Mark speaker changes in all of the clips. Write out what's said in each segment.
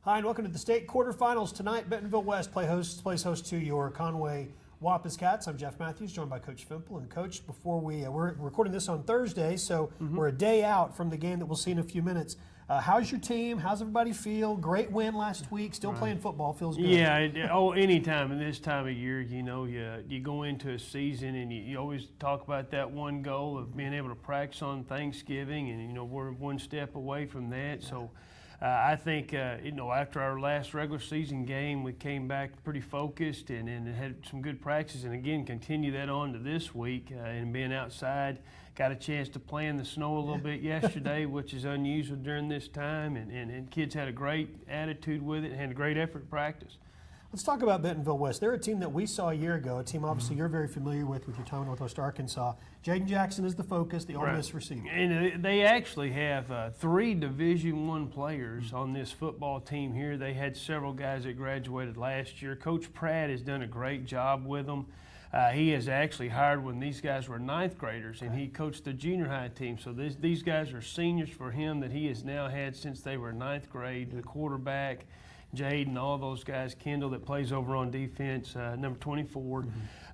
Speaker 1: Hi, and welcome to the state quarterfinals tonight. Bentonville West plays host to your Conway Wampus Cats. I'm Jeff Matthews, joined by Coach Fimple. And Coach, before we're recording this on Thursday, so we're a day out from the game that we'll see in a few minutes. How's your team? How's everybody feel? Great win last week. Still playing football. Feels good.
Speaker 2: Yeah. Anytime in this time of year, you go into a season and you always talk about that one goal of being able to practice on Thanksgiving, and we're one step away from that. So. I think, after our last regular season game, we came back pretty focused and had some good practices. And, again, continue that on to this week and being outside. Got a chance to play in the snow a little bit yesterday, which is unusual during this time. And kids had a great attitude with it and had a great effort at practice.
Speaker 1: Let's talk about Bentonville West. They're a team that we saw a year ago, a team obviously you're very familiar with your time in Northwest Arkansas. Jaden Jackson is the focus, the Ole Miss receiver.
Speaker 2: And they actually have 3 Division I players on this football team here. They had several guys that graduated last year. Coach Pratt has done a great job with them. He has actually hired when these guys were 9th graders, and he coached the junior high team. So these guys are seniors for him that he has now had since they were 9th grade, the quarterback, Jaden, all those guys, Kendall that plays over on defense, number 24.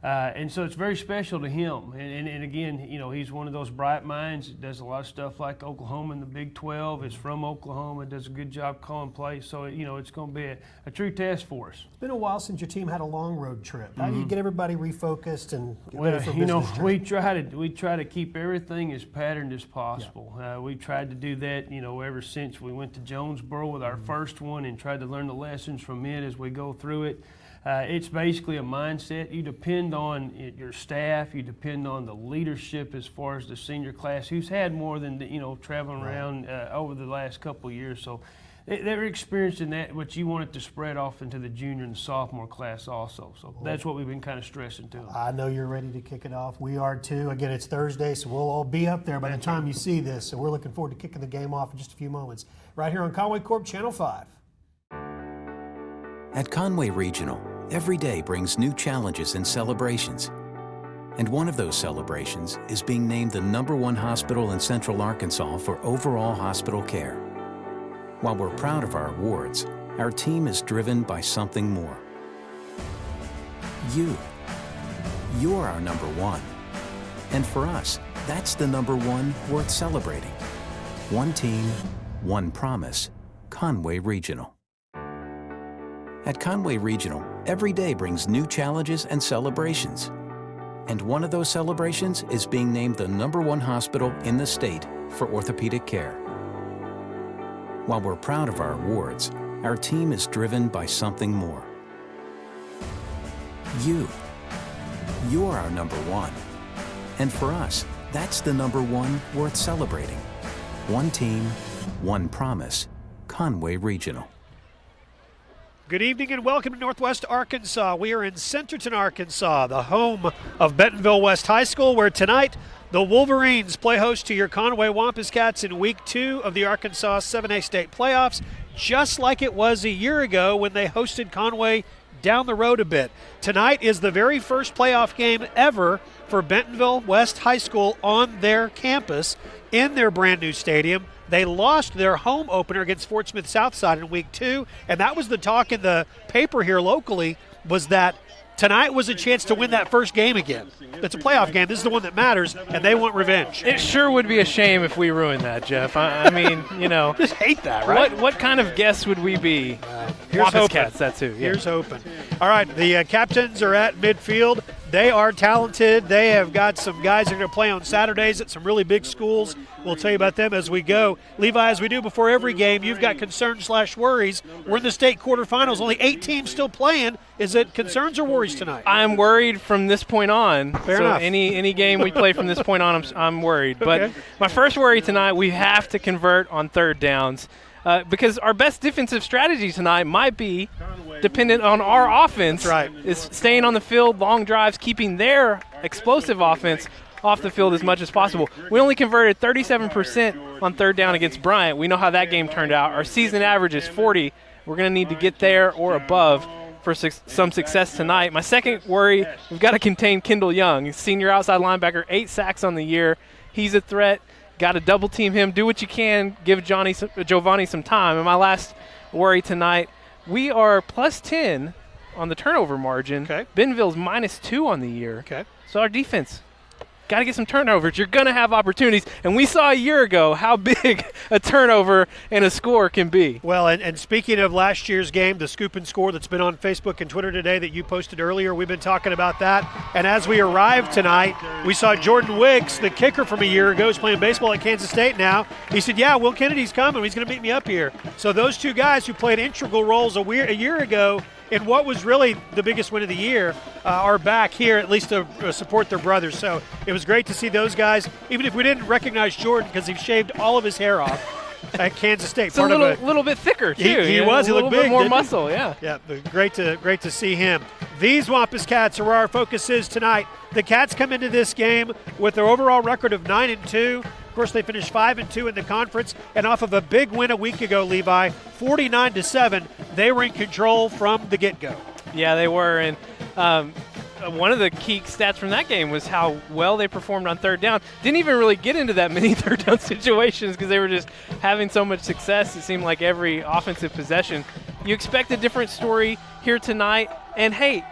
Speaker 2: And so it's very special to him. And again, he's one of those bright minds, does a lot of stuff like Oklahoma in the Big 12, is from Oklahoma, does a good job calling plays. So, it's going to be a true test for us.
Speaker 1: It's been a while since your team had a long road trip. How do you get everybody refocused and get ready for business trip?
Speaker 2: we try to keep everything as patterned as possible. Yeah. We tried to do that, ever since we went to Jonesboro with our first one and tried to learn the lessons from it as we go through it. It's basically a mindset. You depend on your staff. You depend on the leadership as far as the senior class, who's had more than traveling around over the last couple of years. So they're experienced in that, but you want it to spread off into the junior and sophomore class also. So that's what we've been kind of stressing to them.
Speaker 1: I know you're ready to kick it off. We are too. Again, it's Thursday, so we'll all be up there by the time you see this. So we're looking forward to kicking the game off in just a few moments. Right here on Conway Corp Channel 5.
Speaker 3: At Conway Regional, every day brings new challenges and celebrations. And one of those celebrations is being named the #1 hospital in Central Arkansas for overall hospital care. While we're proud of our awards, our team is driven by something more. You. You're our #1. And for us, that's the #1 worth celebrating. One team, one promise. Conway Regional. At Conway Regional, every day brings new challenges and celebrations. And one of those celebrations is being named the #1 hospital in the state for orthopedic care. While we're proud of our awards, our team is driven by something more. You. You're our #1. And for us, that's the #1 worth celebrating. One team, one promise. Conway Regional.
Speaker 1: Good evening and welcome to Northwest Arkansas. We are in Centerton, Arkansas, the home of Bentonville West High School, where tonight the Wolverines play host to your Conway Wampus Cats in Week 2 of the Arkansas 7A State Playoffs, just like it was a year ago when they hosted Conway down the road a bit. Tonight is the very first playoff game ever for Bentonville West High School on their campus in their brand new stadium. They lost their home opener against Fort Smith Southside in Week 2, and that was the talk in the paper here locally, was that tonight was a chance to win that first game again. It's a playoff game. This is the one that matters, and they want revenge.
Speaker 4: It sure would be a shame if we ruined that, Jeff. I mean,
Speaker 1: Just hate that, right?
Speaker 4: What kind of guests would we be?
Speaker 1: Here's hoping.
Speaker 4: Cats, that too. Yeah.
Speaker 1: Here's hoping. All right, the captains are at midfield. They are talented. They have got some guys that are going to play on Saturdays at some really big schools. We'll tell you about them as we go. Levi, as we do before every game, you've got concerns/worries. We're in the state quarterfinals. Only 8 teams still playing. Is it concerns or worries tonight?
Speaker 4: I'm worried from this point on.
Speaker 1: Fair enough.
Speaker 4: Any game we play from this point on, I'm worried.
Speaker 1: Okay.
Speaker 4: But my first worry tonight, we have to convert on third downs. Because our best defensive strategy tonight might be dependent on our offense.
Speaker 1: That's right.
Speaker 4: Is staying on the field, long drives, keeping their explosive offense off the field as much as possible. We only converted 37% on third down against Bryant. We know how that game turned out. Our season average is 40. We're going to need to get there or above for some success tonight. My second worry, we've got to contain Kendall Young. He's senior outside linebacker, 8 sacks on the year. He's a threat. Got to double team him. Do what you can. Give Giovanni some time. And my last worry tonight. We are plus 10 on the turnover margin.
Speaker 1: Okay.
Speaker 4: Bentonville's minus 2 on the year.
Speaker 1: Okay.
Speaker 4: So our defense got to get some turnovers. You're going to have opportunities. And we saw a year ago how big a turnover and a score can be.
Speaker 1: Well, and speaking of last year's game, the scoop and score that's been on Facebook and Twitter today that you posted earlier, we've been talking about that. And as we arrived tonight, we saw Jordan Wicks, the kicker from a year ago, is playing baseball at Kansas State now. He said, yeah, Will Kennedy's coming. He's going to meet me up here. So those two guys who played integral roles a year ago in what was really the biggest win of the year are back here, at least to support their brothers. So it was great to see those guys, even if we didn't recognize Jordan because he shaved all of his hair off at Kansas State.
Speaker 4: It's a little bit thicker, too.
Speaker 1: He was. He looked big.
Speaker 4: A little bit more muscle, yeah.
Speaker 1: Yeah, great to see him. These Wampus Cats are where our focus is tonight. The Cats come into this game with their overall record of 9-2. Of course, they finished 5-2 in the conference, and off of a big win a week ago, Levi, 49-7, they were in control from the get-go.
Speaker 4: Yeah, they were, and one of the key stats from that game was how well they performed on third down. Didn't even really get into that many third down situations because they were just having so much success. It seemed like every offensive possession. You expect a different story here tonight, and hey,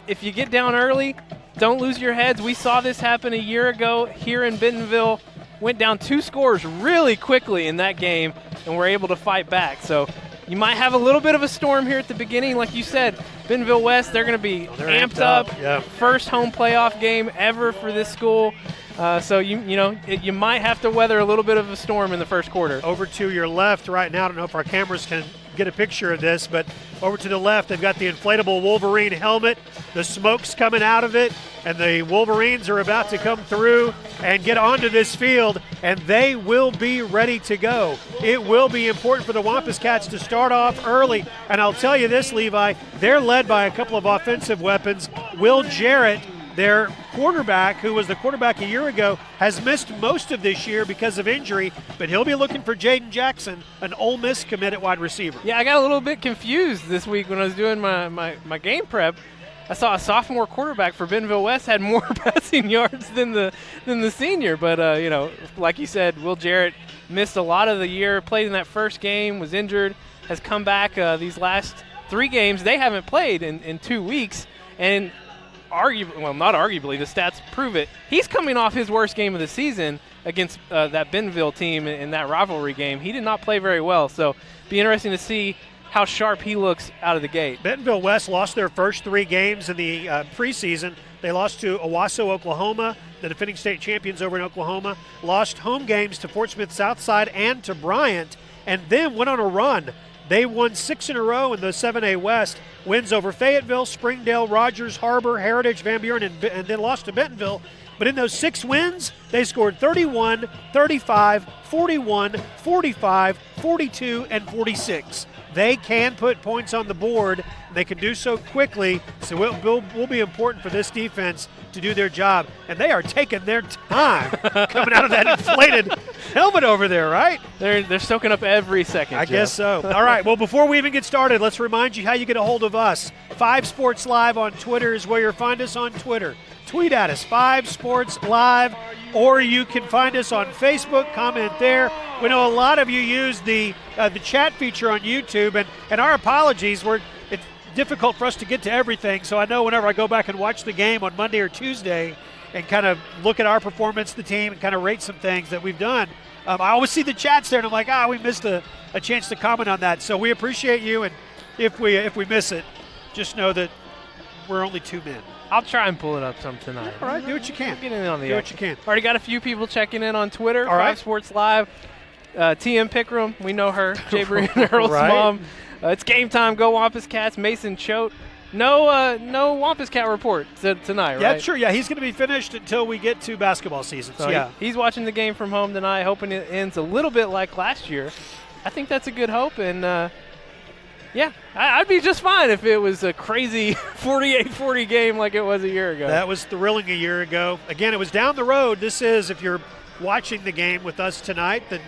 Speaker 4: if you get down early, don't lose your heads. We saw this happen a year ago here in Bentonville. Went down 2 scores really quickly in that game and were able to fight back. So you might have a little bit of a storm here at the beginning. Like you said, Bentonville West, they're going to be amped up.
Speaker 1: Yeah.
Speaker 4: First home playoff game ever for this school. So you might have to weather a little bit of a storm in the first quarter.
Speaker 1: Over to your left right now, I don't know if our cameras can get a picture of this, but over to the left, they've got the inflatable Wolverine helmet. The smoke's coming out of it, and the Wolverines are about to come through and get onto this field, and they will be ready to go. It will be important for the Wampus Cats to start off early, and I'll tell you this, Levi, they're led by a couple of offensive weapons. Will Jarrett, their quarterback, who was the quarterback a year ago, has missed most of this year because of injury, but he'll be looking for Jaden Jackson, an Ole Miss commit at wide receiver.
Speaker 4: Yeah, I got a little bit confused this week when I was doing my game prep. I saw a sophomore quarterback for Bentonville West had more passing yards than the senior, but like you said, Will Jarrett missed a lot of the year, played in that first game, was injured, has come back these last 3 games. They haven't played in 2 weeks, and not arguably, the stats prove it. He's coming off his worst game of the season against that Bentonville team in that rivalry game. He did not play very well, so be interesting to see how sharp he looks out of the gate.
Speaker 1: Bentonville West lost their first 3 games in the preseason. They lost to Owasso, Oklahoma, the defending state champions over in Oklahoma, lost home games to Fort Smith Southside and to Bryant, and then went on a run. They won 6 in a row in the 7A West, wins over Fayetteville, Springdale, Rogers, Harbor, Heritage, Van Buren, and then lost to Bentonville. But in those 6 wins, they scored 31, 35, 41, 45, 42, and 46. They can put points on the board. They can do so quickly, so it will be important for this defense to do their job. And they are taking their time coming out of that inflated helmet over there, right?
Speaker 4: They're soaking up every second,
Speaker 1: I
Speaker 4: Joe.
Speaker 1: guess so. All right, well, before we even get started, let's remind you how you get a hold of us. 5 Sports Live on Twitter is where you'll find us on Twitter. Tweet at us, 5 Sports Live, or you can find us on Facebook, comment there. We know a lot of you use the chat feature on YouTube, and our apologies. It's difficult for us to get to everything, so I know whenever I go back and watch the game on Monday or Tuesday and kind of look at our performance, the team, and kind of rate some things that we've done, I always see the chats there, and I'm like, we missed a chance to comment on that. So we appreciate you, and if we miss it, just know that we're only 2 men.
Speaker 4: I'll try and pull it up some tonight.
Speaker 1: All right, do what you can.
Speaker 4: Get in on the
Speaker 1: Do what you can.
Speaker 4: Already got a few people checking in on Twitter.
Speaker 1: All right.
Speaker 4: 5 Sports Live. TM Pickram, we know her. Jay Breen, Earl's
Speaker 1: Right.
Speaker 4: mom. It's game time. Go Wampus Cats. Mason Choate. No Wampus Cat report tonight,
Speaker 1: Yeah,
Speaker 4: right?
Speaker 1: sure. Yeah, he's going to be finished until we get to basketball season. So, yeah.
Speaker 4: He's watching the game from home tonight, hoping it ends a little bit like last year. I think that's a good hope, and I'd be just fine if it was a crazy 48-40 game like it was a year ago.
Speaker 1: That was thrilling a year ago. Again, it was down the road. This is, if you're watching the game with us tonight, then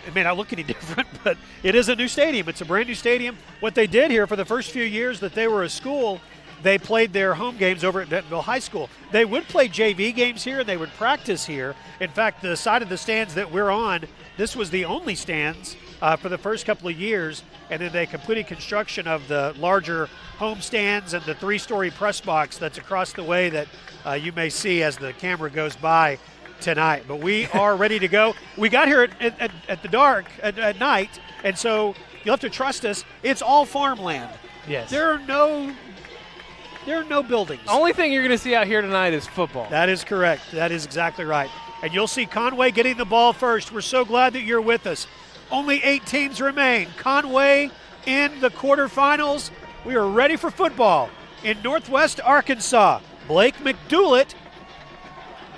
Speaker 1: it may not look any different, but it is a new stadium. It's a brand new stadium. What they did here for the first few years that they were a school, they played their home games over at Bentonville High School. They would play JV games here, and they would practice here. In fact, the side of the stands that we're on, this was the only stands for the first couple of years, and then they completed construction of the larger home stands and the 3-story press box that's across the way that you may see as the camera goes by tonight. But we are ready to go. We got here at the dark at night, and so you'll have to trust us. It's all farmland.
Speaker 4: Yes.
Speaker 1: There are no buildings.
Speaker 4: Only thing you're going to see out here tonight is football.
Speaker 1: That is correct. That is exactly right. And you'll see Conway getting the ball first. We're so glad that you're with us. Only 8 teams remain. Conway in the quarterfinals. We are ready for football in Northwest Arkansas. Blake McDoulet,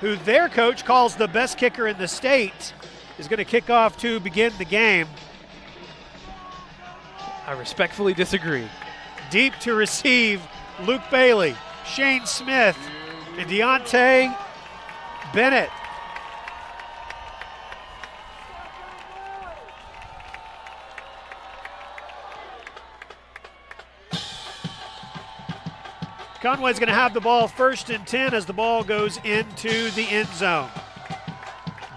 Speaker 1: who their coach calls the best kicker in the state, is going to kick off to begin the game.
Speaker 4: I respectfully disagree.
Speaker 1: Deep to receive, Luke Bailey, Shane Smith, and Deontay Bennett. Conway's going to have the ball 1st and 10 as the ball goes into the end zone.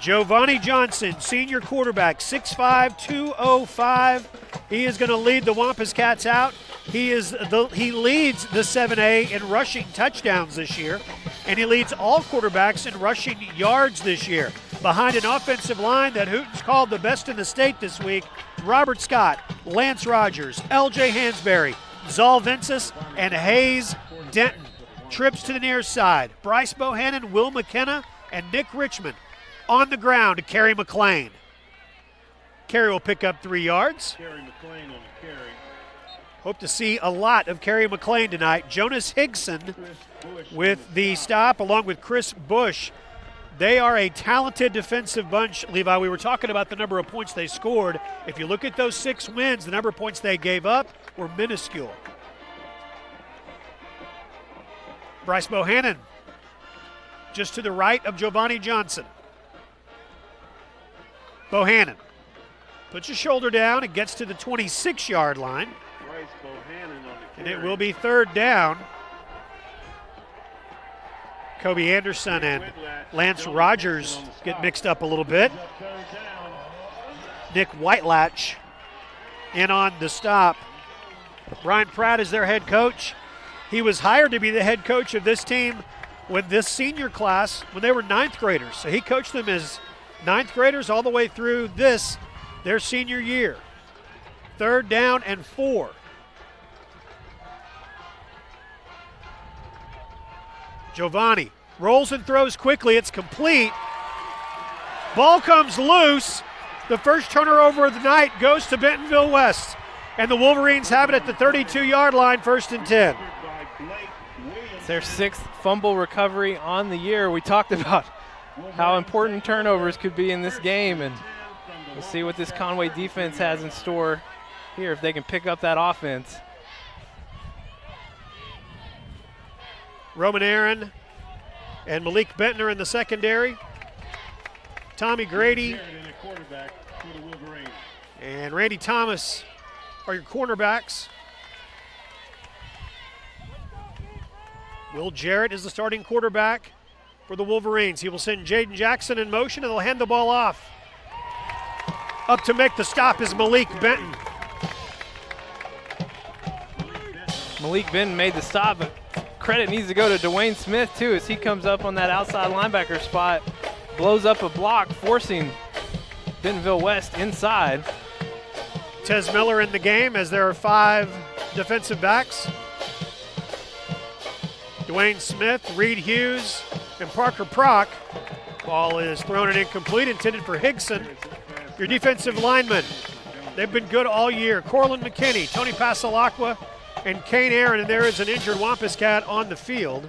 Speaker 1: Giovanni Johnson, senior quarterback, 6'5", 205. He is going to lead the Wampus Cats out. He leads the 7A in rushing touchdowns this year, and he leads all quarterbacks in rushing yards this year. Behind an offensive line that Hooten's called the best in the state this week, Robert Scott, Lance Rogers, L.J. Hansberry, Zal Vences, and Hayes Denton. Trips to the near side. Bryce Bohannon, Will McKenna, and Nick Richmond on the ground to Kerry McLean. Kerry will pick up 3 yards.
Speaker 5: Kerry McLean on the carry.
Speaker 1: Hope to see a lot of Kerry McLean tonight. Jonas Higson with the stop along with Chris Bush. They are a talented defensive bunch, Levi. We were talking about the number of points they scored. If you look at those 6 wins, the number of points they gave up were minuscule. Bryce Bohannon just to the right of Giovanni Johnson. Bohannon puts his shoulder down and gets to the 26-yard line.
Speaker 5: Bryce Bohannon on the
Speaker 1: And
Speaker 5: carry.
Speaker 1: it will be 3rd down. Kobe Anderson and Lance Rogers get mixed up a little bit.
Speaker 5: Third down.
Speaker 1: Nick Whitelatch in on the stop. Brian Pratt is their head coach. He was hired to be the head coach of this team when this senior class, when they were 9th graders. So he coached them as 9th graders all the way through their senior year. 3rd down and 4. Giovanni rolls and throws quickly. It's complete. Ball comes loose. The first turnover of the night goes to Bentonville West. And the Wolverines have it at the 32-yard line, 1st and 10.
Speaker 5: By Blake Williams.
Speaker 4: It's their 6th fumble recovery on the year. We talked about how important turnovers could be in this game, and we'll see what this Conway defense has in store here if they can pick up that offense.
Speaker 1: Roman Aaron and Malik Bentner in the secondary. Tommy Grady
Speaker 5: Garrett in the quarterback for the Wolverines.
Speaker 1: and Randy Thomas are your cornerbacks. Will Jarrett is the starting quarterback for the Wolverines. He will send Jaden Jackson in motion, and they'll hand the ball off. Up to make the stop is Malik Benton.
Speaker 4: Malik Benton made the stop, but credit needs to go to Dwayne Smith too as he comes up on that outside linebacker spot, blows up a block, forcing Bentonville West inside.
Speaker 1: Tez Miller in the game as there are 5 defensive backs. Dwayne Smith, Reed Hughes, and Parker Prock. Ball is thrown and incomplete, intended for Higson. Your defensive linemen, they've been good all year. Corlin McKinney, Tony Pasalacqua, and Kane Aaron, and there is an injured Wampus Cat on the field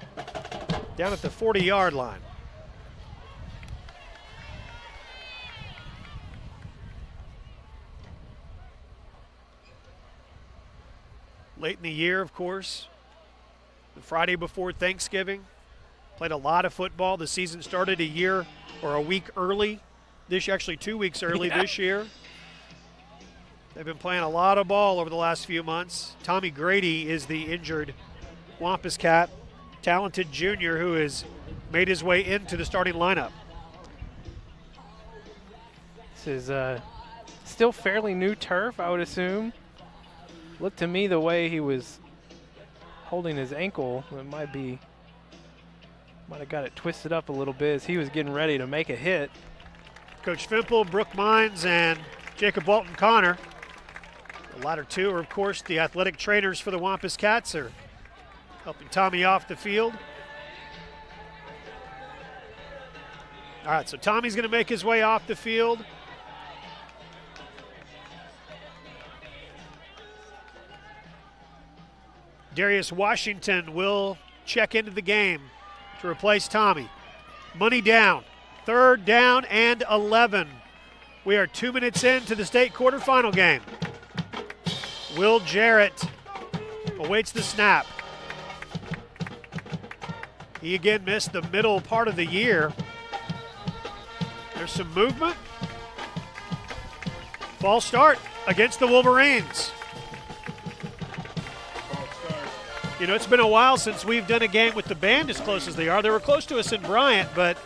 Speaker 1: down at the 40-yard line. Late in the year, of course, the Friday before Thanksgiving. Played a lot of football. The season started a year or a week early. Actually 2 weeks early this year. They've been playing a lot of ball over the last few months. Tommy Grady is the injured Wampus Cat, talented junior who has made his way into the starting lineup.
Speaker 4: This is still still fairly new turf, I would assume. Looked to me the way he was holding his ankle, it might have got it twisted up a little bit as he was getting ready to make a hit.
Speaker 1: Coach Fimple, Brooke Mines, and Jacob Walton Connor. The latter two are, of course, the athletic trainers for the Wampus Cats, are helping Tommy off the field. All right, so Tommy's going to make his way off the field. Darius Washington will check into the game to replace Tommy. Money down. 3rd down and 11. We are 2 minutes into the state quarterfinal game. Will Jarrett awaits the snap. He again missed the middle part of the year. There's some movement. False start against the Wolverines. You know, it's been a while since we've done a game with the band as close as they are. They were close to us in Bryant, but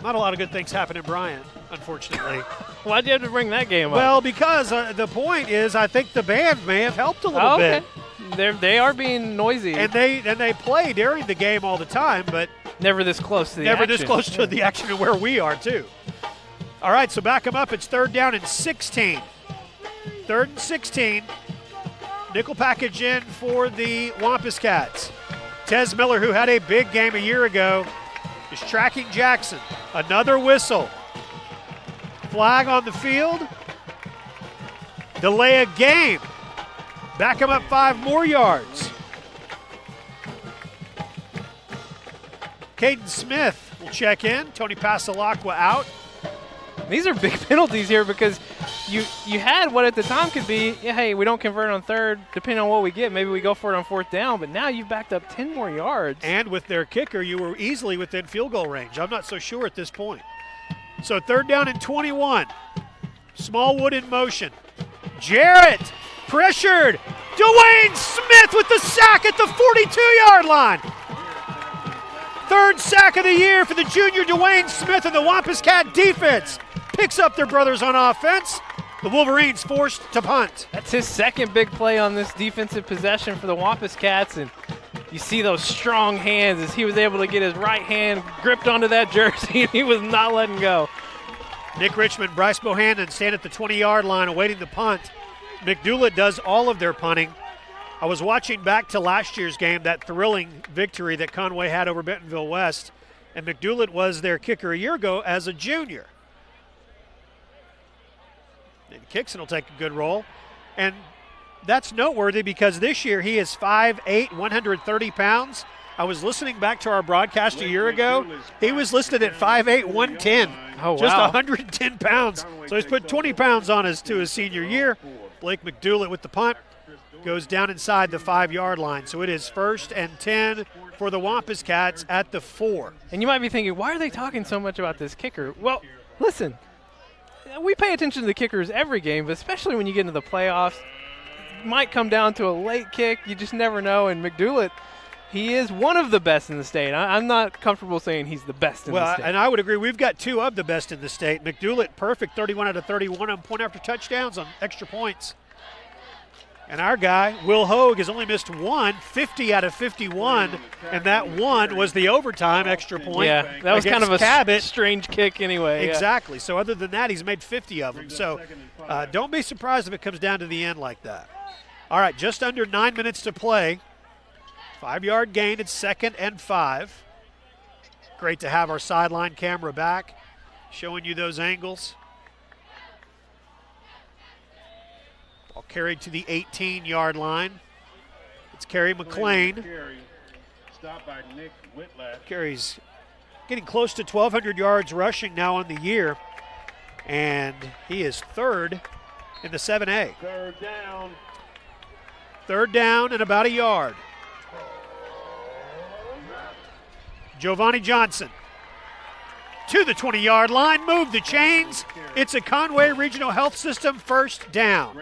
Speaker 1: not a lot of good things happen in Bryant, unfortunately.
Speaker 4: Why'd you have to bring that game up?
Speaker 1: Well, because the point is, I think the band may have helped a little bit.
Speaker 4: They are being noisy.
Speaker 1: And they play during the game all the time, but
Speaker 4: never this close to the
Speaker 1: never
Speaker 4: action.
Speaker 1: this close to the action of where we are, too. All right, so back them up. It's 3rd down and 16. 3rd and 16. Nickel package in for the Wampus Cats. Tez Miller, who had a big game a year ago, is tracking Jackson. Another whistle. Flag on the field. Delay a game. Back him up 5 more yards. Caden Smith will check in. Tony Pasalacqua out.
Speaker 4: These are big penalties here because you had what at the time could be, hey, we don't convert on 3rd, depending on what we get, maybe we go for it on 4th down, but now you've backed up 10 more yards.
Speaker 1: And with their kicker, you were easily within field goal range. I'm not so sure at this point. So 3rd down and 21. Smallwood in motion. Jarrett pressured. Dwayne Smith with the sack at the 42-yard line. 3rd sack of the year for the junior Dwayne Smith, and the Wampus Cat defense picks up their brothers on offense. The Wolverines forced to punt.
Speaker 4: That's his 2nd big play on this defensive possession for the Wampus Cats, and you see those strong hands as he was able to get his right hand gripped onto that jersey, and he was not letting go.
Speaker 1: Nick Richmond, Bryce Bohannon stand at the 20-yard line awaiting the punt. McDoulet does all of their punting. I was watching back to last year's game, that thrilling victory that Conway had over Bentonville West, and McDoulet was their kicker a year ago as a junior. And Kickson will take a good roll. And that's noteworthy because this year he is 5'8", 130 pounds. I was listening back to our broadcast a year ago. He was listed at 5'8", 110.
Speaker 4: Oh, wow.
Speaker 1: Just 110 pounds. So he's put 20 pounds on to his senior year. Blake McDoulet with the punt goes down inside the 5-yard line. So it is 1st and 10 for the Wampus Cats at the 4.
Speaker 4: And you might be thinking, why are they talking so much about this kicker? Well, listen, we pay attention to the kickers every game, but especially when you get into the playoffs, it might come down to a late kick. You just never know. And McDoulet, he is one of the best in the state. I'm not comfortable saying he's the best in the state.
Speaker 1: Well, and I would agree. We've got 2 of the best in the state. McDoulet, perfect, 31 out of 31 on point after touchdowns on extra points. And our guy, Will Hogue, has only missed 1, 50 out of 51, and that one was the overtime extra point.
Speaker 4: Yeah, that was kind of a
Speaker 1: Cabot.
Speaker 4: strange kick anyway.
Speaker 1: Exactly. So other than that, he's made 50 of them. So don't be surprised if it comes down to the end like that. All right, just under 9 minutes to play. 5-yard gain. It's 2nd and 5. Great to have our sideline camera back, showing you those angles. Ball carried to the 18-yard line. It's Kerry McLean.
Speaker 5: Stopped by Nick Whitlash.
Speaker 1: Kerry's getting close to 1,200 yards rushing now on the year, and he is 3rd in the 7A.
Speaker 5: 3rd down.
Speaker 1: 3rd down and about a yard. Giovanni Johnson to the 20-yard line, move the chains. It's a Conway Regional Health System 1st down.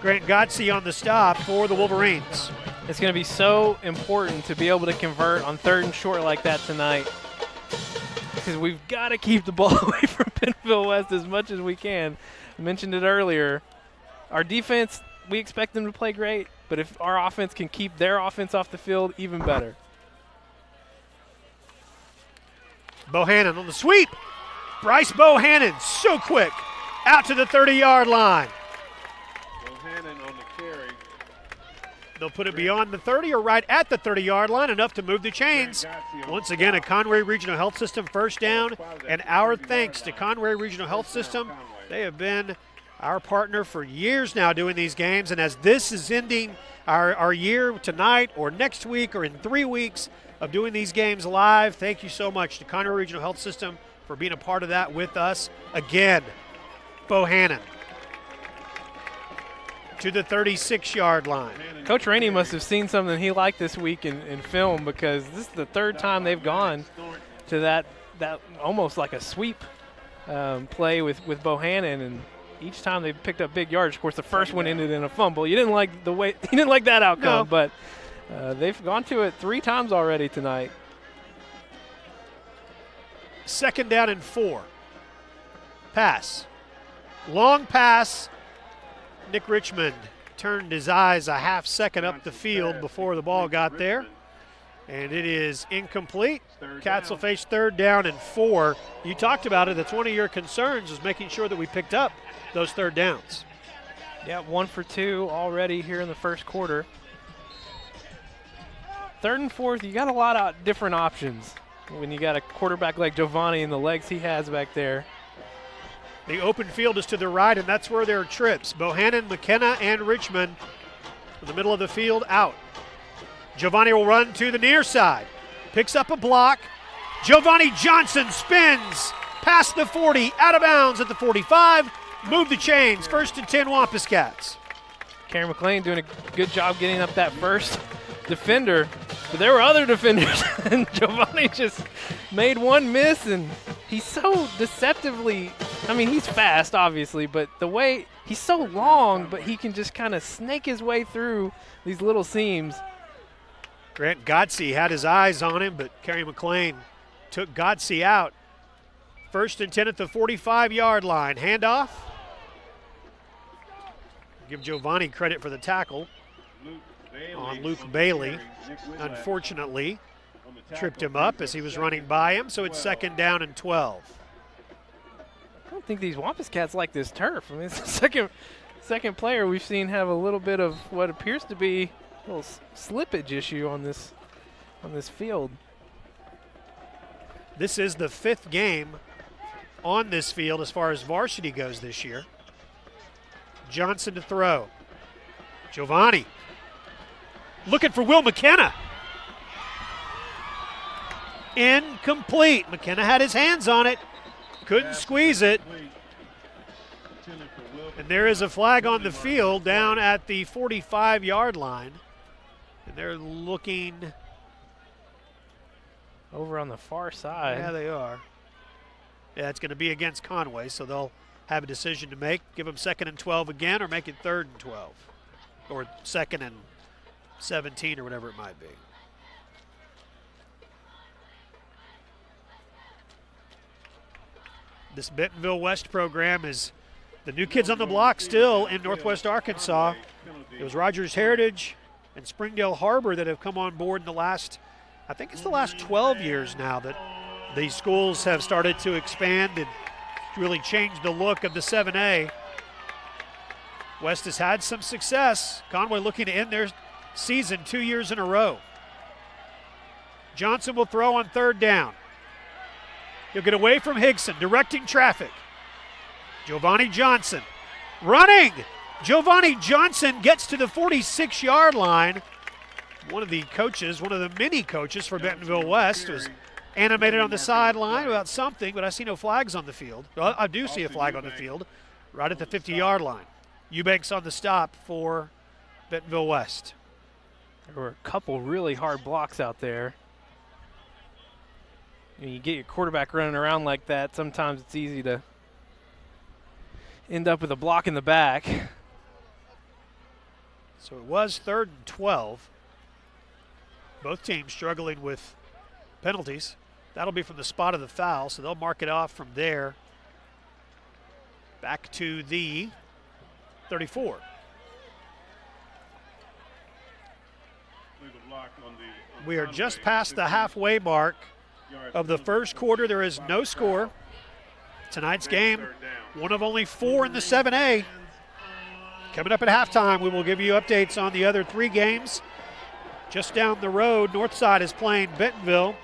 Speaker 1: Grant Gotze on the stop for the Wolverines.
Speaker 4: It's going to be so important to be able to convert on 3rd and short like that tonight. because we've got to keep the ball away from Bentonville West as much as we can. I mentioned it earlier. Our defense, we expect them to play great, but if our offense can keep their offense off the field, even better.
Speaker 1: Bohannon on the sweep. Bryce Bohannon, so quick, out to the 30-yard line.
Speaker 5: Bohannon on the carry.
Speaker 1: They'll put it beyond the 30 or right at the 30-yard line, enough to move the chains. Once again, a Conway Regional Health System first down, and our thanks to Conway Regional Health System. They have been our partner for years now doing these games, and as this is ending our year tonight or next week or in 3 weeks of doing these games live, thank you so much to Conway Regional Health System for being a part of that with us. Again, Bohannon to the 36-yard line.
Speaker 4: Coach Rainey must have seen something he liked this week in film, because this is the third time they've gone to that almost like a sweep play with Bohannon, and each time they picked up big yards. Of course, the first one ended in a fumble. You didn't like the way he didn't like that outcome,
Speaker 1: No.
Speaker 4: but they've gone to it 3 times already tonight.
Speaker 1: Second down and 4. Pass. Long pass. Nick Richmond turned his eyes a half second up the field before the ball got there. And it is incomplete. Cats will face third down and 4. You talked about it. That's one of your concerns, is making sure that we picked up those third downs.
Speaker 4: Yeah, 1 for 2 already here in the first quarter. Third and fourth, you got a lot of different options when you got a quarterback like Giovanni and the legs he has back there.
Speaker 1: The open field is to the right, and that's where there are trips. Bohannon, McKenna, and Richmond in the middle of the field out. Giovanni will run to the near side. Picks up a block. Giovanni Johnson spins past the 40, out of bounds at the 45. Move the chains. 1st and 10 Wampus Cats.
Speaker 4: Karen McLean doing a good job getting up that first defender, but there were other defenders, and Giovanni just made one miss, and he's so deceptively, I mean, he's fast, obviously, but the way he's so long, but he can just kind of snake his way through these little seams.
Speaker 1: Grant Godsey had his eyes on him, but Kerry McLean took Godsey out. 1st and 10 at the 45-yard line. Handoff. Give Giovanni credit for the tackle on Luke Bailey. Unfortunately, tripped him up as he was running by him, so it's 2nd down and 12.
Speaker 4: I don't think these Wampus Cats like this turf. I mean, it's the second player we've seen have a little bit of what appears to be a little slippage issue on this field.
Speaker 1: This is the 5th game on this field as far as varsity goes this year. Johnson to throw. Giovanni looking for Will McKenna. Incomplete. McKenna had his hands on it, couldn't squeeze it. And there is a flag on the field down at the 45-yard line. And they're looking
Speaker 4: over on the far side.
Speaker 1: Yeah, they are. Yeah, it's going to be against Conway, so they'll have a decision to make. Give them 2nd and 12 again, or make it 3rd and 12. Or 2nd and 17, or whatever it might be. This Bentonville West program is the new kids on the block still in Northwest Arkansas. It was Rogers Heritage and Springdale Harbor that have come on board in the last, I think it's the last 12 years now, that these schools have started to expand and really changed the look of the 7A. West has had some success. Conway looking to end their season 2 years in a row. Johnson will throw on 3rd down. He'll get away from Higson, directing traffic. Giovanni Johnson running. Giovanni Johnson gets to the 46-yard line. One of the coaches, one of the many coaches for Bentonville West, was animated on the sideline about something, but I see no flags on the field. Well, I do see a flag on the field right at the 50-yard line. Eubanks on the stop for Bentonville West.
Speaker 4: There were a couple really hard blocks out there. When you get your quarterback running around like that, sometimes it's easy to end up with a block in the back.
Speaker 1: So it was 3rd and 12. Both teams struggling with penalties. That'll be from the spot of the foul, so they'll mark it off from there. Back to the 34. We are just past the halfway mark of the first quarter. There is no score. Tonight's game, one of only 4 in the 7A. Coming up at halftime, we will give you updates on the other 3 games. Just down the road, Northside is playing Bentonville.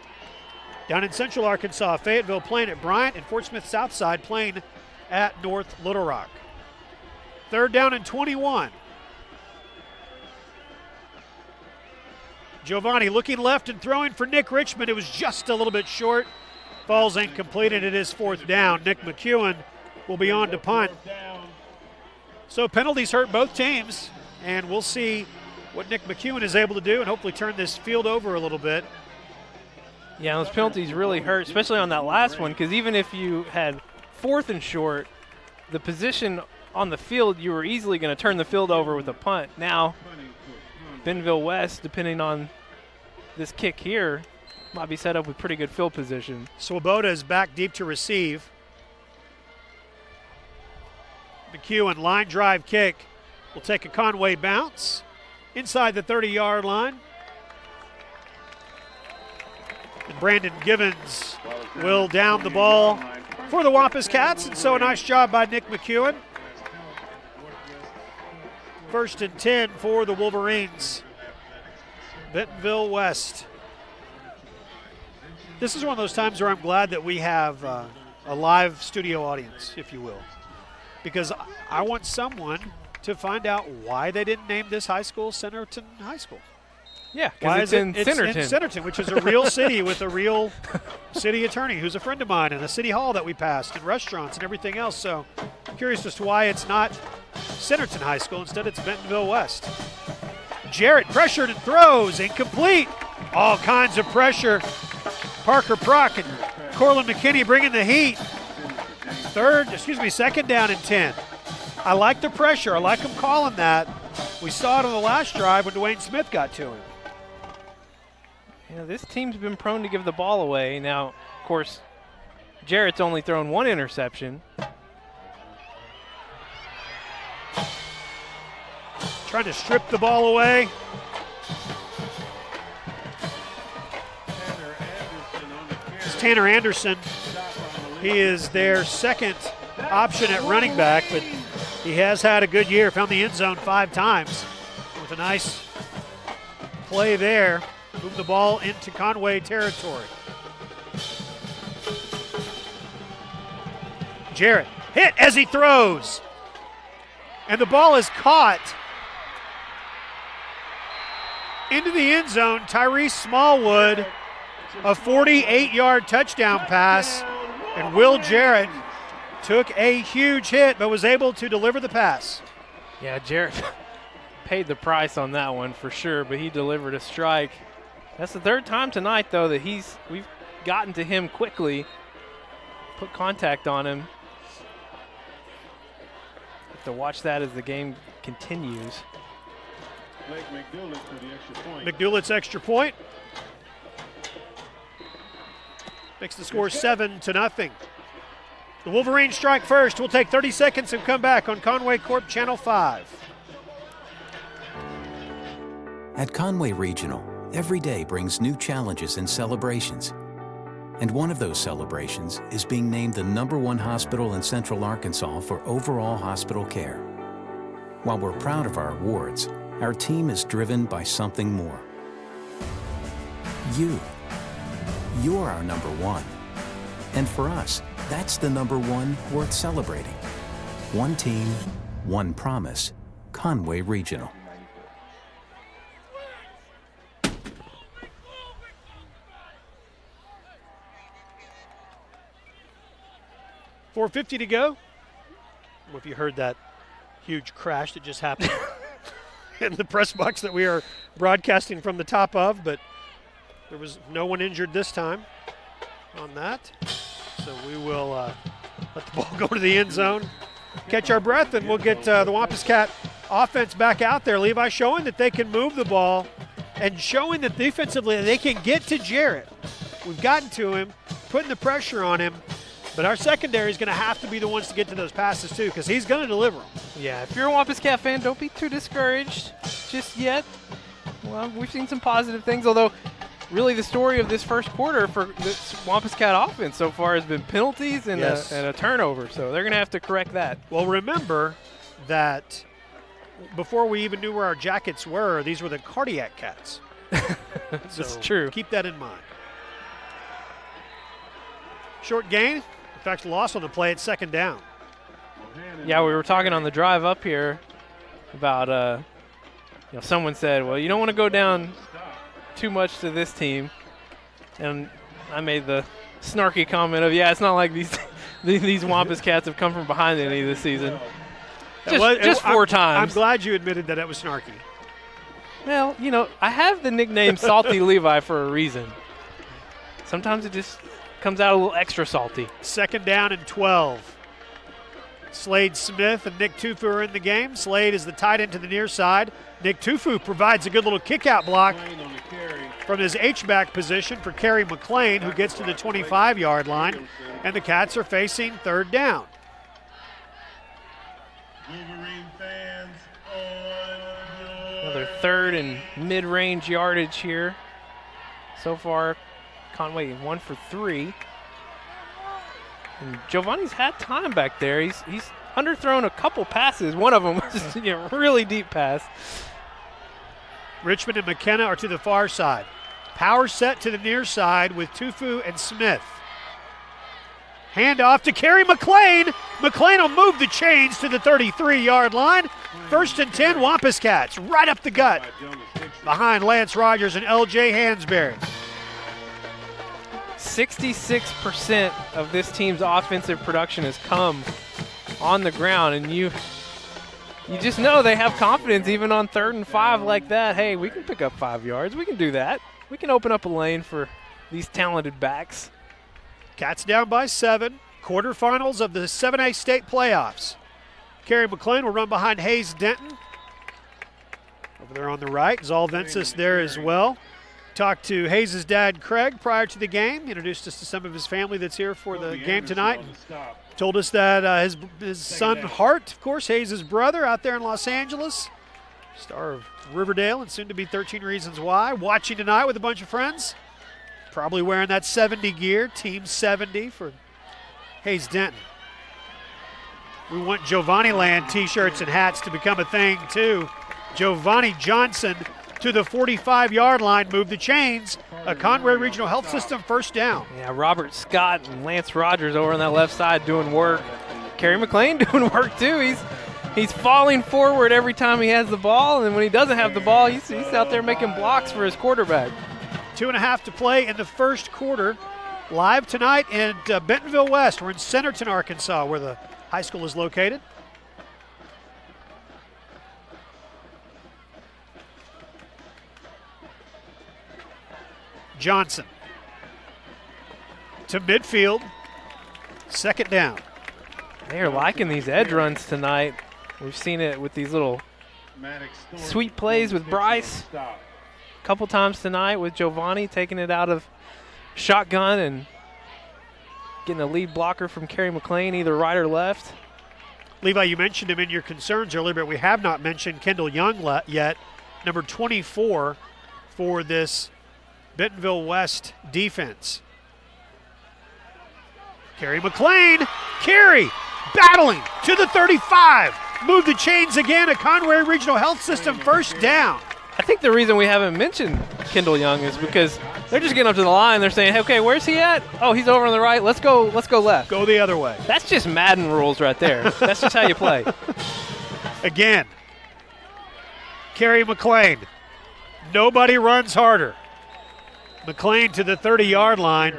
Speaker 1: Down in Central Arkansas, Fayetteville playing at Bryant, and Fort Smith Southside playing at North Little Rock. 3rd down and 21. Giovanni looking left and throwing for Nick Richmond. It was just a little bit short. Falls incomplete, and it is 4th down. Nick McEwen will be on to punt. So penalties hurt both teams, and we'll see what Nick McEwen is able to do and hopefully turn this field over a little bit.
Speaker 4: Yeah, those penalties really hurt, especially on that last one, because even if you had 4th and short, the position on the field, you were easily going to turn the field over with a punt. Now, Bentonville West, depending on this kick here, might be set up with pretty good field position.
Speaker 1: Swoboda is back deep to receive. McEwen, line drive kick, will take a Conway bounce inside the 30-yard line. And Brandon Givens will down the ball for the Wampus Cats, and so a nice job by Nick McEwen. 1st and 10 for the Wolverines. Bentonville West. This is one of those times where I'm glad that we have a live studio audience, if you will, because I want someone to find out why they didn't name this high school Centerton High School.
Speaker 4: Yeah,
Speaker 1: Why
Speaker 4: because
Speaker 1: is
Speaker 4: it's in Centerton.
Speaker 1: It's in Centerton, which is a real city with a real city attorney who's a friend of mine, and a city hall that we passed, and restaurants and everything else. So I'm curious as to why it's not Centerton High School. Instead, it's Bentonville West. Jarrett pressured and throws, incomplete. All kinds of pressure. Parker Prock and Corlin McKinney bringing the heat. 2nd down and 10. I like the pressure. I like him calling that. We saw it on the last drive when Dwayne Smith got to him.
Speaker 4: You know, this team's been prone to give the ball away. Now, of course, Jarrett's only thrown 1 interception.
Speaker 1: Trying to strip the ball away. It's Tanner Anderson. He is their second option at running back, but he has had a good year. Found the end zone 5 times with a nice play there. Moved the ball into Conway territory. Jarrett hit as he throws. And the ball is caught into the end zone. Tyrese Smallwood, a 48-yard touchdown pass. And Will Jarrett took a huge hit but was able to deliver the pass.
Speaker 4: Yeah, Jarrett paid the price on that one for sure, but he delivered a strike. That's the 3rd time tonight, though, that we've gotten to him quickly, put contact on him. Have to watch that as the game continues.
Speaker 5: Blake McDoulet for the extra point.
Speaker 1: McDoulet's extra point makes the score 7-0. The Wolverines strike first. We'll take 30 seconds and come back on Conway Corp Channel 5.
Speaker 3: At Conway Regional, every day brings new challenges and celebrations. And one of those celebrations is being named the #1 hospital in Central Arkansas for overall hospital care. While we're proud of our awards, our team is driven by something more. You. You're our #1. And for us, that's the #1 worth celebrating. One team, one promise. Conway Regional.
Speaker 1: .450 to go. I don't know if you heard that huge crash that just happened in the press box that we are broadcasting from the top of, but there was no one injured this time on that. So we will let the ball go to the end zone, catch our breath, and we'll get the Wampus Cat offense back out there. Levi showing that they can move the ball and showing that defensively they can get to Jarrett. We've gotten to him. putting the pressure on him, but our secondary is going to have to be the ones to get to those passes too, because he's going to deliver them.
Speaker 4: Yeah, if you're a Wampus Cat fan, don't be too discouraged just yet. Well, we've seen some positive things, although really the story of this first quarter for this Wampus Cat offense so far has been penalties and, and a turnover, so they're going to have to correct that.
Speaker 1: Well, remember that before we even knew where our jackets were, these were the Cardiac Cats.
Speaker 4: That's true.
Speaker 1: Keep that in mind. Short gain. In fact, loss on the play at second down.
Speaker 4: Yeah, we were talking on the drive up here about, someone said, well, you don't want to go down too much to this team. And I made the snarky comment of, yeah, it's not like these Wampus Cats have come from behind any this season. Just 4 times.
Speaker 1: I'm glad you admitted that it was snarky.
Speaker 4: Well, I have the nickname Salty Levi for a reason. Sometimes it just comes out a little extra salty.
Speaker 1: Second down and 12. Slade Smith and Nick Tufu are in the game. Slade is the tight end to the near side. Nick Tufu provides a good little kick-out block from his H-back position for Kerry McLean, who gets to the 25-yard line, and the Cats are facing third down.
Speaker 4: Another third and mid-range yardage here. So far, Conway 1 for 3. And Giovanni's had time back there. He's underthrown a couple passes. One of them was just really deep pass.
Speaker 1: Richmond and McKenna are to the far side. Power set to the near side with Tufu and Smith. Hand off to Kerry McLean. McLean will move the chains to the 33-yard line. First and 10, Wampus Cats right up the gut behind Lance Rogers and L.J. Hansberry.
Speaker 4: 66% of this team's offensive production has come on the ground, and you just know they have confidence even on 3rd and 5 like that. Hey, we can pick up 5 yards. We can do that. We can open up a lane for these talented backs.
Speaker 1: Cats down by 7. Quarterfinals of the 7A state playoffs. Kerry McLean will run behind Hayes Denton. Over there on the right, Zalvensis there as well. Talked to Hayes' dad, Craig, prior to the game. Introduced us to some of his family that's here for the game tonight. Told us that his son, Hart, of course, Hayes' brother out there in Los Angeles. Star of Riverdale and soon to be 13 Reasons Why. Watching tonight with a bunch of friends. Probably wearing that 70 gear, Team 70 for Hayes Denton. We want Giovanni Land t-shirts and hats to become a thing too. Giovanni Johnson to the 45-yard line, move the chains. A Conway Regional Health System first down.
Speaker 4: Yeah, Robert Scott and Lance Rogers over on that left side doing work. Kerry McLean doing work too. He's falling forward every time he has the ball, and when he doesn't have the ball, he's out there making blocks for his quarterback.
Speaker 1: 2.5 to play in the first quarter. Live tonight in Bentonville West. We're in Centerton, Arkansas, where the high school is located. Johnson to midfield. Second down.
Speaker 4: They're liking these edge runs tonight. We've seen it with these little sweet plays with Bryce. A couple times tonight with Giovanni taking it out of shotgun and getting a lead blocker from Kerry McLean, either right or left.
Speaker 1: Levi, you mentioned him in your concerns earlier, but we have not mentioned Kendall Young yet, number 24 for this Bentonville West defense. Kerry McLean, Kerry battling to the 35. Move the chains again, a Conway Regional Health System first down.
Speaker 4: I think the reason we haven't mentioned Kendall Young is because they're just getting up to the line. They're saying, hey, okay, where's he at? Oh, he's over on the right. Let's go left.
Speaker 1: Go the other way.
Speaker 4: That's just Madden rules right there. That's just how you play.
Speaker 1: Again, Kerry McLean. Nobody runs harder. McLean to the 30-yard line.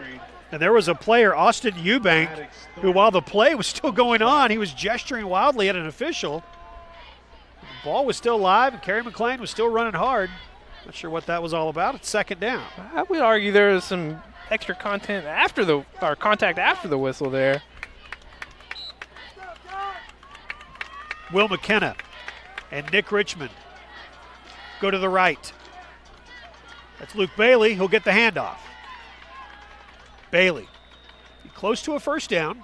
Speaker 1: And there was a player, Austin Eubank, who while the play was still going on, he was gesturing wildly at an official. The ball was still live, and Kerry McLean was still running hard. Not sure what that was all about. It's second down.
Speaker 4: I would argue there was some extra contact after the whistle there.
Speaker 1: Will McKenna and Nick Richmond go to the right. That's Luke Bailey who'll get the handoff. Bailey close to a first down.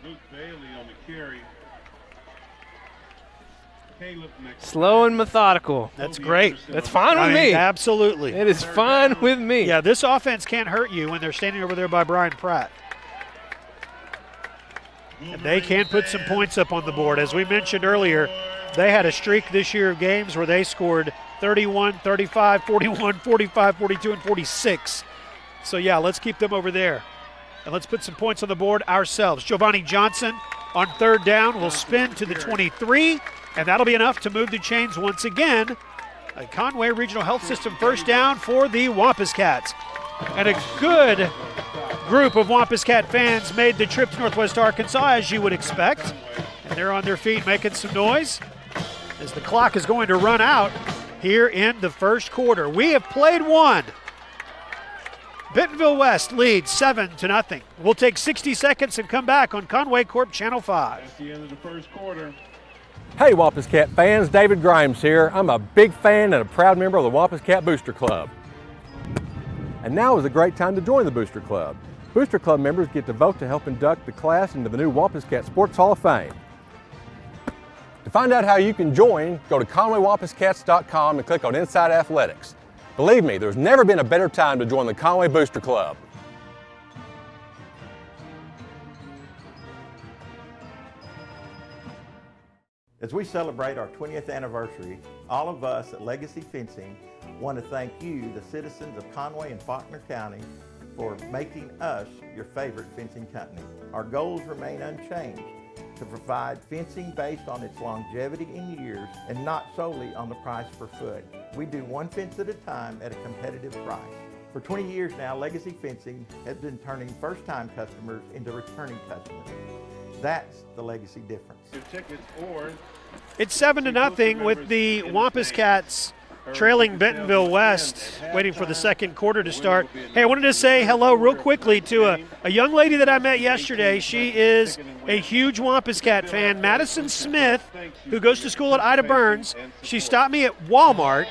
Speaker 5: Luke Bailey on the carry. Caleb McCray.
Speaker 4: Slow and methodical.
Speaker 1: That's great.
Speaker 4: That's fine with me.
Speaker 1: Absolutely.
Speaker 4: It is fine with me.
Speaker 1: Yeah, this offense can't hurt you when they're standing over there by Brian Pratt. And they can put some points up on the board. As we mentioned earlier, they had a streak this year of games where they scored 31, 35, 41, 45, 42, and 46. So, yeah, let's keep them over there. And let's put some points on the board ourselves. Giovanni Johnson on third down will spin to the 23, and that'll be enough to move the chains once again. A Conway Regional Health System first down for the Wampus Cats. And a good group of Wampus Cat fans made the trip to Northwest Arkansas, as you would expect. And they're on their feet making some noise as the clock is going to run out here in the first quarter. We have played one. Bentonville West leads 7-0. We'll take 60 seconds and come back on Conway Corp Channel 5.
Speaker 5: At the end of the first quarter.
Speaker 6: Hey Wampus Cat fans, David Grimes here. I'm a big fan and a proud member of the Wampus Cat Booster Club. And now is a great time to join the Booster Club. Booster Club members get to vote to help induct the class into the new Wampus Cat Sports Hall of Fame. To find out how you can join, go to ConwayWampusCats.com and click on Inside Athletics. Believe me, there's never been a better time to join the Conway Booster Club.
Speaker 7: As we celebrate our 20th anniversary, all of us at Legacy Fencing want to thank you, the citizens of Conway and Faulkner County, for making us your favorite fencing company. Our goals remain unchanged: to provide fencing based on its longevity in years and not solely on the price per foot. We do one fence at a time at a competitive price. For 20 years now, Legacy Fencing has been turning first-time customers into returning customers. That's the Legacy difference.
Speaker 5: Tickets or
Speaker 1: It's 7-0 with the Wampus Cats trailing Bentonville West, waiting for the second quarter to start. Hey, I wanted to say hello real quickly to a young lady that I met yesterday. She is a huge Wampus Cat fan, Madison Smith, who goes to school at Ida Burns. She stopped me at Walmart.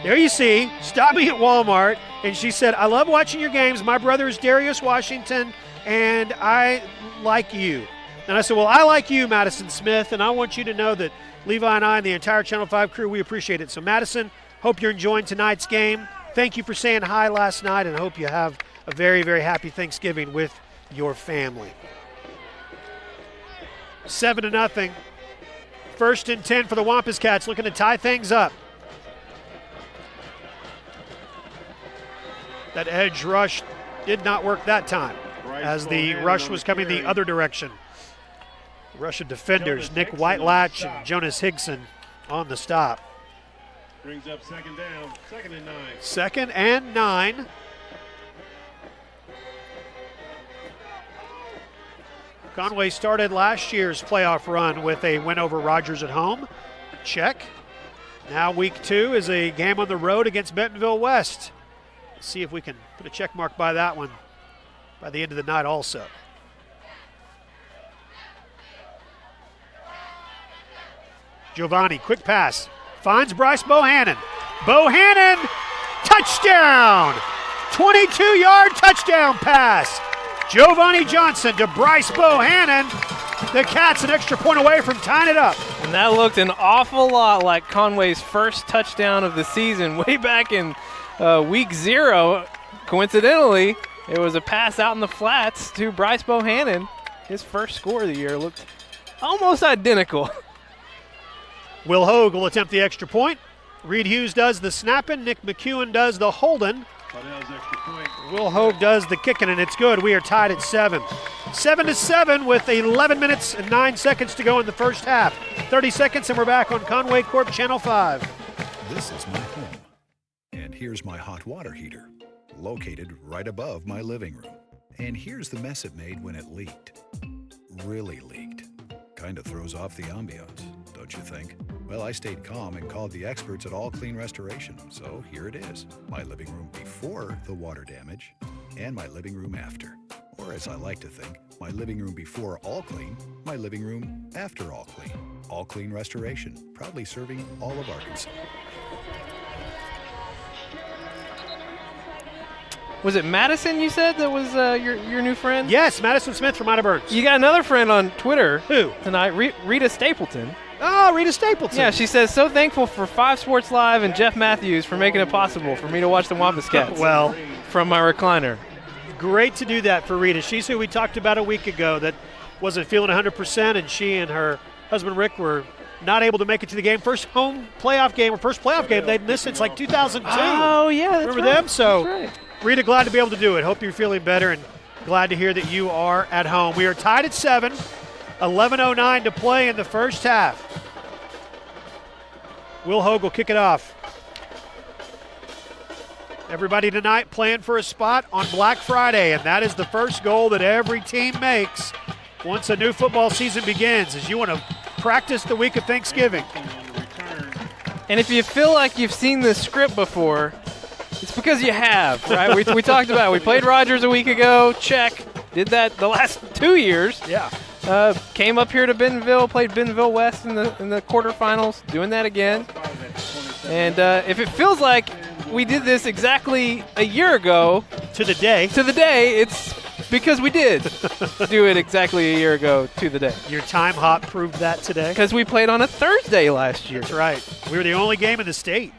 Speaker 1: There you see, stopped me at Walmart, and she said, I love watching your games. My brother is Darius Washington, and I like you. And I said, well, I like you, Madison Smith, and I want you to know that Levi and I and the entire Channel 5 crew, we appreciate it. So, Madison, hope you're enjoying tonight's game. Thank you for saying hi last night, and hope you have a very, very happy Thanksgiving with your family. 7-0. 1st and 10 for the Wampus Cats, looking to tie things up. That edge rush did not work that time, as the rush was coming the other direction. Rush of defenders, Nick Whitelatch and Jonas Higson on the stop.
Speaker 5: brings up second down, 2nd and 9.
Speaker 1: 2nd and 9. Conway started last year's playoff run with a win over Rogers at home. Check. Now week 2 is a game on the road against Bentonville West. Let's see if we can put a check mark by that one by the end of the night also. Giovanni, quick pass, finds Bryce Bohannon. Bohannon, touchdown! 22-yard touchdown pass. Giovanni Johnson to Bryce Bohannon. The Cats an extra point away from tying it up.
Speaker 4: And that looked an awful lot like Conway's first touchdown of the season way back in week 0. Coincidentally, it was a pass out in the flats to Bryce Bohannon. His first score of the year looked almost identical.
Speaker 1: Will Hogue will attempt the extra point. Reed Hughes does the snapping. Nick McEwen does the holding.
Speaker 5: Extra point.
Speaker 1: Will Hogue does the kicking, and it's good. We are tied at 7. 7-7 with 11 minutes and 9 seconds to go in the first half. 30 seconds, and we're back on Conway Corp Channel 5.
Speaker 8: This is my home, and here's my hot water heater, located right above my living room. And here's the mess it made when it leaked. Really leaked. Kind of throws off the ambiance, don't you think? Well, I stayed calm and called the experts at All Clean Restoration, so here it is. My living room before the water damage and my living room after. Or as I like to think, my living room before All Clean, my living room after All Clean. All Clean Restoration, proudly serving all of Arkansas.
Speaker 4: Was it Madison you said that was your new friend?
Speaker 1: Yes, Madison Smith from Ida Burns.
Speaker 4: You got another friend on Twitter.
Speaker 1: Who?
Speaker 4: Tonight, Rita Stapleton.
Speaker 1: Oh, Rita Stapleton.
Speaker 4: Yeah, she says, so thankful for 5 Sports Live and Jeff Matthews for making it possible for me to watch the Wampus Cats.
Speaker 1: Well,
Speaker 4: from my recliner.
Speaker 1: Great to do that for Rita. She's who we talked about a week ago that wasn't feeling 100%, and she and her husband Rick were not able to make it to the game. First home playoff game, or first playoff game they'd missed since like 2002.
Speaker 4: Oh, yeah, that's
Speaker 1: Remember
Speaker 4: right.
Speaker 1: them? So,
Speaker 4: That's right.
Speaker 1: Rita, glad to be able to do it. Hope you're feeling better, and glad to hear that you are at home. We are tied at 7, 11:09 to play in the first half. Will Hogue will kick it off. Everybody tonight playing for a spot on Black Friday, and that is the first goal that every team makes once a new football season begins, is you want to practice the week of Thanksgiving.
Speaker 4: And if you feel like you've seen this script before, it's because you have, right? we talked about it. We played Rogers a week ago. Check. Did that the last 2 years.
Speaker 1: Yeah.
Speaker 4: Came up here to Bentonville, played Bentonville West in the quarterfinals. Doing that again. And if it feels like we did this exactly a year ago,
Speaker 1: To the day.
Speaker 4: it's because we did do it exactly a year ago to the day.
Speaker 1: Your time hop proved that today.
Speaker 4: Because we played on a Thursday last year.
Speaker 1: That's right. We were the only game in the state.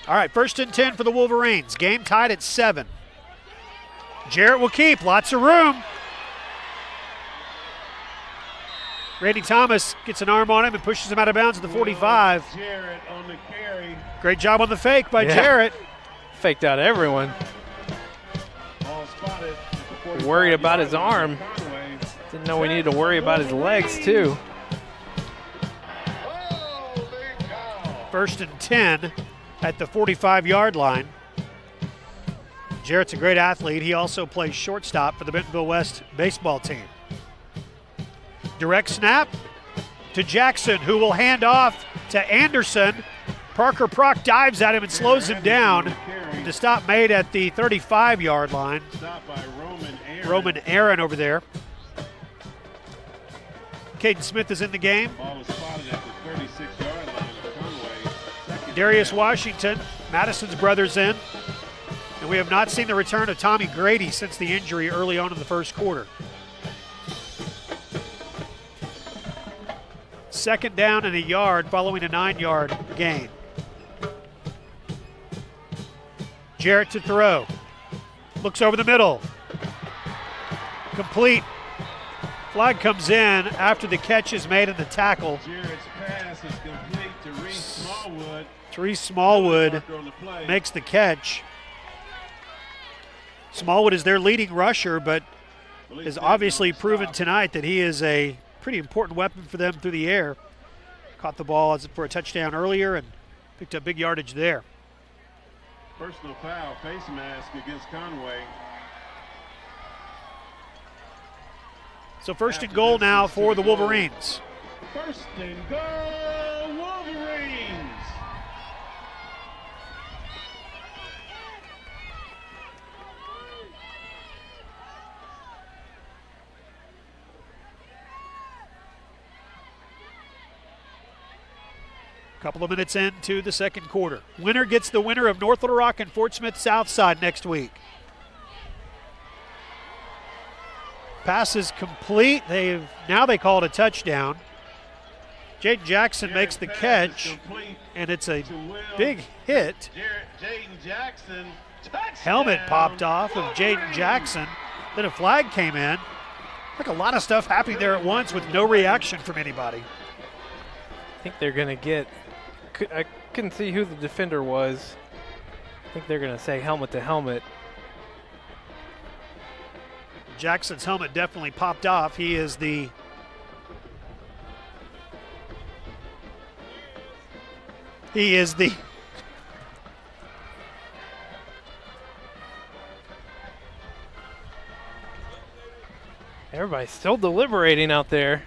Speaker 1: All right, 1st and 10 for the Wolverines. Game tied at 7. Jarrett will keep. Lots of room. Randy Thomas gets an arm on him and pushes him out of bounds at the 45.
Speaker 5: Jarrett on the carry.
Speaker 1: Great job on the fake by Jarrett.
Speaker 4: Faked out everyone.
Speaker 5: Ball spotted at the 45
Speaker 4: Worried about his
Speaker 5: yard line.
Speaker 4: arm.
Speaker 5: Conway.
Speaker 4: Didn't know we needed to worry about his legs, too.
Speaker 1: 1st and 10 at the 45-yard line. Jarrett's a great athlete. He also plays shortstop for the Bentonville West baseball team. Direct snap to Jackson, who will hand off to Anderson. Parker Prock dives at him and slows him down. The stop made at the 35-yard line.
Speaker 5: Stopped by Roman Aaron.
Speaker 1: Roman Aaron over there. Caden Smith is in the game.
Speaker 5: Ball was spotted at the 36-yard line of Conway. Second
Speaker 1: Darius
Speaker 5: down.
Speaker 1: Washington, Madison's brother's in. And we have not seen the return of Tommy Grady since the injury early on in the first quarter. 2nd down and a yard following a 9-yard gain. Jarrett to throw. Looks over the middle. Complete. Flag comes in after the catch is made and the tackle.
Speaker 5: Jarrett's pass is complete to Reese Smallwood.
Speaker 1: Reese Smallwood
Speaker 5: Marker on the play.
Speaker 1: makes the catch. Smallwood is their leading rusher, but has obviously proven tonight that he is a pretty important weapon for them through the air. Caught the ball for a touchdown earlier and picked up big yardage there.
Speaker 5: Personal foul, face mask against Conway.
Speaker 1: So 1st and goal now for the Wolverines.
Speaker 5: 1st and goal, Wolverines.
Speaker 1: Couple of minutes into the second quarter. Winner gets the winner of North Little Rock and Fort Smith Southside next week. Pass is complete. Now they call it a touchdown. Jaden Jackson makes the catch, and it's a big hit.
Speaker 5: Jaden Jackson, touchdown.
Speaker 1: Helmet popped off of Jaden Jackson. Then a flag came in. Like a lot of stuff happening there at once with no reaction from anybody.
Speaker 4: I think they're going to get – I couldn't see who the defender was. I think they're going to say helmet to helmet.
Speaker 1: Jackson's helmet definitely popped off. He is the
Speaker 4: Everybody's still deliberating out there.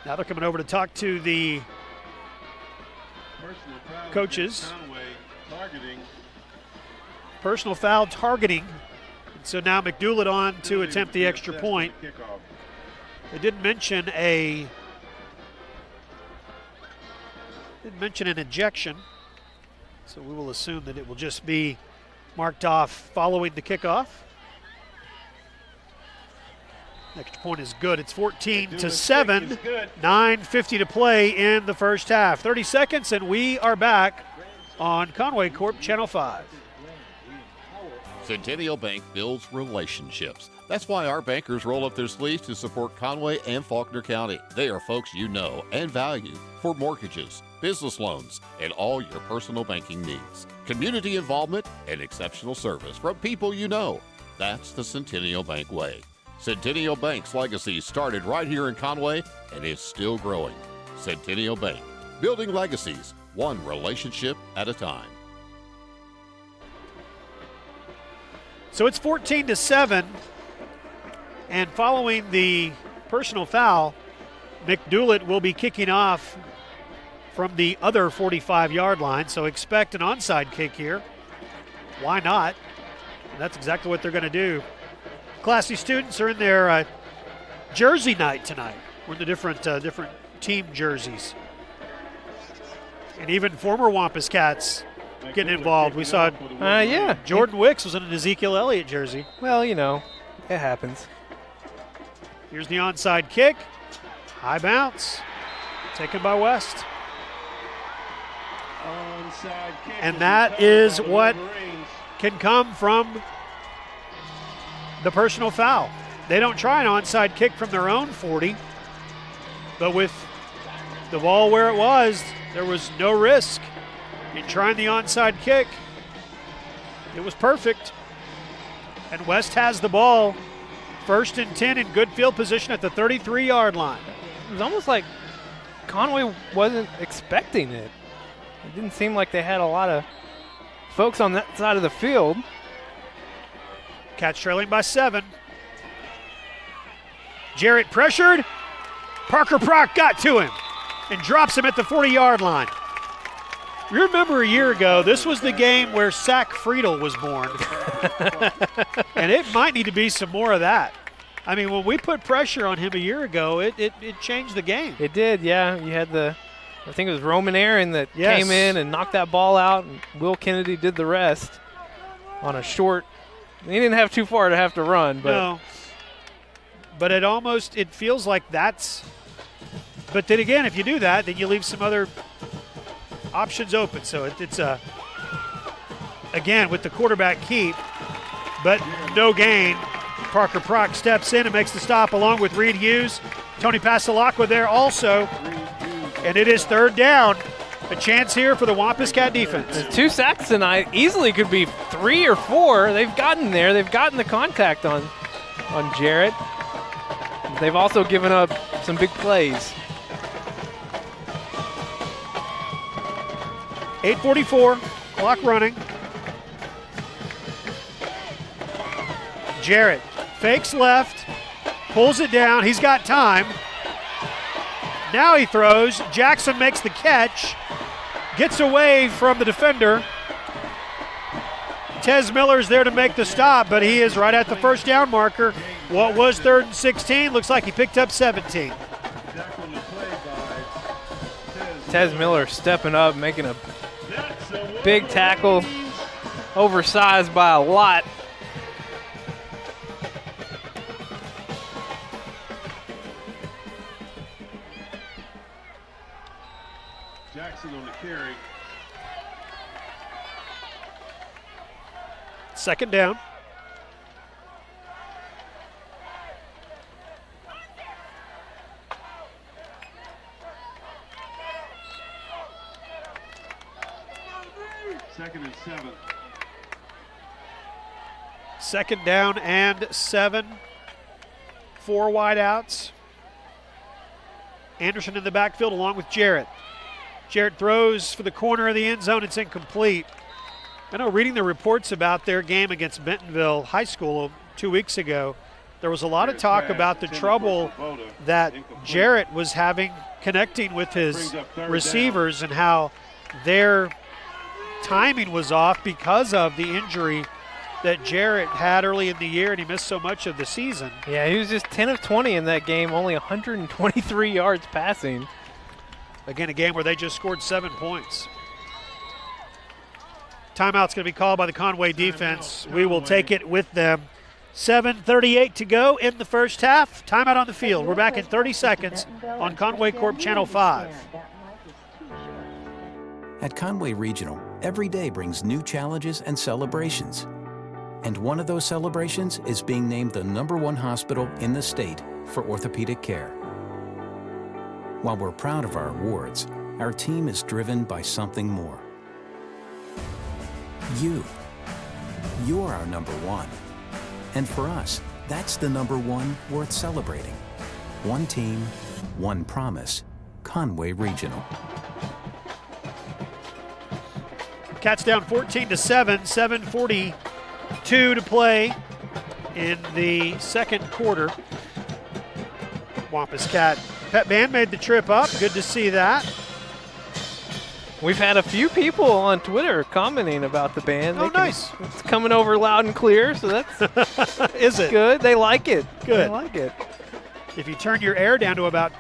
Speaker 1: Now they're coming over to talk to the
Speaker 5: Personal foul
Speaker 1: coaches.
Speaker 5: against Conway, targeting.
Speaker 1: Personal foul targeting So now McDoulet on to attempt the extra point. They didn't mention an ejection, so we will assume that it will just be marked off following the kickoff. Extra point is good. It's 14-7. 9:50 to play in the first half. 30 seconds, and we are back on Conway Corp Channel 5.
Speaker 9: Centennial Bank builds relationships. That's why our bankers roll up their sleeves to support Conway and Faulkner County. They are folks you know and value for mortgages, business loans, and all your personal banking needs. Community involvement and exceptional service from people you know. That's the Centennial Bank way. Centennial Bank's legacy started right here in Conway and is still growing. Centennial Bank, building legacies, one relationship at a time.
Speaker 1: So it's 14-7, and following the personal foul, McDoulet will be kicking off from the other 45-yard line, so expect an onside kick here. Why not? And that's exactly what they're going to do. Classy students are in their jersey night tonight. We're in the different team jerseys. And even former Wampus Cats getting involved. We saw Jordan Wicks was in an Ezekiel Elliott jersey.
Speaker 4: Well, you know, it happens.
Speaker 1: Here's the onside kick. High bounce. Taken by West. And that is what can come from the personal foul. They don't try an onside kick from their own 40, but with the ball where it was, there was no risk in trying the onside kick. It was perfect. And West has the ball, 1st and 10 in good field position at the 33-yard line.
Speaker 4: It was almost like Conway wasn't expecting it. It didn't seem like they had a lot of folks on that side of the field.
Speaker 1: Cats trailing by 7. Jarrett pressured. Parker Prock got to him and drops him at the 40-yard line. You remember a year ago, this was the game where Sack Friedel was born. And it might need to be some more of that. I mean, when we put pressure on him a year ago, it changed the game.
Speaker 4: It did, yeah. You had I think it was Roman Aaron that came in and knocked that ball out, and Will Kennedy did the rest on a short. He didn't have too far to have to run. But
Speaker 1: no. But it feels like that's – but then again, if you do that, then you leave some other options open. So it's again, with the quarterback keep, but no gain. Parker Prock steps in and makes the stop along with Reed Hughes. Tony Pasalacqua there also. And it is 3rd down. A chance here for the Wampus Cat defense.
Speaker 4: 2 sacks tonight easily could be 3 or 4. They've gotten there. They've gotten the contact on Jarrett. They've also given up some big plays.
Speaker 1: 8:44, clock running. Jarrett fakes left, pulls it down. He's got time. Now he throws. Jackson makes the catch. Gets away from the defender. Tez Miller's there to make the stop, but he is right at the 1st down marker. What was 3rd and 16? Looks like he picked up 17.
Speaker 4: Tez Miller stepping up, making a big tackle, oversized by a lot.
Speaker 5: Jackson on the carry.
Speaker 1: 2nd down.
Speaker 5: Second and 7.
Speaker 1: 2nd down and 7. 4 wideouts. Anderson in the backfield along with Jarrett. Jarrett throws for the corner of the end zone. It's incomplete. I know, reading the reports about their game against Bentonville High School 2 weeks ago, there was a lot of talk about the trouble that Jarrett was having connecting with his receivers and how their timing was off because of the injury that Jarrett had early in the year, and he missed so much of the season.
Speaker 4: Yeah, he was just 10 of 20 in that game, only 123 yards passing.
Speaker 1: Again, a game where they just scored 7 points. Timeout's going to be called by the Conway defense. We will take it with them. 7:38 to go in the first half. Timeout on the field. We're back in 30 seconds on Conway Corp Channel 5.
Speaker 3: At Conway Regional, every day brings new challenges and celebrations. And one of those celebrations is being named the #1 hospital in the state for orthopedic care. While we're proud of our awards, our team is driven by something more. You. You're our #1. And for us, that's the #1 worth celebrating. One team, one promise. Conway Regional.
Speaker 1: Cats down 14-7, 7:42 to play in the second quarter. Wampus Cat Pep Band made the trip up. Good to see that.
Speaker 4: We've had a few people on Twitter commenting about the band.
Speaker 1: Oh, nice.
Speaker 4: It's coming over loud and clear, so that's
Speaker 1: Is it?
Speaker 4: good. They like it.
Speaker 1: Good.
Speaker 4: They like it.
Speaker 1: If you turn your air down to about,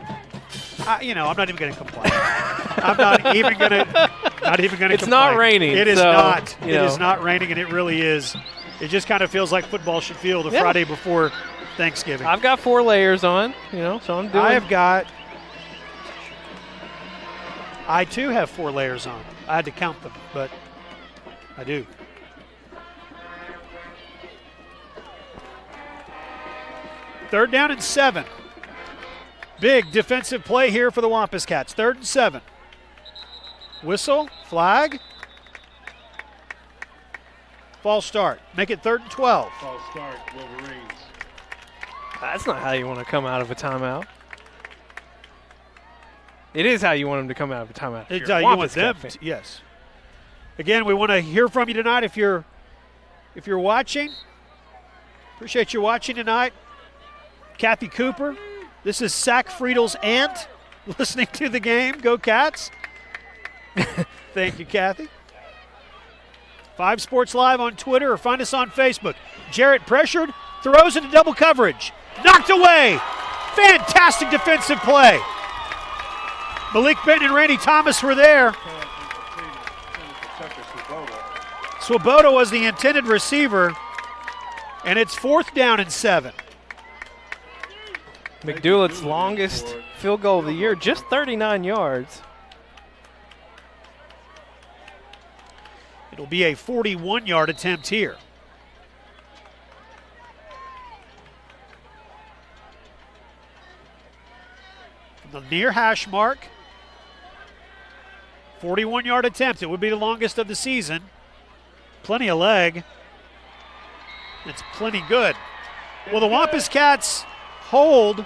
Speaker 1: I'm not even going to complain. I'm not even going to complain.
Speaker 4: It's not raining.
Speaker 1: It is
Speaker 4: so,
Speaker 1: not.
Speaker 4: You
Speaker 1: It
Speaker 4: know.
Speaker 1: is not raining, and it really is. It just kind of feels like football should feel the Friday before Thanksgiving.
Speaker 4: I've got 4 layers on, so I'm doing.
Speaker 1: I too have 4 layers on. I had to count them, but I do. Third down and 7. Big defensive play here for the Wampus Cats. 3rd and 7. Whistle, flag. False start. Make it 3rd and 12.
Speaker 5: False start, Wolverines.
Speaker 4: That's not how you want to come out of a timeout. It is how you want them to come out of a timeout.
Speaker 1: It's how you want them to, yes. Again, we want to hear from you tonight if you're watching. Appreciate you watching tonight. Kathy Cooper. This is Sack Friedel's aunt listening to the game. Go Cats. Thank you, Kathy. 5 Sports Live on Twitter or find us on Facebook. Jarrett pressured, throws into double coverage. Knocked away. Fantastic defensive play. Malik Benton and Randy Thomas were there. Swoboda was the intended receiver, and it's 4th down and 7.
Speaker 4: McDoulett's longest field goal of the year, just 39 yards.
Speaker 1: It'll be a 41-yard attempt here. From the near hash mark. 41-yard attempt. It would be the longest of the season. Plenty of leg. It's plenty good. Well, the Wampus Cats hold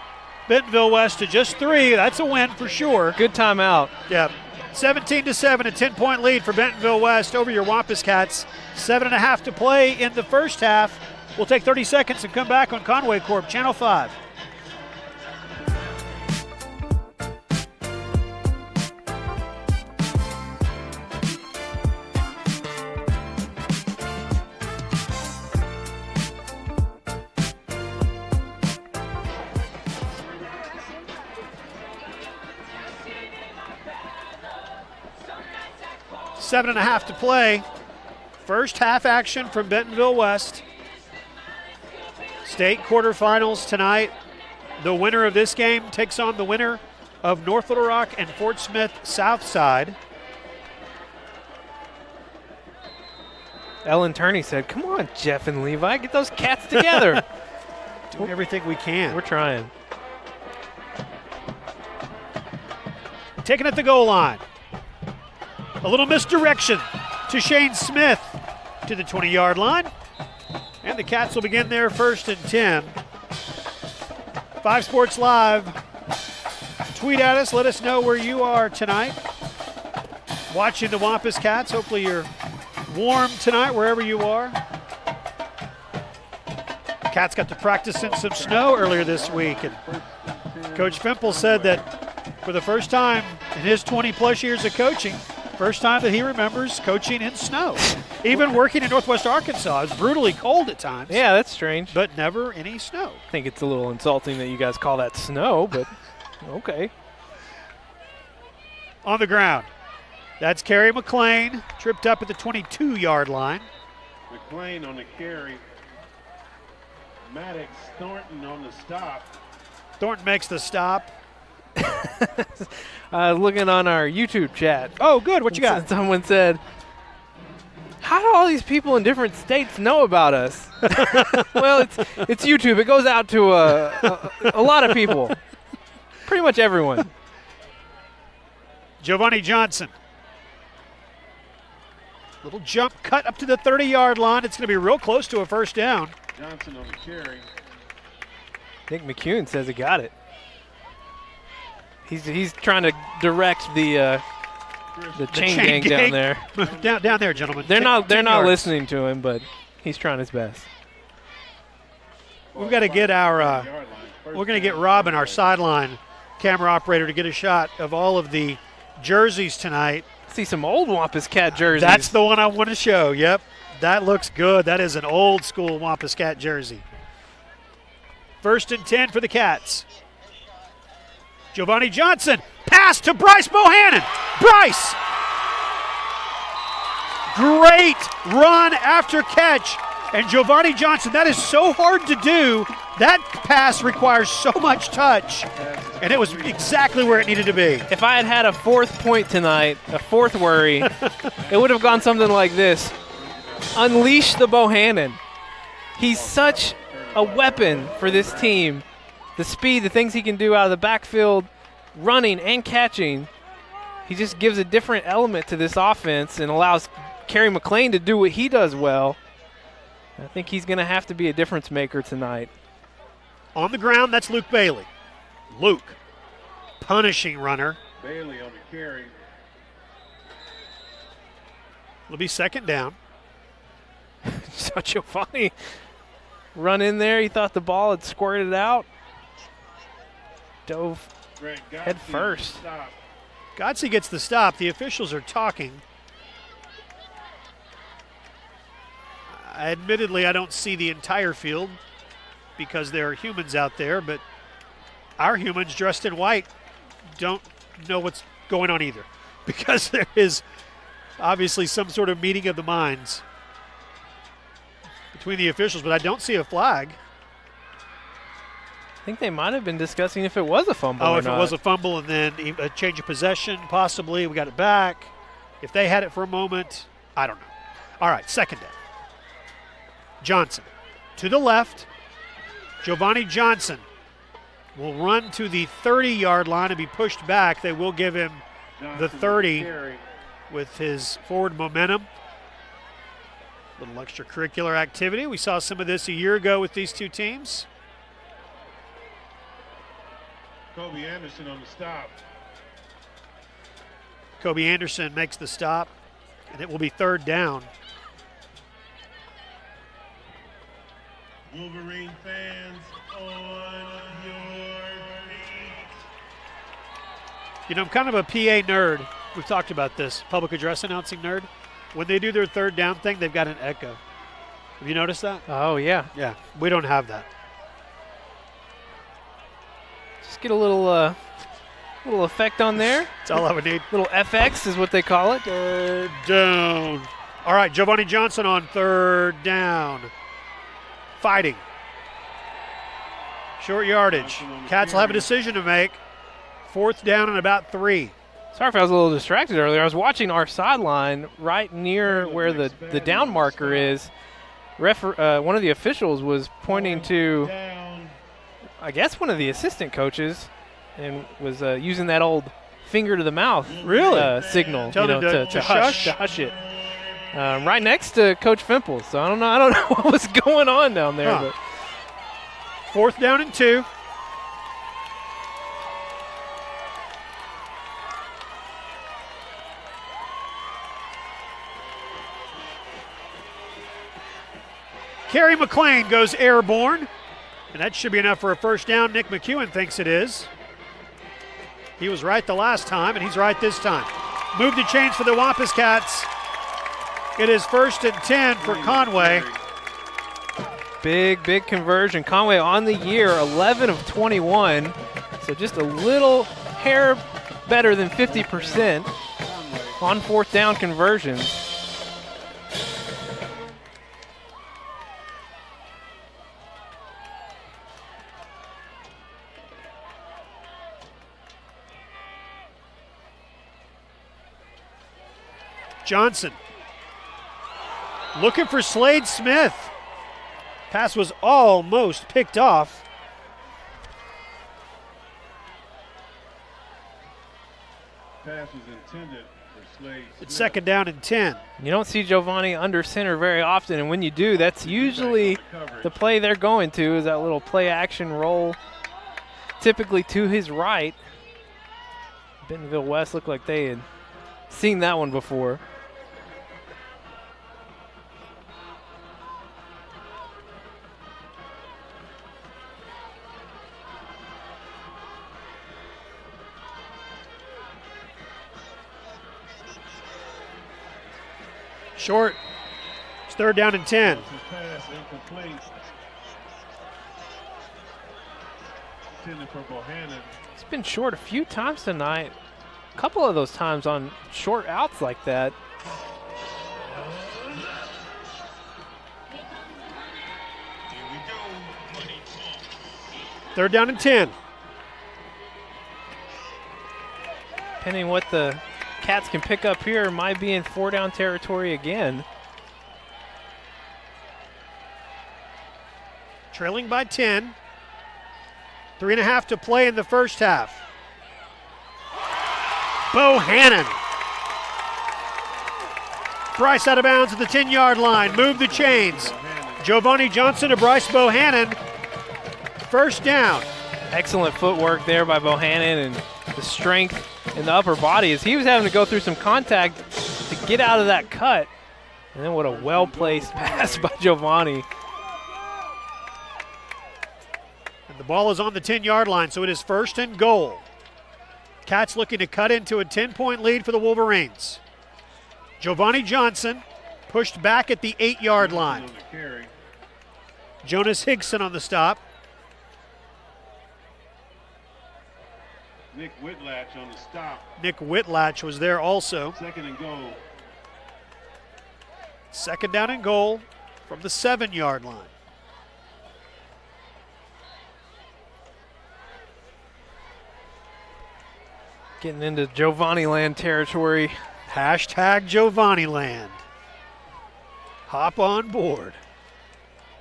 Speaker 1: Bentonville West to just 3. That's a win for sure.
Speaker 4: Good timeout.
Speaker 1: Yeah. 17-7, a 10-point lead for Bentonville West over your Wampus Cats. 7.5 to play in the first half. We'll take 30 seconds and come back on Conway Corp Channel 5. Seven and a half to play. First half action from Bentonville West. State quarterfinals tonight. The winner of this game takes on the winner of North Little Rock and Fort Smith Southside.
Speaker 4: Ellen Turney said, "Come on, Jeff and Levi, get those cats together."
Speaker 1: Doing everything we can.
Speaker 4: We're trying.
Speaker 1: Taken at the goal line. A little misdirection to Shane Smith to the 20-yard line. And the Cats will begin their 1st and 10. 5 Sports Live. Tweet at us. Let us know where you are tonight. Watching the Wampus Cats. Hopefully you're warm tonight wherever you are. Cats got to practice in some snow earlier this week. And Coach Fimple said that for the first time in his 20-plus years of coaching, first time that he remembers coaching in snow. Even working in Northwest Arkansas, it's brutally cold at times.
Speaker 4: Yeah, that's strange.
Speaker 1: But never any snow.
Speaker 4: I think it's a little insulting that you guys call that snow, but okay.
Speaker 1: On the ground. That's Kerry McLean, tripped up at the 22-yard line.
Speaker 5: McLean on the carry. Maddox Thornton on the stop.
Speaker 1: Thornton makes the stop.
Speaker 4: Looking on our YouTube chat.
Speaker 1: Oh, good. What you got?
Speaker 4: Someone said, how do all these people in different states know about us? Well, it's YouTube. It goes out to a lot of people. Pretty much everyone.
Speaker 1: Giovanni Johnson. Little jump cut up to the 30-yard line. It's going to be real close to a first down.
Speaker 5: Johnson on the carry.
Speaker 4: Nick McCune says he got it. He's trying to direct the chain gang down there.
Speaker 1: down there, gentlemen.
Speaker 4: They're not
Speaker 1: 10 yards.
Speaker 4: listening to him, but he's trying his best.
Speaker 1: We've got to get our we're going to get Robin, our sideline camera operator, to get a shot of all of the jerseys tonight.
Speaker 4: See some old Wampus Cat jerseys.
Speaker 1: That's the one I want to show. Yep. That looks good. That is an old school Wampus Cat jersey. 1st and 10 for the Cats. Giovanni Johnson, pass to Bryce Bohannon. Bryce! Great run after catch. And Giovanni Johnson, that is so hard to do. That pass requires so much touch. And it was exactly where it needed to be.
Speaker 4: If I had had a 4th point tonight, a 4th worry, it would have gone something like this. Unleash the Bohannon. He's such a weapon for this team. The speed, the things he can do out of the backfield, running and catching. He just gives a different element to this offense and allows Kerry McLean to do what he does well. I think he's going to have to be a difference maker tonight.
Speaker 1: On the ground, that's Luke Bailey. Luke, punishing runner.
Speaker 5: Bailey on the carry.
Speaker 1: It'll be 2nd down.
Speaker 4: Such a funny run in there. He thought the ball had squirted out. Dove head first.
Speaker 1: Godsey gets the stop. The officials are talking. Admittedly, I don't see the entire field because there are humans out there, but our humans dressed in white don't know what's going on either because there is obviously some sort of meeting of the minds between the officials, but I don't see a flag.
Speaker 4: I think they might have been discussing if it was a fumble or
Speaker 1: if
Speaker 4: not.
Speaker 1: it was a fumble and then a change of possession, possibly. We got it back. If they had it for a moment, I don't know. All right, 2nd down. Johnson to the left. Giovanni Johnson will run to the 30-yard line and be pushed back. They will give him the 30 with his forward momentum. Little extracurricular activity. We saw some of this a year ago with these two teams.
Speaker 5: Kobe Anderson on the stop.
Speaker 1: Kobe Anderson makes the stop, and it will be 3rd down.
Speaker 5: Wolverine fans on your feet.
Speaker 1: You know, I'm kind of a PA nerd. We've talked about this, public address announcing nerd. When they do their 3rd down thing, they've got an echo. Have you noticed that?
Speaker 4: Oh, yeah.
Speaker 1: Yeah, we don't have that.
Speaker 4: Just get a little effect on there.
Speaker 1: That's all I would need.
Speaker 4: Little FX is what they call it.
Speaker 1: 3rd down. All right, Giovanni Johnson on 3rd down. Fighting. Short yardage. Cats will have a decision to make. 4th down and about 3.
Speaker 4: Sorry if I was a little distracted earlier. I was watching our sideline right near where the down marker is. One of the officials was pointing to, I guess, one of the assistant coaches and was using that old finger to the mouth signal to hush it. Right next to Coach Fimple. So I don't know what was going on down there. But
Speaker 1: 4th down and 2. Kerry McLean goes airborne, and that should be enough for a 1st down. Nick McEwen thinks it is. He was right the last time, and he's right this time. Move the chains for the Wampus Cats. It is 1st and 10 for Conway.
Speaker 4: Big conversion. Conway on the year, 11 of 21. So just a little hair better than 50% on 4th down conversions.
Speaker 1: Johnson looking for Slade Smith. Pass was almost picked off.
Speaker 5: Pass was intended for Slade Smith.
Speaker 1: It's 2nd down and 10.
Speaker 4: You don't see Giovanni under center very often, and when you do, that's usually the play they're going to, is that little play action roll, typically to his right. Bentonville West looked like they had seen that one before.
Speaker 1: Short. It's 3rd down and 10.
Speaker 5: Pass incomplete. Intended for Bohannon.
Speaker 4: It's been short a few times tonight. A couple of those times on short outs like that.
Speaker 1: Third down and 10.
Speaker 4: Depending what the Cats can pick up here, might be in 4-down territory again.
Speaker 1: Trailing by 10. 3.5 to play in the first half. Bohannon. Bryce out of bounds at the 10-yard line. Move the chains. Giovanni Johnson to Bryce Bohannon. 1st down.
Speaker 4: Excellent footwork there by Bohannon, and the strength in the upper body as he was having to go through some contact to get out of that cut. And then what a well-placed pass by Giovanni.
Speaker 1: And the ball is on the 10-yard line, so it is 1st and goal. Cats looking to cut into a 10-point lead for the Wolverines. Giovanni Johnson pushed back at the 8-yard line. Jonas Higson on the stop.
Speaker 5: Nick Whitlatch on the stop.
Speaker 1: Nick Whitlatch was there also.
Speaker 5: 2nd and goal.
Speaker 1: 2nd down and goal from the 7-yard line.
Speaker 4: Getting into Giovanni land territory.
Speaker 1: Hashtag Giovanni land. Hop on board.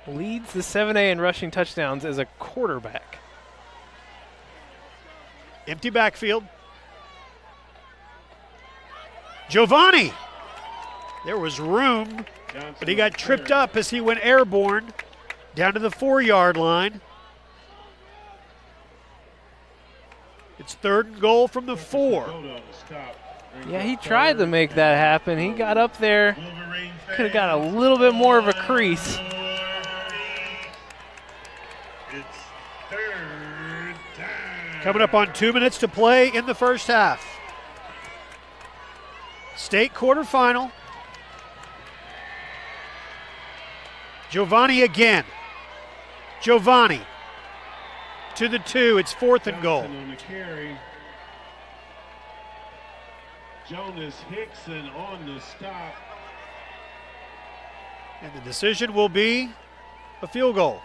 Speaker 4: Leads the 7A in rushing touchdowns as a quarterback.
Speaker 1: Empty backfield. Giovanni. There was room, but he got tripped up as he went airborne down to the 4-yard line. It's 3rd and goal from the 4.
Speaker 4: Yeah, he tried to make that happen. He got up there, could have got a little bit more of a crease.
Speaker 1: Coming up on 2 minutes to play in the first half. State quarterfinal. Giovanni again. Giovanni to the 2. It's 4th and goal.
Speaker 5: On the carry. Jonas Hickson on the stop.
Speaker 1: And the decision will be a field goal.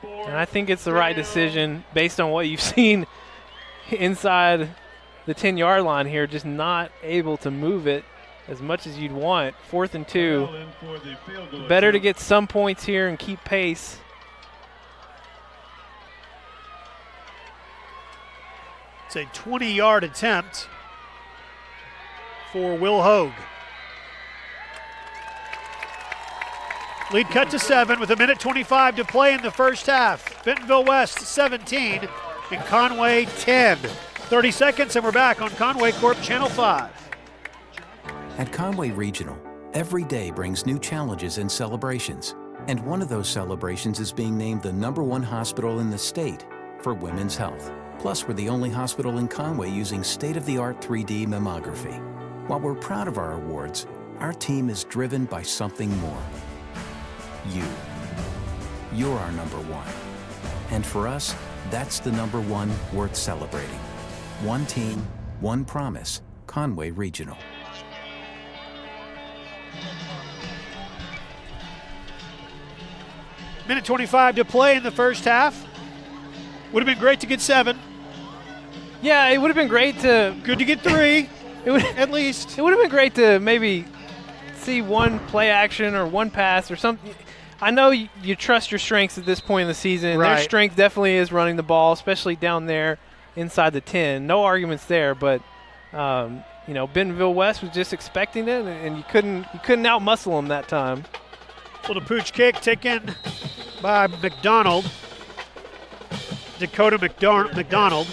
Speaker 4: And I think it's the right decision based on what you've seen inside the 10-yard line here, just not able to move it as much as you'd want. 4th and 2. Better to get some points here and keep pace.
Speaker 1: It's a 20-yard attempt for Will Hogue. Lead cut to 7 with 1:25 to play in the first half. Bentonville West 17 and Conway 10. 30 seconds and we're back on Conway Corp Channel 5.
Speaker 3: At Conway Regional, every day brings new challenges and celebrations. And one of those celebrations is being named the #1 hospital in the state for women's health. Plus, we're the only hospital in Conway using state-of-the-art 3D mammography. While we're proud of our awards, Our team is driven by something more. You. You're our number one. And for us, that's the number one worth celebrating. One team, one promise. Conway Regional.
Speaker 1: Minute 25 to play in the first half. Would have been great to get 7.
Speaker 4: Yeah, it would have been great to.
Speaker 1: Good to get 3.
Speaker 4: It would
Speaker 1: at least.
Speaker 4: It would have been great to maybe see one play action or one pass or something. I know you trust your strengths at this point in the season.
Speaker 1: Right.
Speaker 4: Their strength definitely is running the ball, especially down there inside the 10. No arguments there, but Bentonville West was just expecting it, and you couldn't outmuscle them that time.
Speaker 1: Little pooch kick taken by McDonald. Dakota McDonald.
Speaker 5: Dakota McDonald.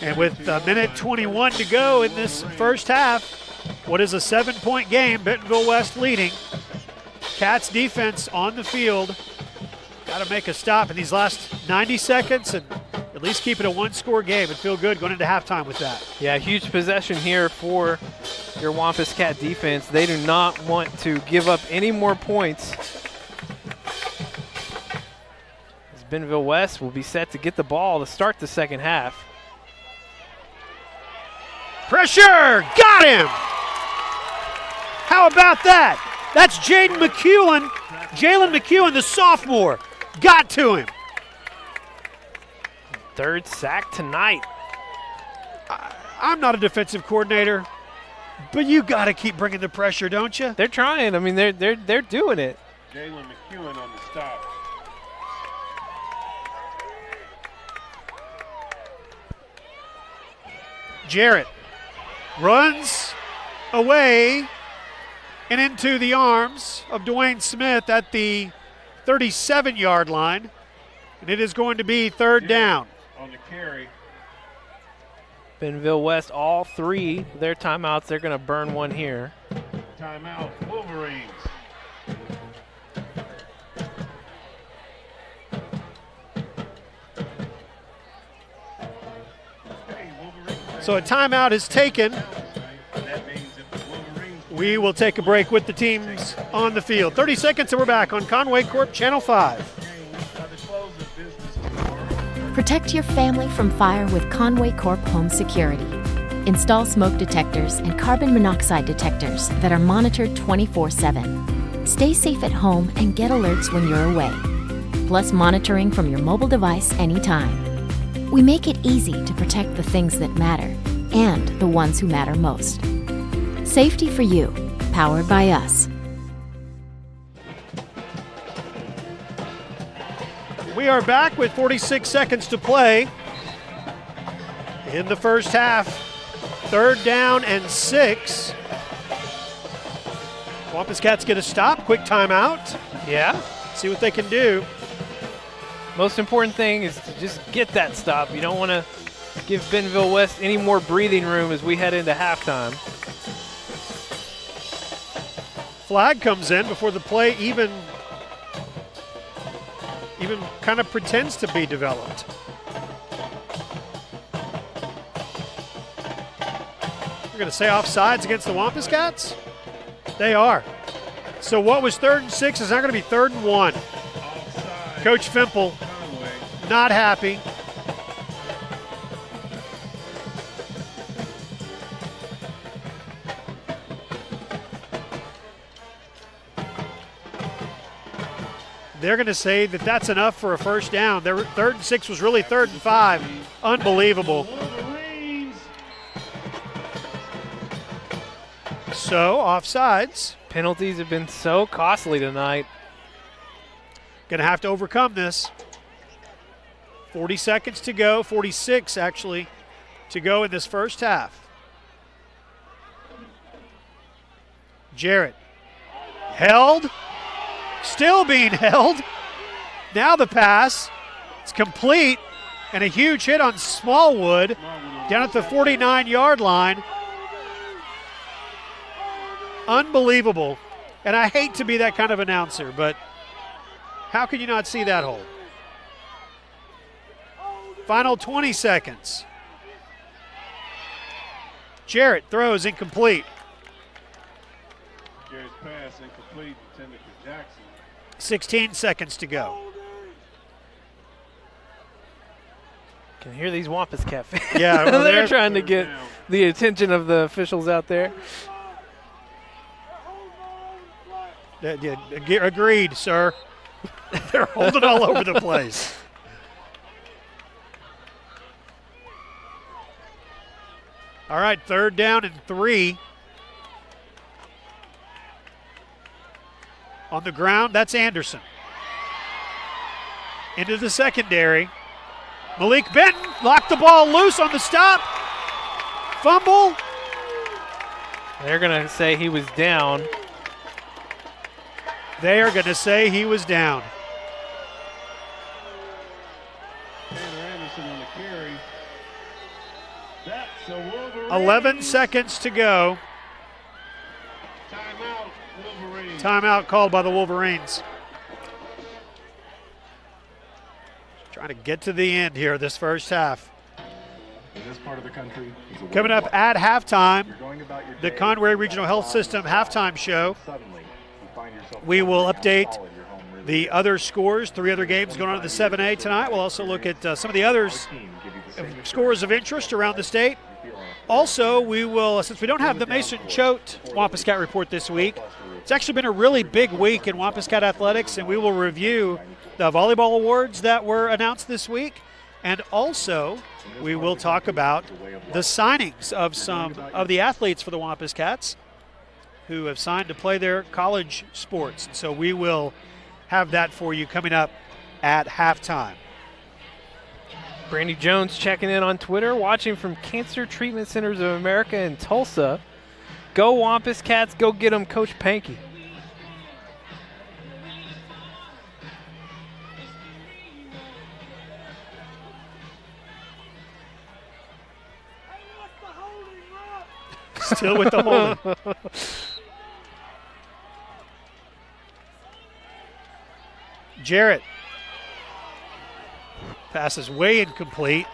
Speaker 1: And with a minute 21 to go in this first half, what is a 7-point game, Bentonville West leading. Cats defense on the field. Got to make a stop in these last 90 seconds and at least keep it a one-score game and feel good going into halftime with that.
Speaker 4: Yeah, huge possession here for your Wampus Cat defense. They do not want to give up any more points. As Bentonville West will be set to get the ball to start the second half.
Speaker 1: Pressure! Got him! How about that? That's Jalen McEwen, the sophomore. Got to him.
Speaker 4: Third sack tonight.
Speaker 1: I'm not a defensive coordinator, but you got to keep bringing the pressure, don't you?
Speaker 4: They're trying. I mean, they're doing it.
Speaker 5: Jalen McEwen on the stop.
Speaker 1: Jarrett runs away and into the arms of Dwayne Smith at the 37-yard line, and it is going to be third down.
Speaker 5: On the carry.
Speaker 4: Bentonville West, all 3 of their timeouts, they're going to burn one here.
Speaker 5: Timeout, Wolverines.
Speaker 1: So a timeout is taken.
Speaker 5: That means if the Wolverines
Speaker 1: We will take a break with the teams on the field. 30 seconds and we're back on Conway Corp Channel 5.
Speaker 10: Protect your family from fire with Conway Corp Home Security. Install smoke detectors and carbon monoxide detectors that are monitored 24/7. Stay safe at home and get alerts when you're away. Plus monitoring from your mobile device anytime. We make it easy to protect the things that matter and the ones who matter most. Safety for you, powered by us.
Speaker 1: We are back with 46 seconds to play in the first half. Third down and 6. Wampus Cats get a stop, quick timeout.
Speaker 4: Yeah.
Speaker 1: See what they can do.
Speaker 4: Most important thing is to just get that stop. You don't want to give Bentonville West any more breathing room as we head into halftime.
Speaker 1: Flag comes in before the play even kind of pretends to be developed. We're going to say offsides against the Wampus Cats? They are. So what was 3rd and 6 is now going to be 3rd and 1. Coach Fimple not happy. They're going to say that that's enough for a first down. Their 3rd and 6 was really 3rd and 5. Unbelievable. So, offsides.
Speaker 4: Penalties have been so costly tonight.
Speaker 1: Going to have to overcome this. 40 seconds to go, 46 actually to go in this first half. Jarrett held, still being held. Now the pass, it's complete, and a huge hit on Smallwood down at the 49-yard line. Unbelievable. And I hate to be that kind of announcer, but how can you not see that hold? Final 20 seconds. Jarrett throws incomplete.
Speaker 5: Jarrett's pass incomplete, intended for Jackson.
Speaker 1: 16 seconds to go.
Speaker 4: Can hear these Wampus Cat fans.
Speaker 1: Yeah, well,
Speaker 4: they're trying to get the attention of the officials out there.
Speaker 1: Agreed, sir. They're holding all over the place. All right, 3rd down and 3. On the ground, that's Anderson. Into the secondary. Malik Benton locked the ball loose on the stop. Fumble.
Speaker 4: They're going to say he was down.
Speaker 1: They are going to say he was down.
Speaker 5: Tanner Anderson on the carry. That's a Wolverine.
Speaker 1: 11 seconds to go.
Speaker 5: Timeout, Wolverines.
Speaker 1: Timeout called by the Wolverines. Trying to get to the end here this first half.
Speaker 11: In this part of the country,
Speaker 1: Coming up at halftime,
Speaker 11: you're going about your
Speaker 1: the
Speaker 11: day,
Speaker 1: Conway Regional Health System halftime show.
Speaker 11: suddenly you find yourself
Speaker 1: We will
Speaker 11: down the
Speaker 1: update
Speaker 11: hall of your home really
Speaker 1: the other scores, 3 other games going on at the 7A tonight. We'll also look at some of the others
Speaker 11: team give you the same
Speaker 1: scores of interest around the state.
Speaker 11: you feel on a
Speaker 1: Also, we will, since we don't have the Mason Choate Wampus Cat report this week, it's actually been a really big week in Wampus Cat athletics, and we will review the volleyball awards that were announced this week. And also, we will talk about the signings of some of the athletes for the Wampus Cats who have signed to play their college sports. So we will have that for you coming up at halftime.
Speaker 4: Brandy Jones checking in on Twitter, watching from Cancer Treatment Centers of America in Tulsa. Go Wampus Cats, go get them, Coach Pankey.
Speaker 1: Still with the holding. Jarrett. Pass is way incomplete.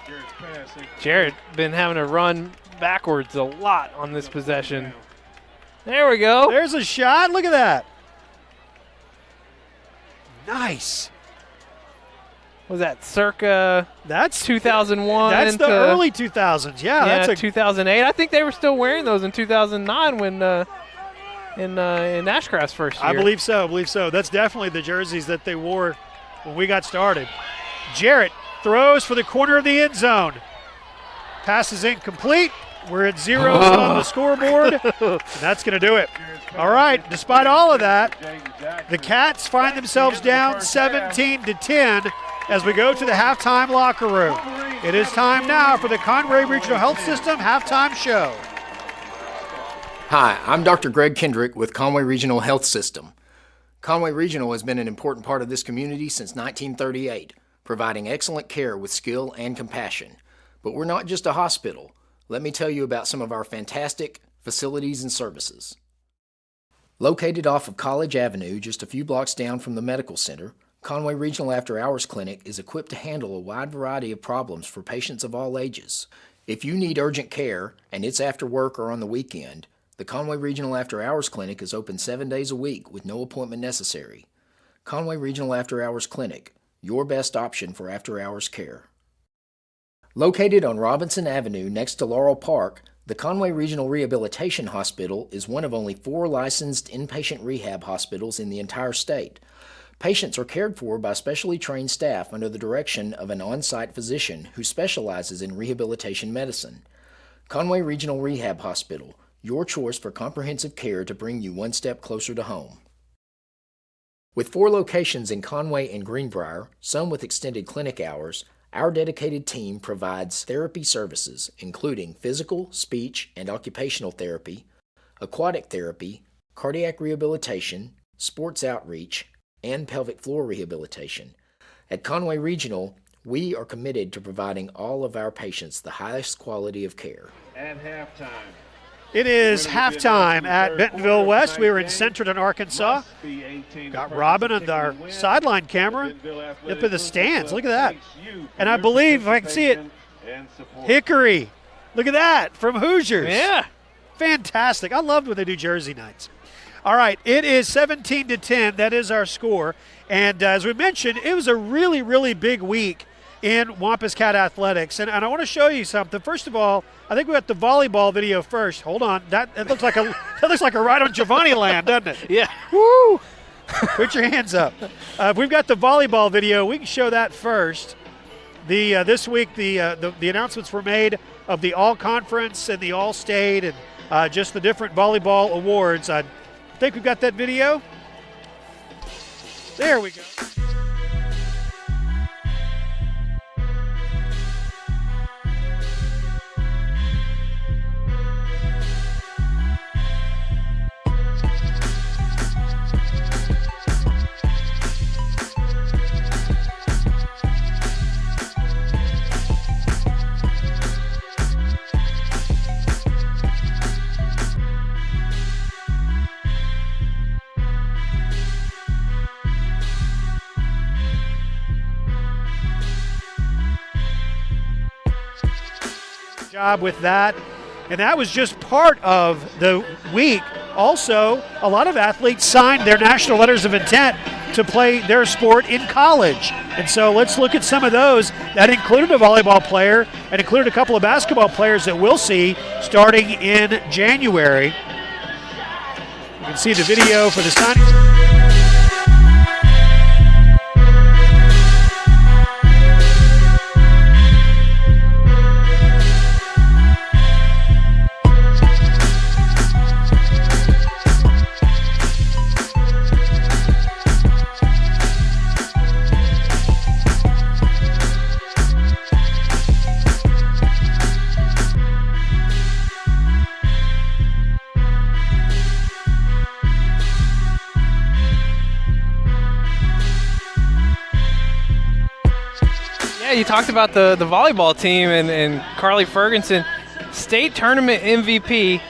Speaker 5: Jarrett's pass incomplete.
Speaker 4: Jarrett been having to run backwards a lot on this possession. There we go.
Speaker 1: There's a shot. Look at that. Nice.
Speaker 4: Was that circa
Speaker 1: That's
Speaker 4: 2001?
Speaker 1: That's the
Speaker 4: into-
Speaker 1: early 2000s. Yeah,
Speaker 4: Yeah,
Speaker 1: that's a
Speaker 4: 2008. I think they were still wearing those in 2009 when in Ashcraft's first year.
Speaker 1: I believe so. That's definitely the jerseys that they wore when we got started. Jarrett throws for the corner of the end zone. Pass is incomplete. We're at zeros on the scoreboard. And that's going to do it. All right, despite all of that, the Cats find themselves down 17-10 as we go to the halftime locker room. It is time now for the Conway Regional Health System halftime show.
Speaker 12: Hi, I'm Dr. Greg Kendrick with Conway Regional Health System. Conway Regional has been an important part of this community since 1938, providing excellent care with skill and compassion. But we're not just a hospital. Let me tell you about some of our fantastic facilities and services. Located off of College Avenue, just a few blocks down from the medical center, Conway Regional After Hours Clinic is equipped to handle a wide variety of problems for patients of all ages. If you need urgent care, and it's after work or on the weekend, the Conway Regional After Hours Clinic is open 7 days a week with no appointment necessary. Conway Regional After Hours Clinic, your best option for after-hours care. Located on Robinson Avenue next to Laurel Park, the Conway Regional Rehabilitation Hospital is one of only 4 licensed inpatient rehab hospitals in the entire state. Patients are cared for by specially trained staff under the direction of an on-site physician who specializes in rehabilitation medicine. Conway Regional Rehab Hospital, your choice for comprehensive care to bring you one step closer to home. With 4 locations in Conway and Greenbrier, some with extended clinic hours, our dedicated team provides therapy services including physical, speech, and occupational therapy, aquatic therapy, cardiac rehabilitation, sports outreach, and pelvic floor rehabilitation. At Conway Regional, we are committed to providing all of our patients the highest quality of care.
Speaker 5: At halftime.
Speaker 1: It is halftime at Bentonville West. We are in Centerton, Arkansas. Got Robin and our sideline camera up in the stands. Look at that. And I believe, if I can see it, Hickory Look at that from Hoosiers.
Speaker 4: Yeah.
Speaker 1: Fantastic. I loved when they do Jersey nights. All right, it is 17-10. That is our score. And as we mentioned, it was a really, really big week in Wampus Cat Athletics. And I want to show you something. First of all, I think we got the volleyball video first. Hold on. That looks like a ride on Giovanni Land, doesn't it?
Speaker 4: Yeah.
Speaker 1: Woo! Put your hands up. If we've got the volleyball video, we can show that first. This week, the announcements were made of the All-Conference and the All-State and just the different volleyball awards. I think we've got that video. There we go. Job with that, and that was just part of the week. Also, a lot of athletes signed their national letters of intent to play their sport in college, and so let's look at some of those. That included a volleyball player and included a couple of basketball players that we'll see starting in January. You can see the video for the signing.
Speaker 4: Yeah, you talked about the volleyball team and Carly Ferguson, state tournament MVP.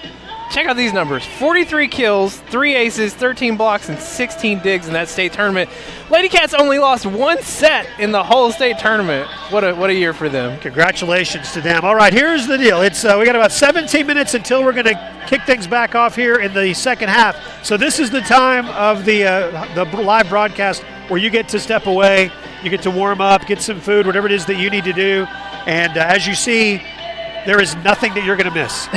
Speaker 4: Check out these numbers: 43 kills, 3 aces, 13 blocks, and 16 digs in that state tournament. Lady Cats only lost 1 set in the whole state tournament. What a year for them.
Speaker 1: Congratulations to them. All right, here's the deal. It's we got about 17 minutes until we're going to kick things back off here in the second half. So this is the time of the live broadcast where you get to step away, you get to warm up, get some food, whatever it is that you need to do. And as you see, there is nothing that you're going to miss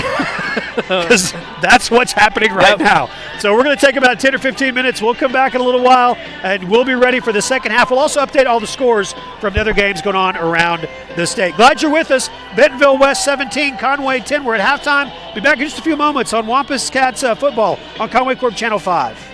Speaker 1: because that's what's happening right now. So we're going to take about 10 or 15 minutes. We'll come back in a little while, and we'll be ready for the second half. We'll also update all the scores from the other games going on around the state. Glad you're with us. Bentonville West 17, Conway 10. We're at halftime. Be back in just a few moments on Wampus Cats football on Conway Corp Channel 5.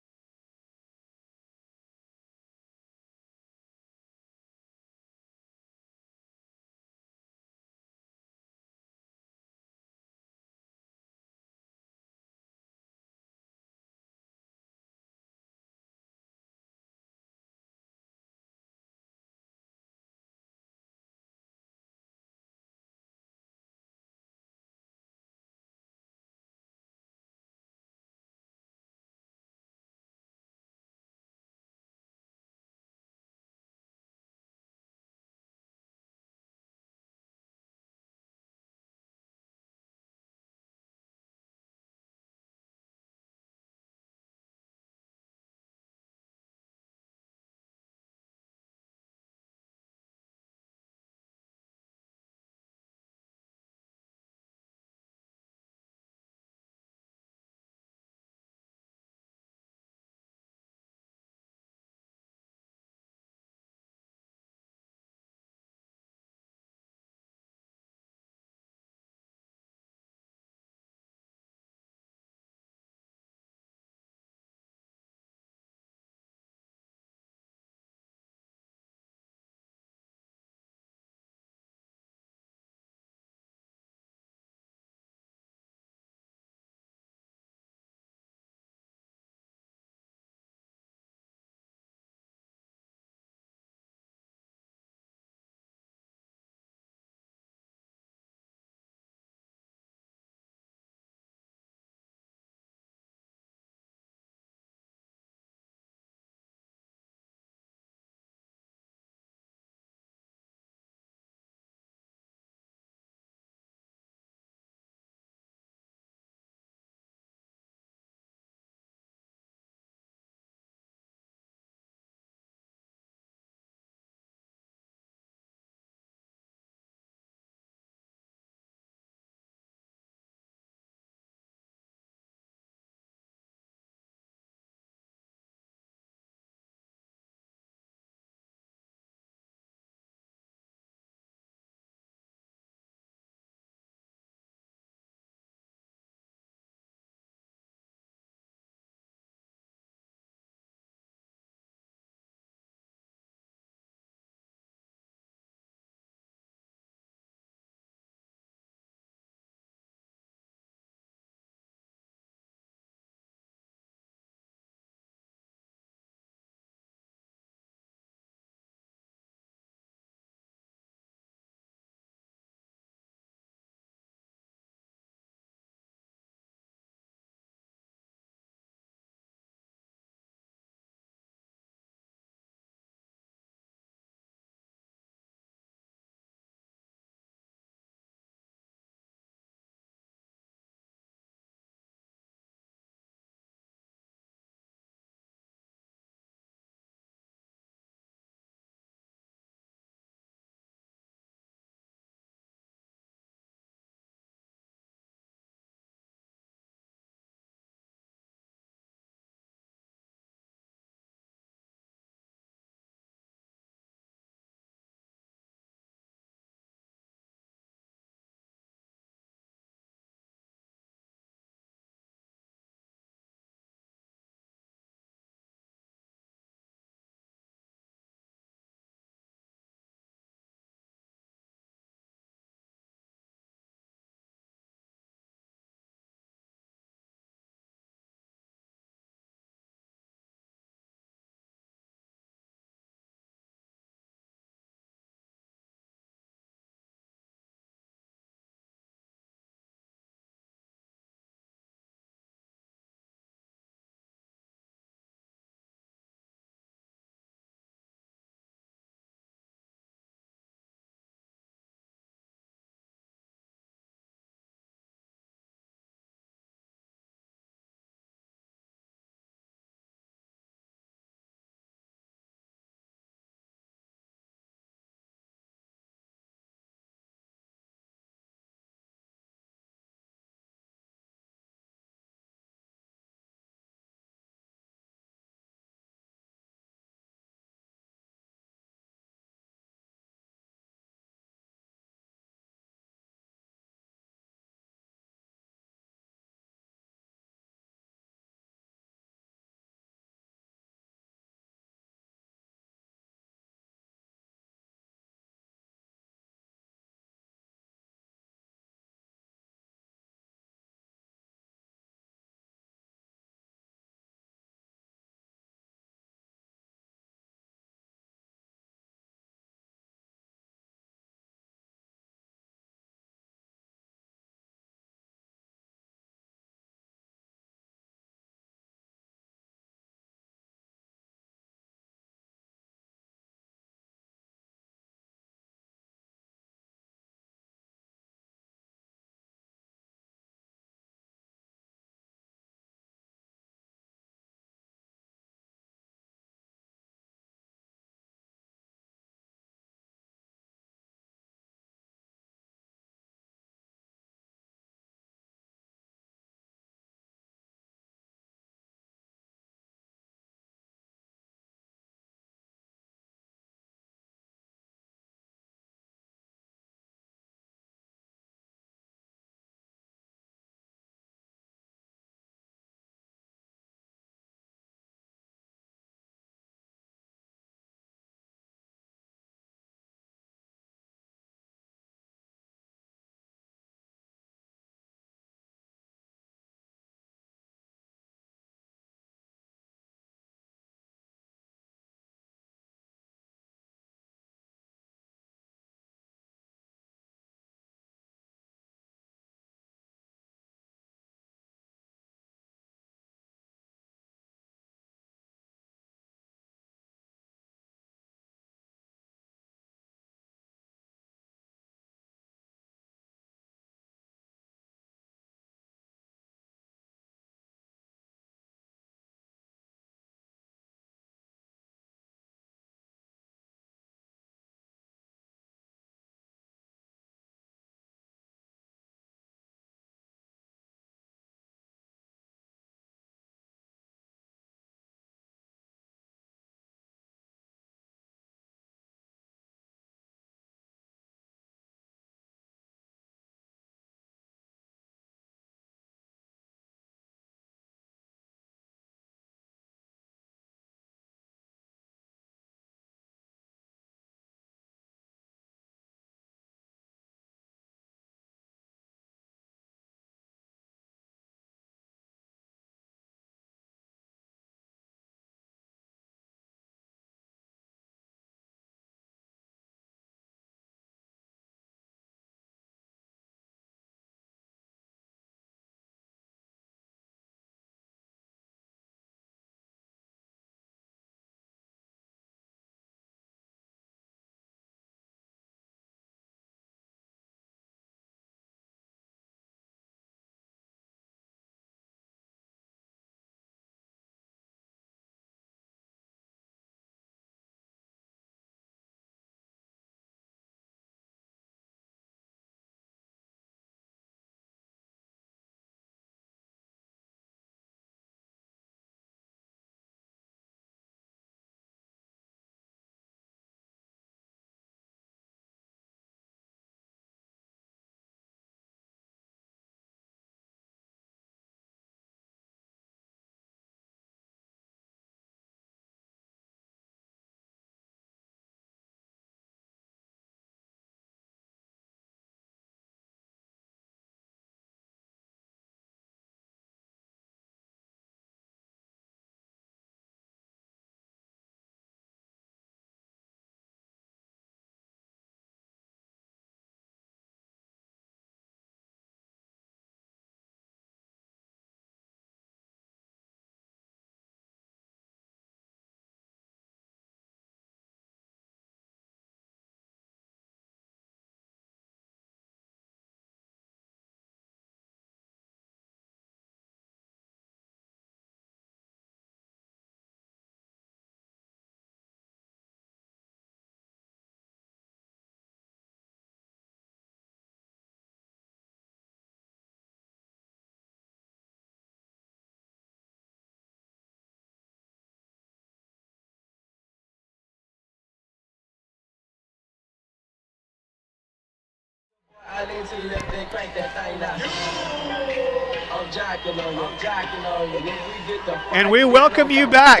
Speaker 1: And we welcome you back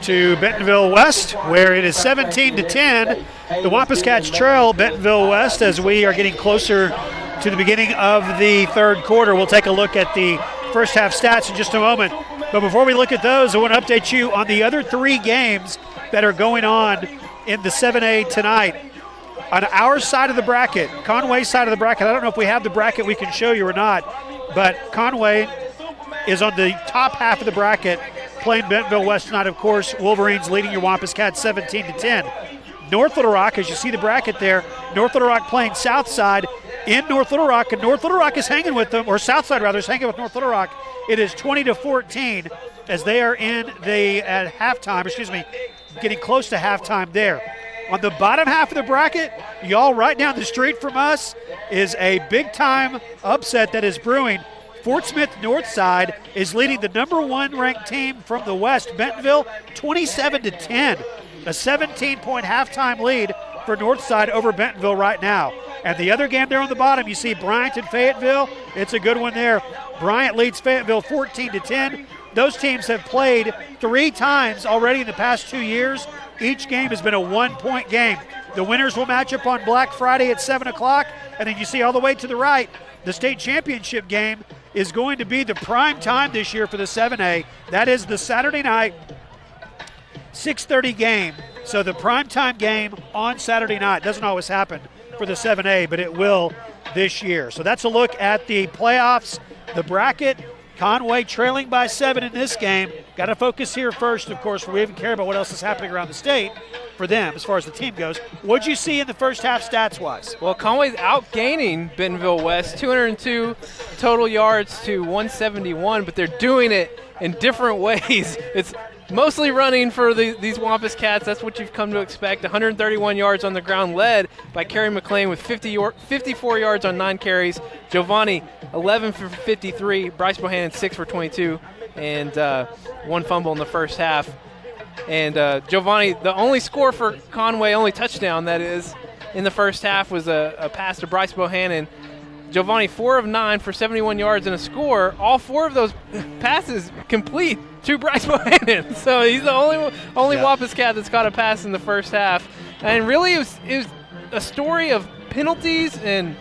Speaker 1: to Bentonville West, where it is 17-10. The Wampus Cats trail Bentonville West as we are getting closer to the beginning of the third quarter. We'll take a look at the first half stats in just a moment. But before we look at those, I want to update you on the other 3 games that are going on in the 7A tonight. On our side of the bracket, Conway's side of the bracket, I don't know if we have the bracket we can show you or not, but Conway is on the top half of the bracket playing Bentonville West tonight. Of course, Wolverines leading your Wampus Cats 17-10. North Little Rock, as you see the bracket there, North Little Rock playing Southside in North Little Rock, and North Little Rock is hanging with them, or Southside rather is hanging with North Little Rock. It is 20-14 as they are at halftime, getting close to halftime there. On the bottom half of the bracket, y'all right down the street from us, is a big-time upset that is brewing. Fort Smith Northside is leading the number 1 ranked team from the West, Bentonville, 27-10. A 17-point halftime lead for Northside over Bentonville right now. And the other game there on the bottom, you see Bryant and Fayetteville. It's a good one there. Bryant leads Fayetteville 14-10. Those teams have played 3 times already in the past 2 years. Each game has been a 1-point game. The winners will match up on Black Friday at 7 o'clock. And then you see all the way to the right, the state championship game is going to be the prime time this year for the 7A. That is the Saturday night 6:30 game. So the primetime game on Saturday night doesn't always happen for the 7A, but it will this year. So that's a look at the playoffs, the bracket. Conway trailing by 7 in this game. Got to focus here first, of course. We even care about what else is happening around the state for them as far as the team goes. What'd you see in the first half stats-wise?
Speaker 4: Well, Conway's outgaining Bentonville West, 202 total yards to 171, but they're doing it in different ways. It's mostly running for these Wampus Cats. That's what you've come to expect. 131 yards on the ground, led by Kerry McLean with 54 yards on 9 carries. Giovanni, 11 for 53. Bryce Bohannon, 6 for 22, and 1 fumble in the first half. And Giovanni, the only score for Conway, only touchdown, that is, in the first half was a pass to Bryce Bohannon. Giovanni, 4 of 9 for 71 yards and a score. All 4 of those passes complete to Bryce Bohannon. So he's the only Wampus Cat that's caught a pass in the first half. And really it was a story of penalties and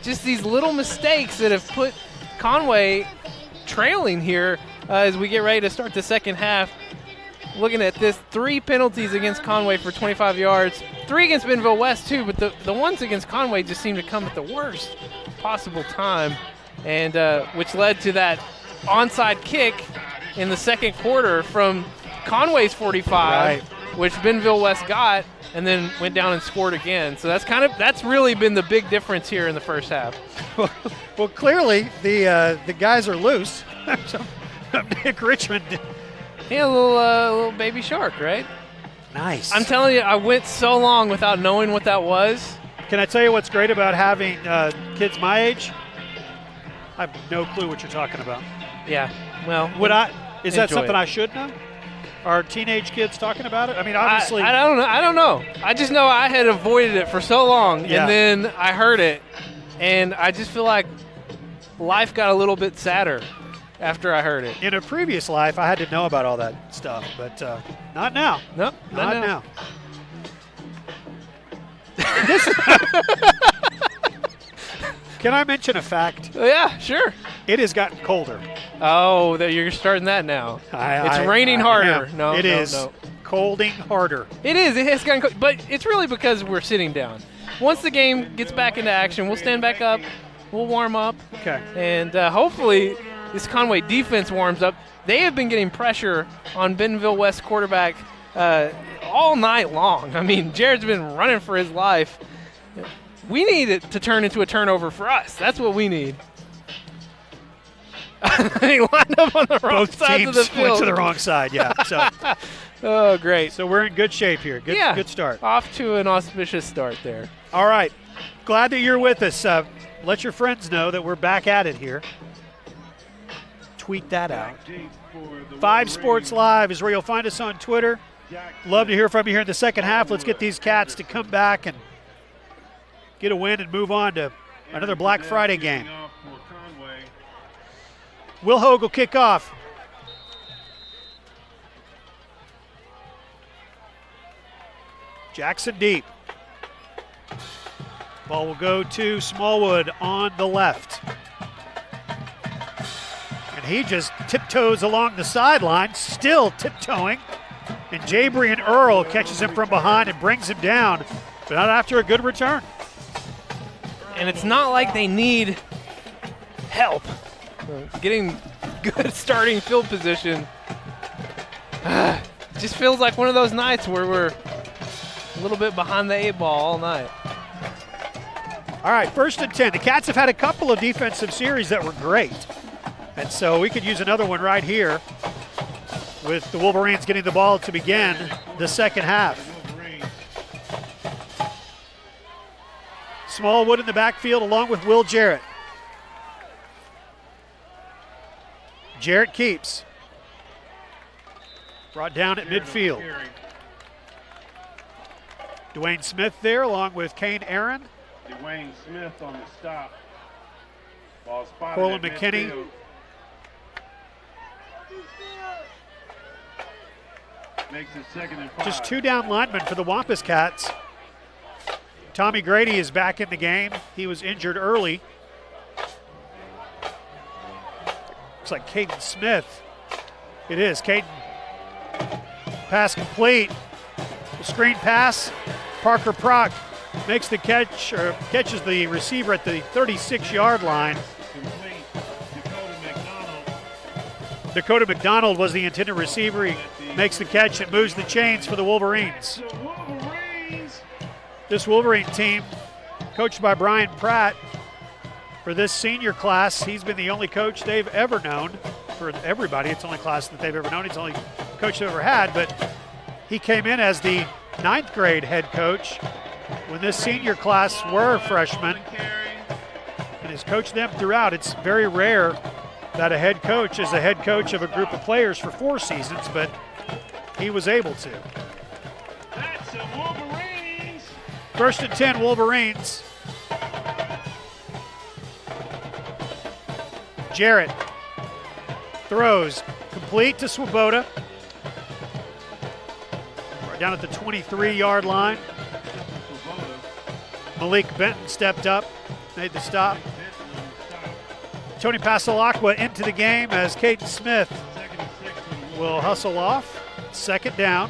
Speaker 4: just these little mistakes that have put Conway trailing here as we get ready to start the second half. Looking at this, 3 penalties against Conway for 25 yards, 3 against Bentonville West too, but the ones against Conway just seem to come at the worst possible time, and which led to that onside kick in the second quarter from Conway's 45, which Bentonville West got, and then went down and scored again. So that's really been the big difference here in the first half.
Speaker 1: Well, clearly the guys are loose. Nick Richmond.
Speaker 4: Yeah, a little baby shark, right?
Speaker 1: Nice.
Speaker 4: I'm telling you, I went so long without knowing what that was.
Speaker 1: Can I tell you what's great about having kids my age? I have no clue what you're talking about.
Speaker 4: Yeah. Well,
Speaker 1: is that something I should know? Are teenage kids talking about it? I mean, obviously.
Speaker 4: I don't know. I just know I had avoided it for so long, and then I heard it, and I just feel like life got a little bit sadder after I heard it.
Speaker 1: In a previous life, I had to know about all that stuff, but not now.
Speaker 4: Nope,
Speaker 1: not now. Can I mention a fact?
Speaker 4: Yeah, sure.
Speaker 1: It has gotten colder.
Speaker 4: Oh, you're starting that now. It's raining harder. No,
Speaker 1: it is colding harder.
Speaker 4: It is. It has gotten cold, but it's really because we're sitting down. Once the game gets back into action, we'll stand back up. We'll warm up.
Speaker 1: Okay.
Speaker 4: And hopefully this Conway defense warms up. They have been getting pressure on Bentonville West quarterback all night long. I mean, Jared's been running for his life. We need it to turn into a turnover for us. That's what we need. They lined up on the wrong side of the field.
Speaker 1: Both teams went to the wrong side, yeah. So.
Speaker 4: Oh, great.
Speaker 1: So we're in good shape here. Good start.
Speaker 4: Off to an auspicious start there.
Speaker 1: All right. Glad that you're with us. Let your friends know that we're back at it here. Tweet that out. 5 Sports Live is where you'll find us on Twitter. Love to hear from you here in the second half. Let's get these Cats to come back and get a win and move on to Another Black Friday game. Will Hogue will kick off. Jackson deep. Ball will go to Smallwood on the left. And he just tiptoes along the sideline, still tiptoeing. And Jabrian Earl catches him from behind and brings him down, but not after a good return.
Speaker 4: And it's not like they need help getting good starting field position. It just feels like one of those nights where we're a little bit behind the 8 ball all night.
Speaker 1: All right, 1st and 10. The Cats have had a couple of defensive series that were great. And so we could use another one right here with the Wolverines getting the ball to begin the second half. Smallwood in the backfield along with Will Jarrett. Jarrett keeps. Brought down at midfield. Dwayne Smith there along with Kane Aaron.
Speaker 5: Dwayne Smith on the stop. Ball spotted.
Speaker 1: Corlin McKinney.
Speaker 5: Midfield. Makes it 2nd and 5.
Speaker 1: Just 2 down linemen for the Wampus Cats. Tommy Grady is back in the game. He was injured early. Looks like Caden Smith. It is. Caden. Pass complete. The screen pass. Parker Prock makes the catch, or catches the receiver at the 36-yard line. Dakota McDonald was the intended receiver. He makes the catch and moves the chains for the Wolverines. This Wolverine team, coached by Brian Pratt, for this senior class, he's been the only coach they've ever known. For everybody, it's the only class that they've ever known. He's the only coach they've ever had, but he came in as the 9th grade head coach when this senior class were freshmen and has coached them throughout. It's very rare that a head coach is a head coach of a group of players for 4 seasons, but he was able to.
Speaker 5: That's the Wolverines.
Speaker 1: 1st and 10 Wolverines. Jarrett throws complete to Swoboda. Right down at the 23-yard line. Malik Benton stepped up, made the stop. Tony Pasalacqua into the game as Caden Smith will hustle off. 2nd down.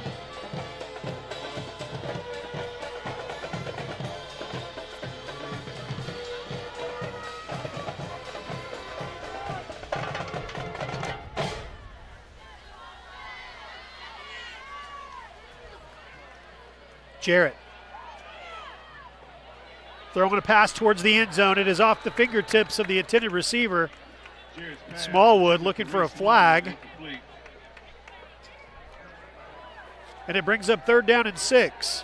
Speaker 1: Jarrett throwing a pass towards the end zone. It is off the fingertips of the intended receiver. Smallwood looking for a flag. And it brings up 3rd down and 6.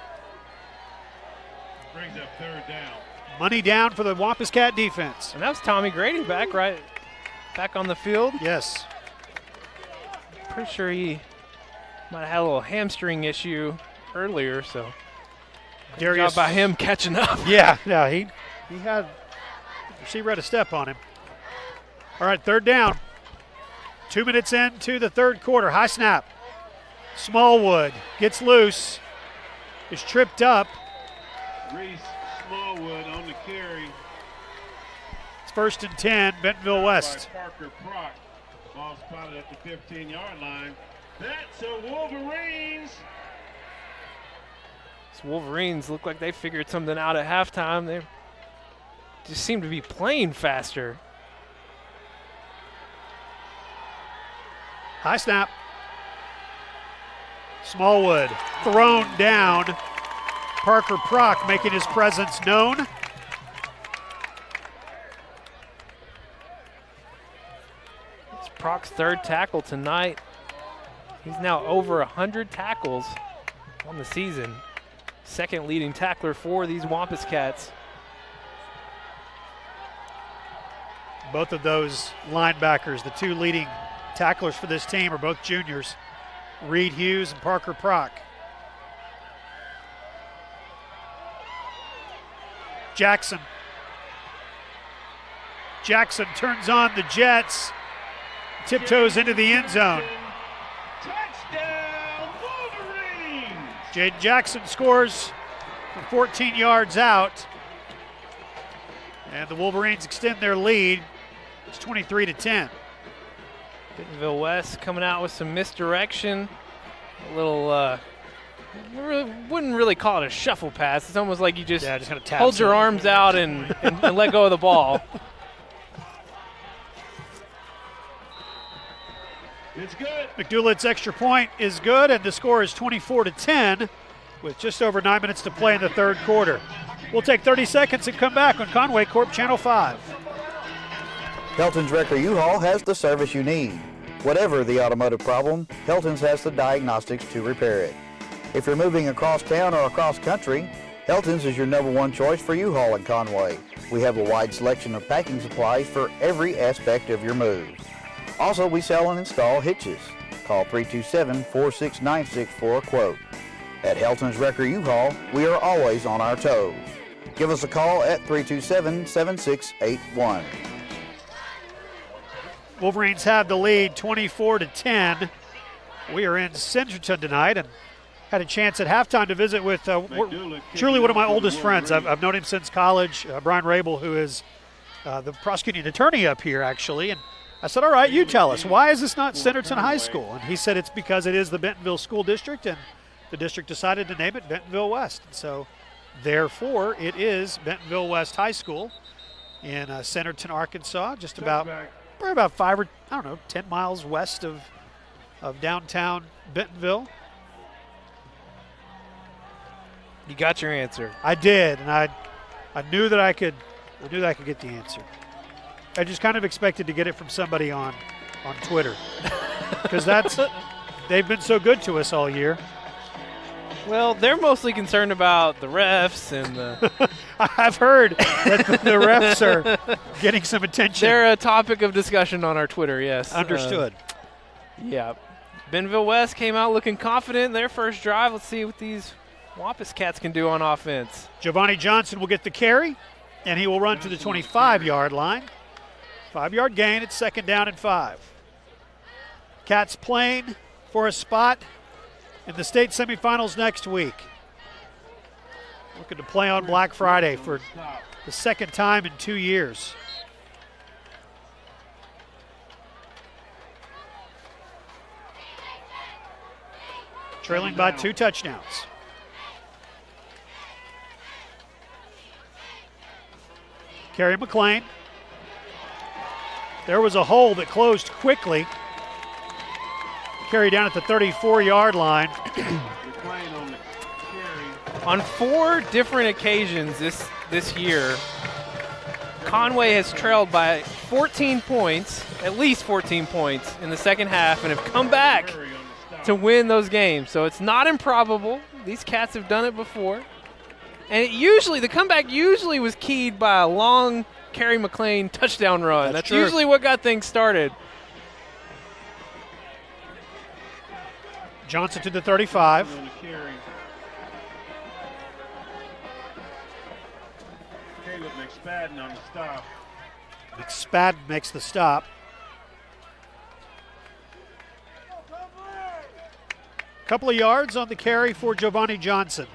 Speaker 5: Brings up 3rd down.
Speaker 1: Money down for the Wampus Cat defense.
Speaker 4: And that was Tommy Grady back on the field.
Speaker 1: Yes.
Speaker 4: Pretty sure he might have had a little hamstring issue earlier, so good job by him catching up.
Speaker 1: Yeah, he had, receiver had a step on him. All right, 3rd down. 2 minutes into the 3rd quarter. High snap. Smallwood gets loose, is tripped up.
Speaker 5: Reese Smallwood on the carry.
Speaker 1: It's 1st and 10, Bentonville West.
Speaker 5: By Parker Prock. Ball spotted at the 15-yard line. That's the Wolverines.
Speaker 4: These Wolverines look like they figured something out at halftime. They just seem to be playing faster.
Speaker 1: High snap. Smallwood thrown down. Parker Prock making his presence known.
Speaker 4: It's Prock's 3rd tackle tonight. He's now over 100 tackles on the season. 2nd leading tackler for these Wampus Cats.
Speaker 1: Both of those linebackers, the 2 leading tacklers for this team, are both juniors. Reed Hughes and Parker Prock. Jackson Jackson turns on the Jets, tiptoes into the end zone.
Speaker 5: Touchdown, Wolverines!
Speaker 1: Jaden Jackson scores from 14 yards out. And the Wolverines extend their lead. It's 23-10.
Speaker 4: Bentonville West coming out with some misdirection. A little, wouldn't really call it a shuffle pass. It's almost like you just,
Speaker 1: kind of taps
Speaker 4: hold your
Speaker 1: it.
Speaker 4: arms out and let go of the ball.
Speaker 5: It's good.
Speaker 1: McDoulett's extra point is good, and the score is 24-10 with just over 9 minutes to play in the third quarter. We'll take 30 seconds and come back on Conway Corp Channel 5.
Speaker 13: Helton's Wrecker U-Haul has the service you need. Whatever the automotive problem, Helton's has the diagnostics to repair it. If you're moving across town or across country, Helton's is your #1 choice for U-Haul in Conway. We have a wide selection of packing supplies for every aspect of your move. Also, we sell and install hitches. Call 327-469-6 for a quote. At Helton's Wrecker U-Haul, we are always on our toes. Give us a call at 327-7681.
Speaker 1: Wolverines have the lead 24-10. We are in Centerton tonight and had a chance at halftime to visit with truly one of my oldest friends. I've known him since college, Brian Rabel, who is the prosecuting attorney up here, actually. And I said, all right, you tell us, why is this not Centerton High School? And he said it's because it is the Bentonville School District, and the district decided to name it Bentonville West. And so, therefore, it is Bentonville West High School in Centerton, Arkansas, just about 5 or, 10 miles west of downtown Bentonville.
Speaker 4: You got your answer.
Speaker 1: I did, and I knew that I could get the answer. I just kind of expected to get it from somebody on Twitter, because they've been so good to us all year.
Speaker 4: Well, they're mostly concerned about the refs and the
Speaker 1: I've heard that the refs are getting some attention.
Speaker 4: They're a topic of discussion on our Twitter, yes.
Speaker 1: Understood.
Speaker 4: Yeah. Bentonville West came out looking confident in their first drive. Let's see what these Wampus Cats can do on offense.
Speaker 1: Giovanni Johnson will get the carry, and he will run to the 25-yard line. 5-yard gain. It's 2nd down and 5. Cats playing for a spot in the state semifinals next week. Looking to play on Black Friday for the second time in 2 years. Trailing by 2 touchdowns. Kerry McLean. There was a hole that closed quickly. Kerry down at the 34-yard line.
Speaker 4: On 4 different occasions this year, Conway has trailed by 14 points, at least 14 points in the second half, and have come back to win those games. So it's not improbable. These Cats have done it before. And the comeback usually was keyed by a long Kerry McLean touchdown run. That's
Speaker 1: true.
Speaker 4: Usually what got things started.
Speaker 1: Johnson to the 35.
Speaker 5: Caleb McSpadden on the stop.
Speaker 1: McSpadden makes the stop. Couple of yards on the carry for Giovanni Johnson.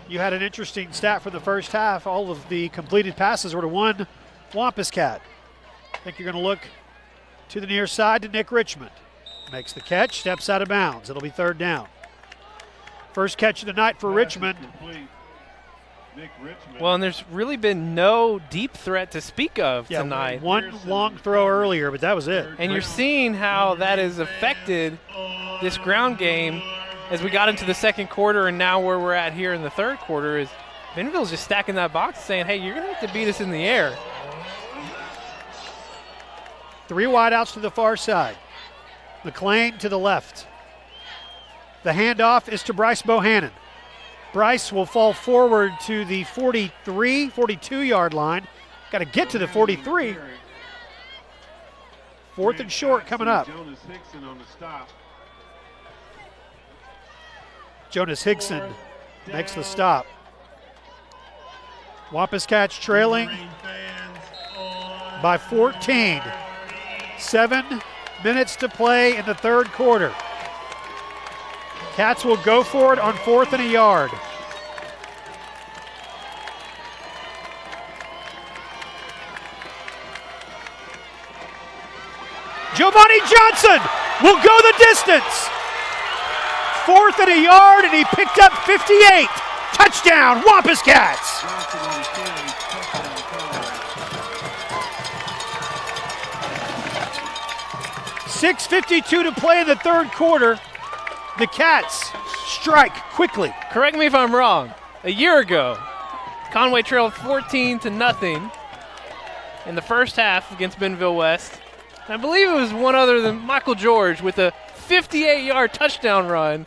Speaker 1: You had an interesting stat for the first half. All of the completed passes were to one Wampus Cat. I think you're going to look to the near side to Nick Richmond. Makes the catch, steps out of bounds. It'll be 3rd down. First catch of the night for Richmond.
Speaker 4: Well, and there's really been no deep threat to speak of tonight.
Speaker 1: One long throw earlier, but that was it.
Speaker 4: And you're seeing how that has affected this ground game as we got into the second quarter, and now where we're at here in the third quarter is Bentonville's just stacking that box saying, hey, you're going to have to beat us in the air.
Speaker 1: 3 wideouts to the far side. McLean to the left. The handoff is to Bryce Bohannon. Bryce will fall forward to the 42-yard line. Got to get to the 43. 4th and short coming up.
Speaker 5: Jonas Hickson on the stop.
Speaker 1: Jonas Hickson makes the stop. Wampus Cats trailing by 14. 7 minutes to play in the third quarter. Cats will go for it on 4th and a yard. Giovanni Johnson will go the distance. 4th and a yard, and he picked up 58. Touchdown, Wampus Cats. .6:52 to play in the third quarter. The Cats strike quickly.
Speaker 4: Correct me if I'm wrong. A year ago, Conway trailed 14-0 in the first half against Bentonville West. And I believe it was one other than Michael George with a 58-yard touchdown run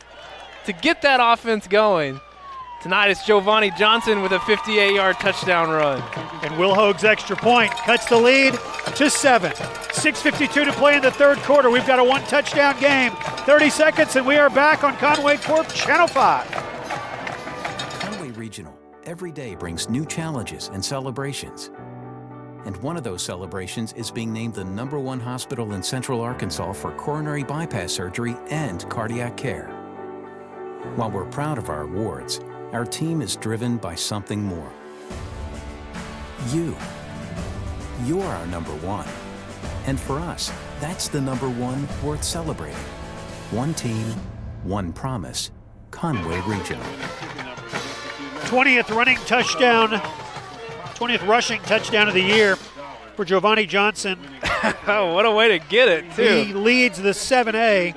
Speaker 4: to get that offense going. Tonight it's Giovanni Johnson with a 58-yard touchdown run.
Speaker 1: And Will Hoag's extra point cuts the lead to 7. 6:52 to play in the third quarter. We've got a one-touchdown game. 30 seconds, and we are back on Conway Corp Channel 5.
Speaker 3: Conway Regional every day brings new challenges and celebrations. And one of those celebrations is being named the #1 hospital in Central Arkansas for coronary bypass surgery and cardiac care. While we're proud of our awards, our team is driven by something more. You. You're our #1. And for us, that's the #1 worth celebrating. One team, one promise, Conway Regional.
Speaker 1: 20th rushing touchdown of the year for Giovanni Johnson.
Speaker 4: Oh, what a way to get it, too.
Speaker 1: He leads the 7A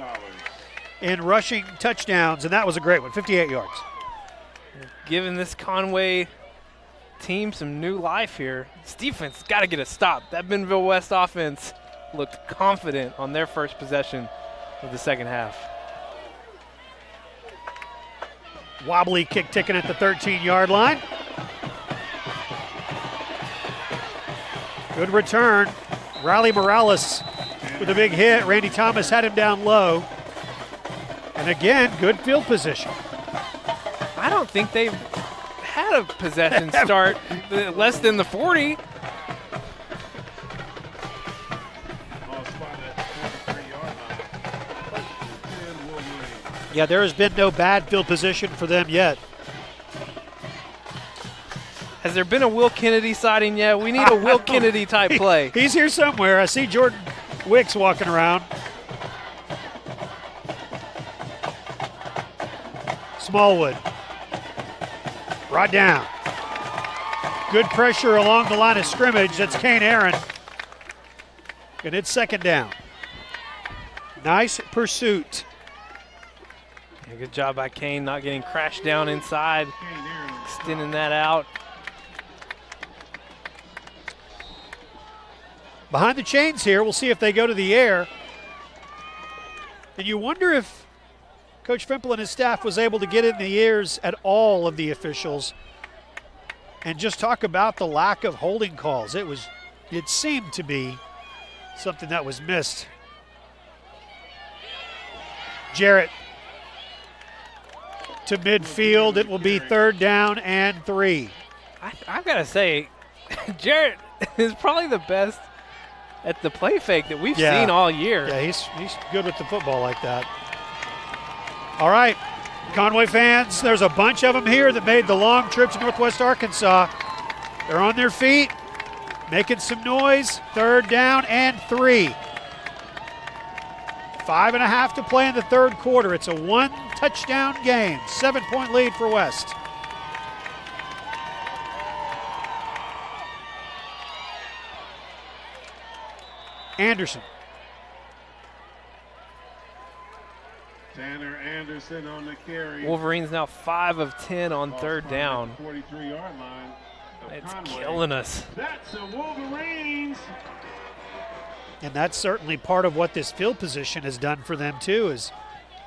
Speaker 1: in rushing touchdowns, and that was a great one, 58 yards.
Speaker 4: Giving this Conway team some new life here. This defense got to get a stop. That Bentonville West offense looked confident on their first possession of the second half.
Speaker 1: Wobbly kick ticking at the 13-yard line. Good return. Riley Morales with a big hit. Randy Thomas had him down low. And again, good field position.
Speaker 4: I don't think they've had a possession start less than the 40.
Speaker 1: Yeah, there has been no bad field position for them yet.
Speaker 4: Has there been a Will Kennedy sighting yet? We need a Will Kennedy type play.
Speaker 1: He's here somewhere. I see Jordan Wicks walking around. Smallwood. Brought down. Good pressure along the line of scrimmage. That's Kane Aaron. And it's second down. Nice pursuit.
Speaker 4: Yeah, good job by Kane not getting crashed down inside, extending that out.
Speaker 1: Behind the chains here, we'll see if they go to the air. And you wonder if Coach Fempel and his staff was able to get in the ears at all of the officials and just talk about the lack of holding calls. It seemed to be something that was missed. Jarrett to midfield. It will be 3rd down and 3.
Speaker 4: I've got to say, Jarrett is probably the best at the play fake that we've seen all year.
Speaker 1: Yeah, he's good with the football like that. All right, Conway fans, there's a bunch of them here that made the long trip to Northwest Arkansas. They're on their feet, making some noise. 3rd down and 3. 5.5 to play in the third quarter. It's a one-touchdown game. 7-point lead for West. Anderson.
Speaker 5: Tanner Anderson on the carry.
Speaker 4: Wolverines now 5 of 10 on 3rd down.
Speaker 5: 43-yard line.
Speaker 4: It's killing us.
Speaker 5: That's the Wolverines.
Speaker 1: And that's certainly part of what this field position has done for them too, is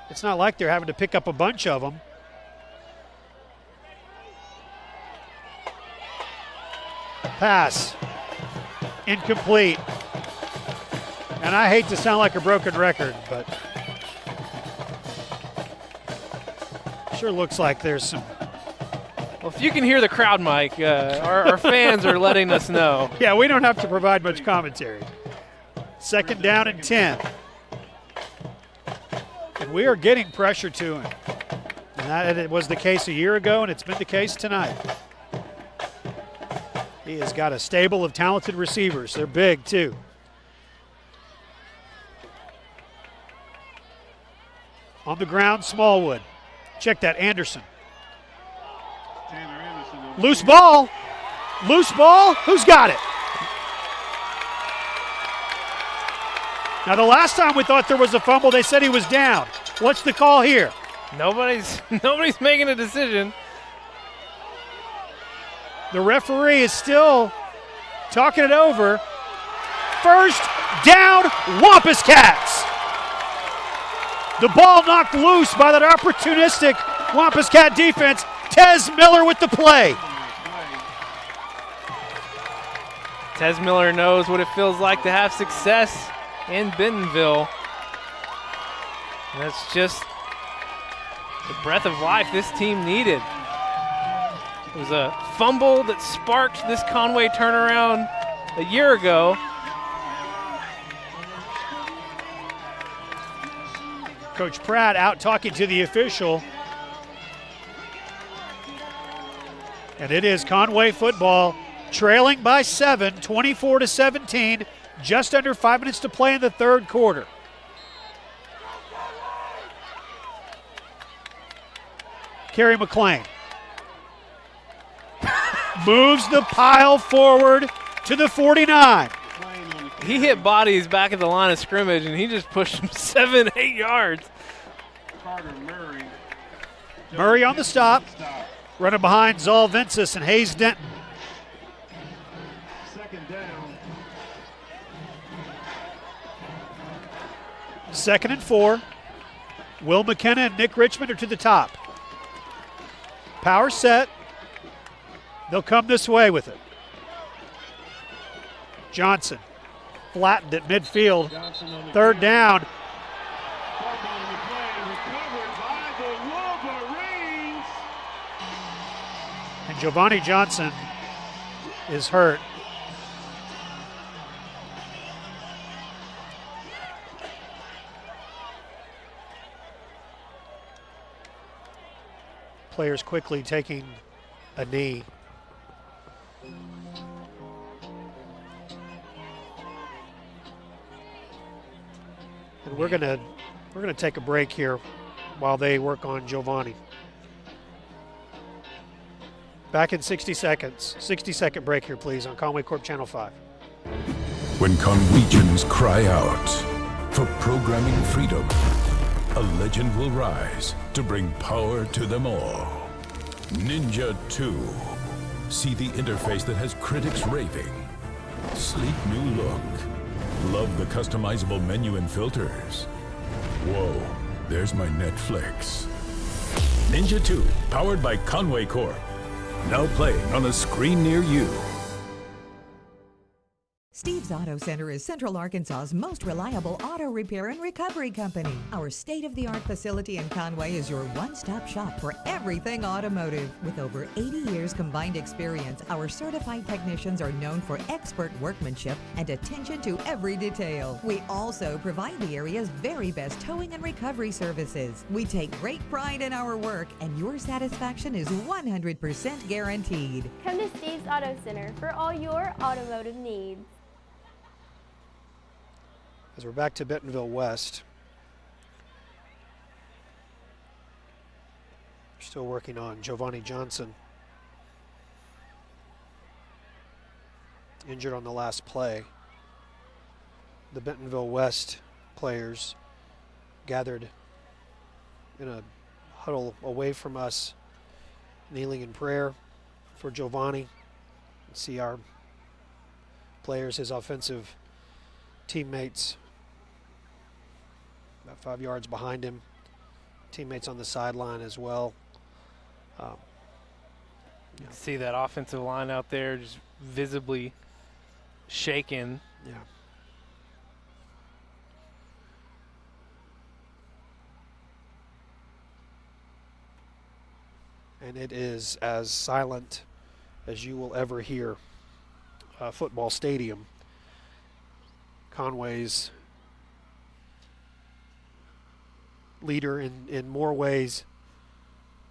Speaker 1: it's not like they're having to pick up a bunch of them. Pass. Incomplete. And I hate to sound like a broken record, but sure looks like there's some
Speaker 4: Well, if you can hear the crowd, Mike, our fans are letting us know.
Speaker 1: Yeah, we don't have to provide much commentary. 2nd down and 10. And we are getting pressure to him. And that was the case a year ago, and it's been the case tonight. He has got a stable of talented receivers. They're big, too. On the ground, Smallwood. Check that, Anderson. Loose ball. Loose ball. Who's got it? Now, the last time we thought there was a fumble, they said he was down. What's the call here?
Speaker 4: Nobody's making a decision.
Speaker 1: The referee is still talking it over. First down, Wampus Cats. The ball knocked loose by that opportunistic Wampus Cat defense. Tez Miller with the play.
Speaker 4: Tez Miller knows what it feels like to have success in Bentonville. And that's just the breath of life this team needed. It was a fumble that sparked this Conway turnaround a year ago.
Speaker 1: Coach Pratt out talking to the official. And it is Conway football trailing by 7, 24-17, just under 5 minutes to play in the third quarter. Kerry McLean moves the pile forward to the 49.
Speaker 4: He hit bodies back at the line of scrimmage, and he just pushed him 7-8 yards.
Speaker 1: Murray on the stop, running behind Zal Vences and Hayes Denton. 2nd and 4. Will McKenna and Nick Richmond are to the top. Power set. They'll come this way with it. Johnson flattened at midfield. 3rd down. And Giovanni Johnson is hurt. Players quickly taking a knee. And we're gonna take a break here while they work on Giovanni. Back in 60 seconds. 60-second break here, please, on Conway Corp Channel 5.
Speaker 14: When Conwegians cry out for programming freedom, a legend will rise to bring power to them all. Ninja 2. See the interface that has critics raving. Sleek new look. Love the customizable menu and filters. Whoa, there's my Netflix. Ninja 2, powered by Conway Corp. Now playing on a screen near you.
Speaker 15: Steve's Auto Center is Central Arkansas's most reliable auto repair and recovery company. Our state-of-the-art facility in Conway is your one-stop shop for everything automotive. With over 80 years combined experience, our certified technicians are known for expert workmanship and attention to every detail. We also provide the area's very best towing and recovery services. We take great pride in our work, and your satisfaction is 100% guaranteed.
Speaker 16: Come to Steve's Auto Center for all your automotive needs.
Speaker 1: As we're back to Bentonville West. We're still working on Giovanni Johnson. Injured on the last play. The Bentonville West players gathered in a huddle away from us, kneeling in prayer for Giovanni. See our players, his offensive teammates, about 5 yards behind him. Teammates on the sideline as well.
Speaker 4: You can see that offensive line out there just visibly shaken.
Speaker 1: Yeah. and it is as silent as you will ever hear a football stadium. Conway's leader in more ways,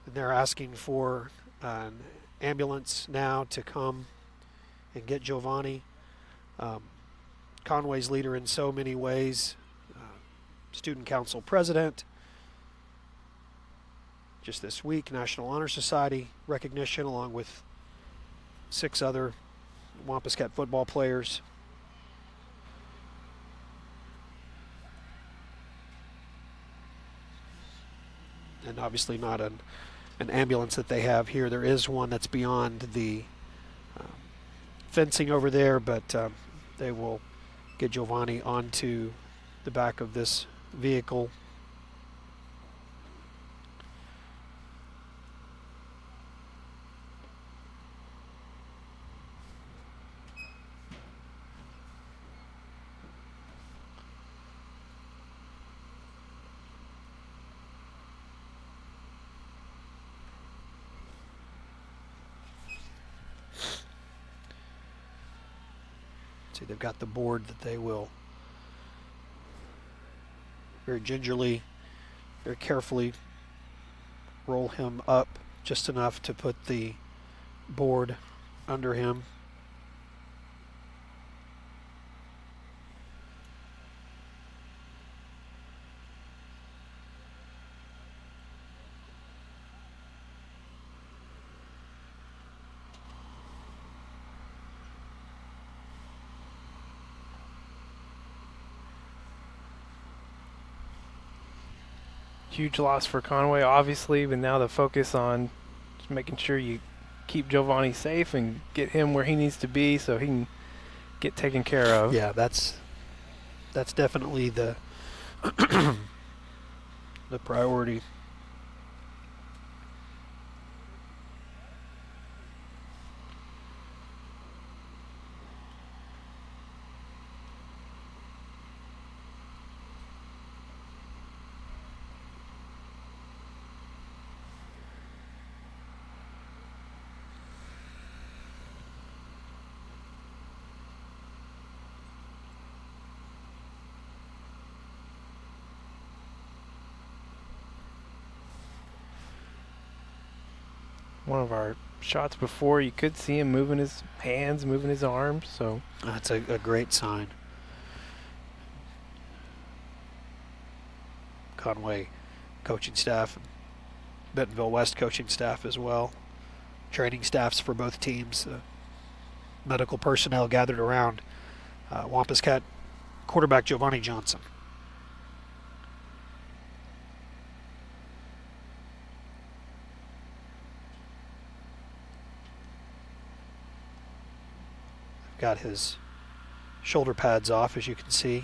Speaker 1: and they're asking for an ambulance now to come and get Giovanni. Conway's leader in so many ways, student council president. Just this week, National Honor Society recognition along with 6 other Wampus Cat football players. And obviously not an ambulance that they have here. There is one that's beyond the fencing over there, but they will get Giovanni onto the back of this vehicle. See, they've got the board that they will very gingerly, very carefully roll him up just enough to put the board under him.
Speaker 4: Huge loss for Conway, obviously, but now the focus on just making sure you keep Giovanni safe and get him where he needs to be so he can get taken care of.
Speaker 1: Yeah, that's definitely the the priority.
Speaker 4: One of our shots before, you could see him moving his hands, moving his arms, so
Speaker 1: That's a great sign. Conway coaching staff, Bentonville West coaching staff as well, training staffs for both teams, medical personnel gathered around Wampus Cat quarterback Giovanni Johnson. Got his shoulder pads off, as you can see.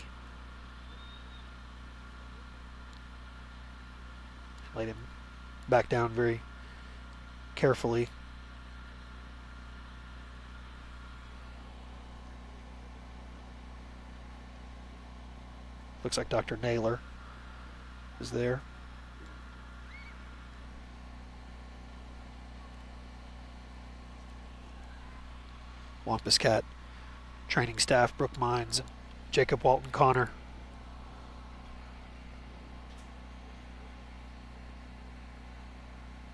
Speaker 1: Laid him back down very carefully. Looks like Dr. Naylor is there. Wampus Cat training staff, Brooke Mines, and Jacob Walton Connor.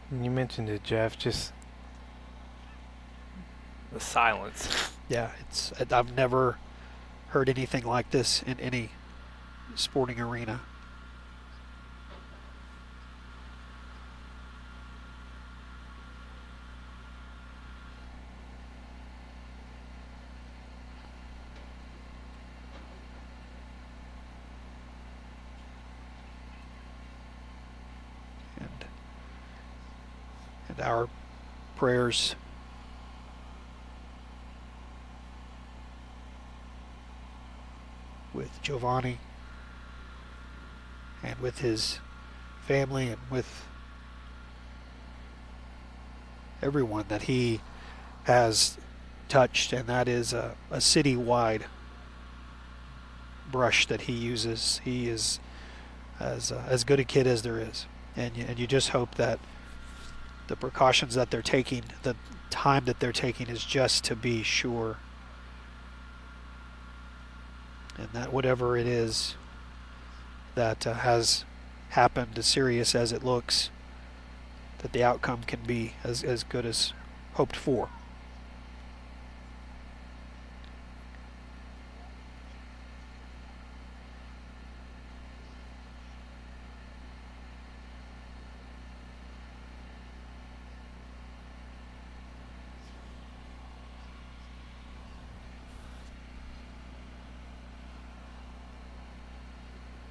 Speaker 4: And you mentioned it, Jeff, just the silence.
Speaker 1: Yeah, I've never heard anything like this in any sporting arena. And our prayers with Giovanni and with his family and with everyone that he has touched, and that is a city-wide brush that he uses. He is as good a kid as there is, and you just hope that the precautions that they're taking, the time that they're taking is just to be sure. And that whatever it is that has happened, as serious as it looks, that the outcome can be as good as hoped for.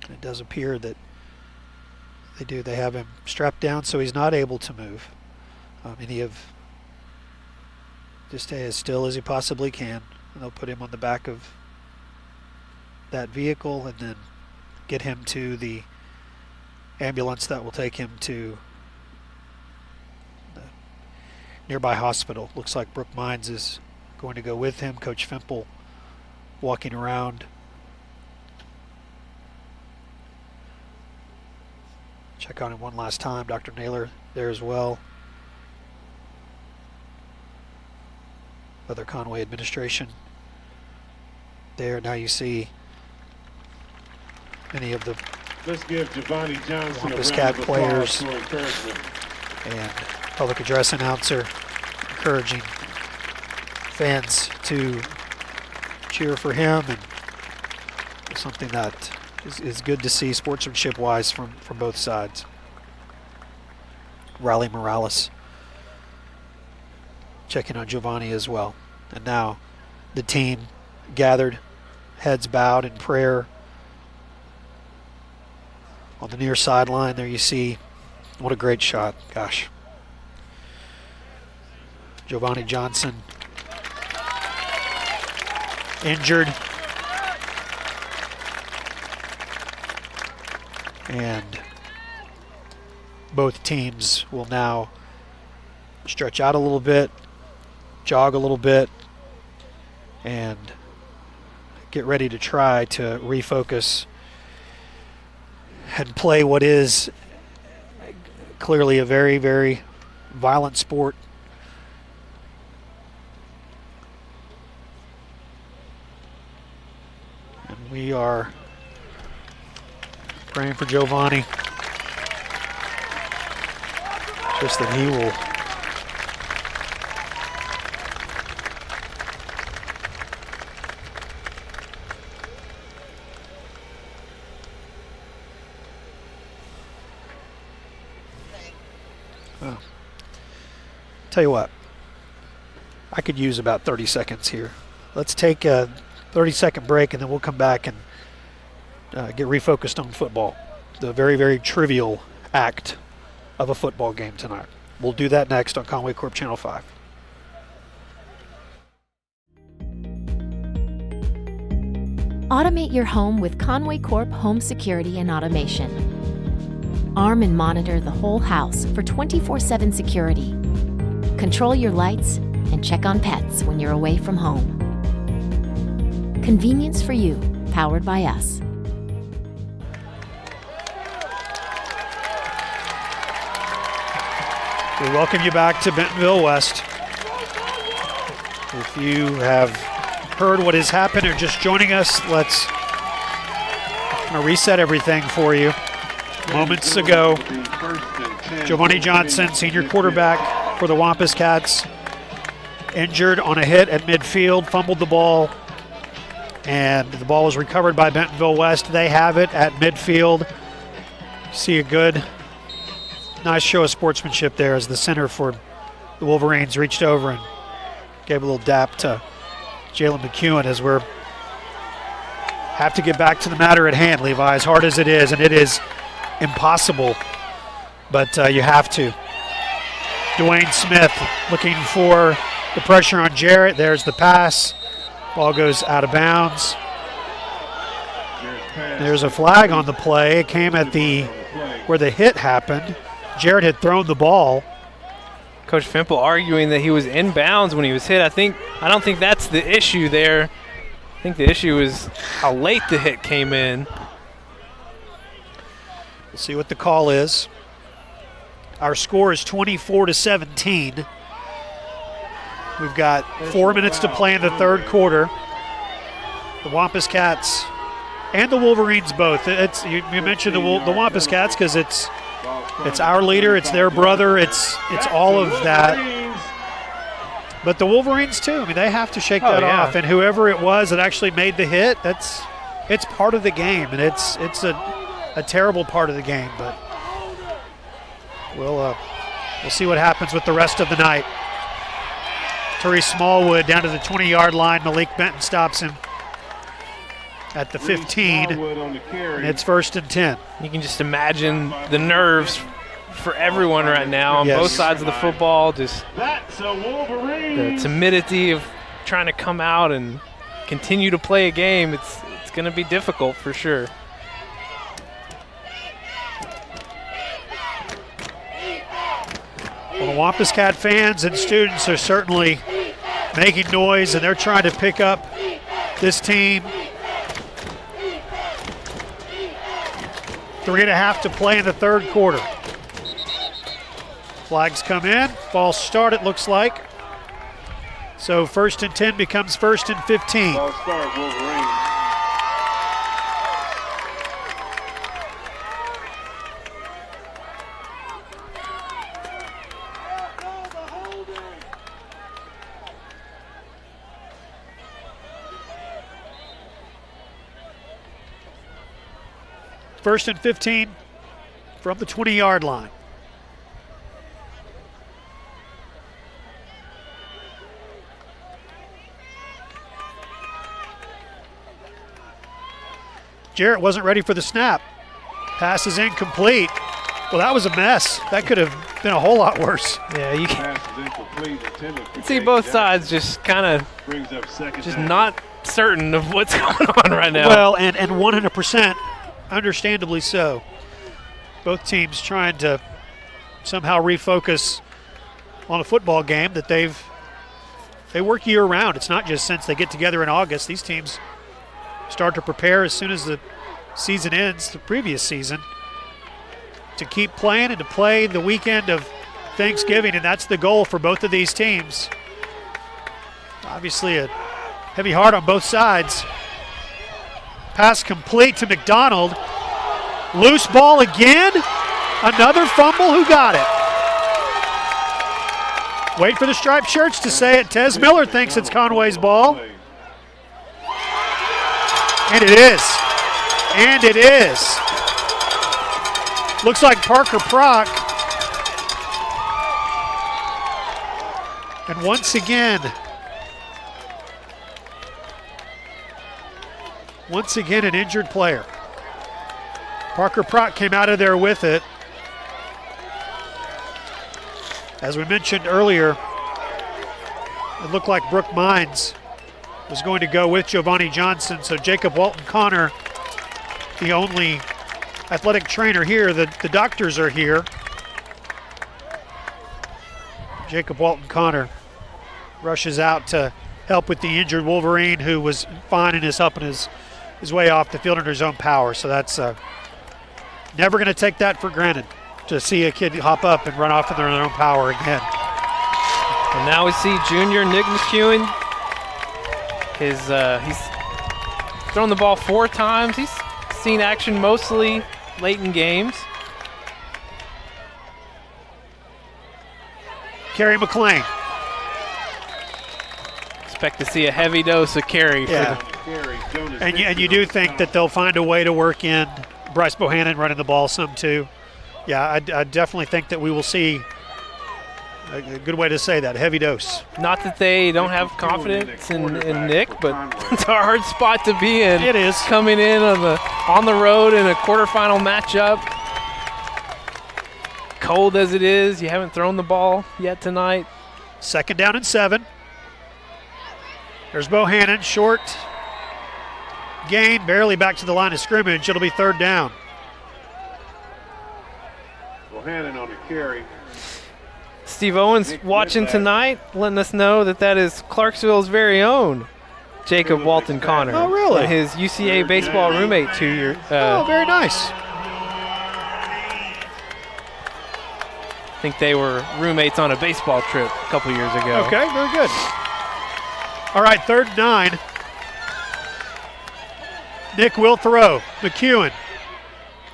Speaker 1: It does appear that they have him strapped down so he's not able to move. And he have just stay as still as he possibly can. And they'll put him on the back of that vehicle and then get him to the ambulance that will take him to the nearby hospital. Looks like Brooke Mines is going to go with him. Coach Fempel walking around. Check on him one last time. Dr. Naylor there as well. Other Conway administration there. Now you see many of the
Speaker 5: Let's give Giovanni Johnson
Speaker 1: Wampus
Speaker 5: a
Speaker 1: Cat
Speaker 5: round of applause
Speaker 1: players
Speaker 5: for encouragement.
Speaker 1: and public address announcer encouraging fans to cheer for him, and it's something that is good to see sportsmanship-wise from both sides. Riley Morales checking on Giovanni as well. And now the team gathered, heads bowed in prayer. On the near sideline there you see, what a great shot, gosh. Giovanni Johnson injured. And both teams will now stretch out a little bit, jog a little bit, and get ready to try to refocus and play what is clearly a very, very violent sport. And we are praying for Giovanni, just that he will tell you what, I could use about 30 seconds here. Let's take a 30-second break and then we'll come back and get refocused on football, the very, very trivial act of a football game tonight. We'll do that next on Conway Corp Channel 5.
Speaker 10: Automate your home with Conway Corp Home Security and Automation. Arm and monitor the whole house for 24/7 security. Control your lights and check on pets when you're away from home. Convenience for you, powered by us.
Speaker 1: We welcome you back to Bentonville West. If you have heard what has happened or just joining us, let's reset everything for you. Moments ago, Giovanni Johnson, senior quarterback for the Wampus Cats, injured on a hit at midfield, fumbled the ball, and the ball was recovered by Bentonville West. They have it at midfield. See a good, nice show of sportsmanship there as the center for the Wolverines reached over and gave a little dap to Jalen McEwen as we're have to get back to the matter at hand, Levi, as hard as it is, and it is impossible, but you have to. Dwayne Smith looking for the pressure on Jarrett. There's the pass. Ball goes out of bounds. There's a flag on the play. It came at where the hit happened. Jarrett had thrown the ball.
Speaker 4: Coach Fempel arguing that he was in bounds when he was hit. I don't think that's the issue there. I think the issue is how late the hit came in.
Speaker 1: We'll see what the call is. Our score is 24-17. We've got 4 minutes to play in the third quarter. The Wampus Cats and the Wolverines both. You mentioned the Wampus Cats because it's our leader, it's their brother, it's all of that. But the Wolverines too. I mean, they have to shake that off. And whoever it was that actually made the hit, it's part of the game, and it's a terrible part of the game. But we'll see what happens with the rest of the night. Therese Smallwood down to the 20-yard line. Malik Benton stops him at the 15, and it's 1st and 10.
Speaker 4: You can just imagine the nerves for everyone right now on both sides of the football. Just the timidity of trying to come out and continue to play a game. It's going to be difficult for sure.
Speaker 1: Well, the Wampus Cat fans and students are certainly making noise, and they're trying to pick up this team. 3.5 to play in the third quarter. Flags come in. False start, it looks like. So 1st and 10 becomes 1st and 15.
Speaker 5: False start, Wolverine.
Speaker 1: First and 15 from the 20-yard line. Jarrett wasn't ready for the snap. Pass is incomplete. Well, that was a mess. That could have been a whole lot worse.
Speaker 4: Yeah, you can see both sides just kind of just not certain of what's going on right now.
Speaker 1: Well, and 100%, understandably so. Both teams trying to somehow refocus on a football game that they work year round. It's not just since they get together in August. These teams start to prepare as soon as the season ends, the previous season, to keep playing and to play the weekend of Thanksgiving, and that's the goal for both of these teams. Obviously a heavy heart on both sides. Pass complete to McDonald. Loose ball again. Another fumble. Who got it? Wait for the striped shirts to say it. Tez Miller thinks it's Conway's ball. And it is. And it is. Looks like Parker Prock. And once again, an injured player. Parker Prock came out of there with it. As we mentioned earlier, it looked like Brooke Mines was going to go with Giovanni Johnson, so Jacob Walton Connor, the only athletic trainer here, the doctors are here. Jacob Walton Connor rushes out to help with the injured Wolverine, who was fine and is helping his way off the field under his own power. So that's never going to take that for granted, to see a kid hop up and run off in their own power again.
Speaker 4: And now we see junior Nick McEwen. He's thrown the ball 4 times. He's seen action mostly late in games.
Speaker 1: Kerry McLean.
Speaker 4: Expect to see a heavy dose of Kerry.
Speaker 1: Yeah. And you do think that they'll find a way to work in Bryce Bohannon running the ball some too. Yeah, I definitely think that we will see a good way to say that, heavy dose.
Speaker 4: Not that they don't have confidence in Nick, but it's a hard spot to be in.
Speaker 1: It is.
Speaker 4: Coming in on the road in a quarterfinal matchup. Cold as it is, you haven't thrown the ball yet tonight.
Speaker 1: 2nd down and 7. There's Bohannon, short gain, barely back to the line of scrimmage. It'll be 3rd down.
Speaker 5: Bohannon on the carry.
Speaker 4: Steve Owens watching tonight, letting us know that is Clarksville's very own Jacob Walton Connor.
Speaker 1: Oh, really?
Speaker 4: His UCA baseball roommate 2 years.
Speaker 1: Oh, very nice.
Speaker 4: I think they were roommates on a baseball trip a couple years ago.
Speaker 1: Okay, very good. All right, 3rd and 9. Nick will throw. McEwen.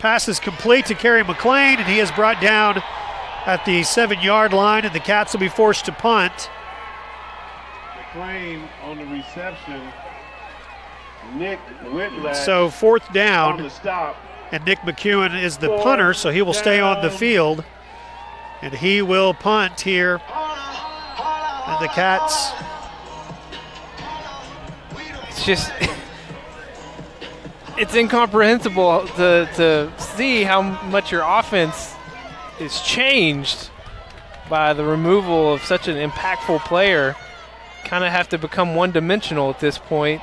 Speaker 1: Pass is complete to Kerry McLean, and he is brought down at the 7-yard line, and the Cats will be forced to punt.
Speaker 5: McLean on the reception. Nick Whitlatch.
Speaker 1: So 4th down,
Speaker 5: on the stop.
Speaker 1: and Nick McEwen is the punter, so he will stay on the field. And he will punt here. And the Cats.
Speaker 4: It's just, it's incomprehensible to see how much your offense is changed by the removal of such an impactful player. Kind of have to become one-dimensional at this point.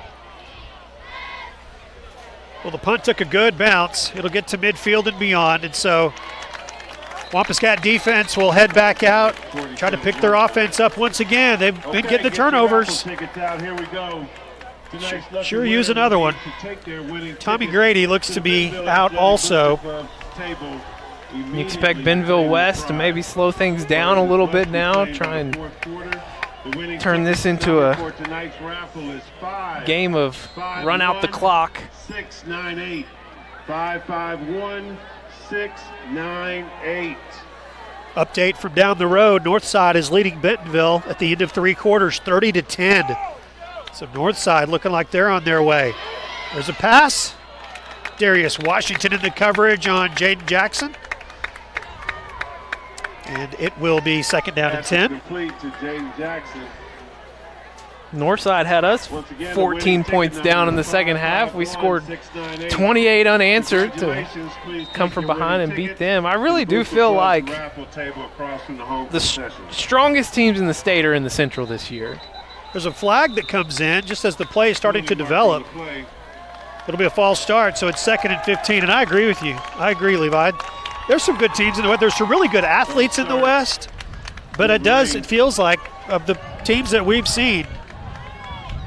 Speaker 1: Well, the punt took a good bounce. It'll get to midfield and beyond, and so Wampus Cat defense will head back out, try to pick their offense up once again. They've been getting the turnovers.
Speaker 5: Here we go.
Speaker 1: Sure use another one. Tommy Grady looks to be out also.
Speaker 4: You expect Bentonville West to maybe slow things down a little bit now, try and turn this into a game of run out the clock.
Speaker 5: 698 551 698.
Speaker 1: Update from down the road. Northside is leading Bentonville at the end of 3 quarters, 30-10. So Northside looking like they're on their way. There's a pass. Darius Washington in the coverage on Jaden Jackson. And it will be 2nd down and 10.
Speaker 5: Complete to Jaden Jackson.
Speaker 4: Northside had us 14 points down in the second half. We scored 28 unanswered to come from behind and beat them. I really do feel like the strongest teams in the state are in the Central this year.
Speaker 1: There's a flag that comes in just as the play is starting to develop. It'll be a false start, so it's 2nd and 15, and I agree with you. I agree, Levi. There's some good teams in the West. There's some really good athletes in the West, but it feels like of the teams that we've seen,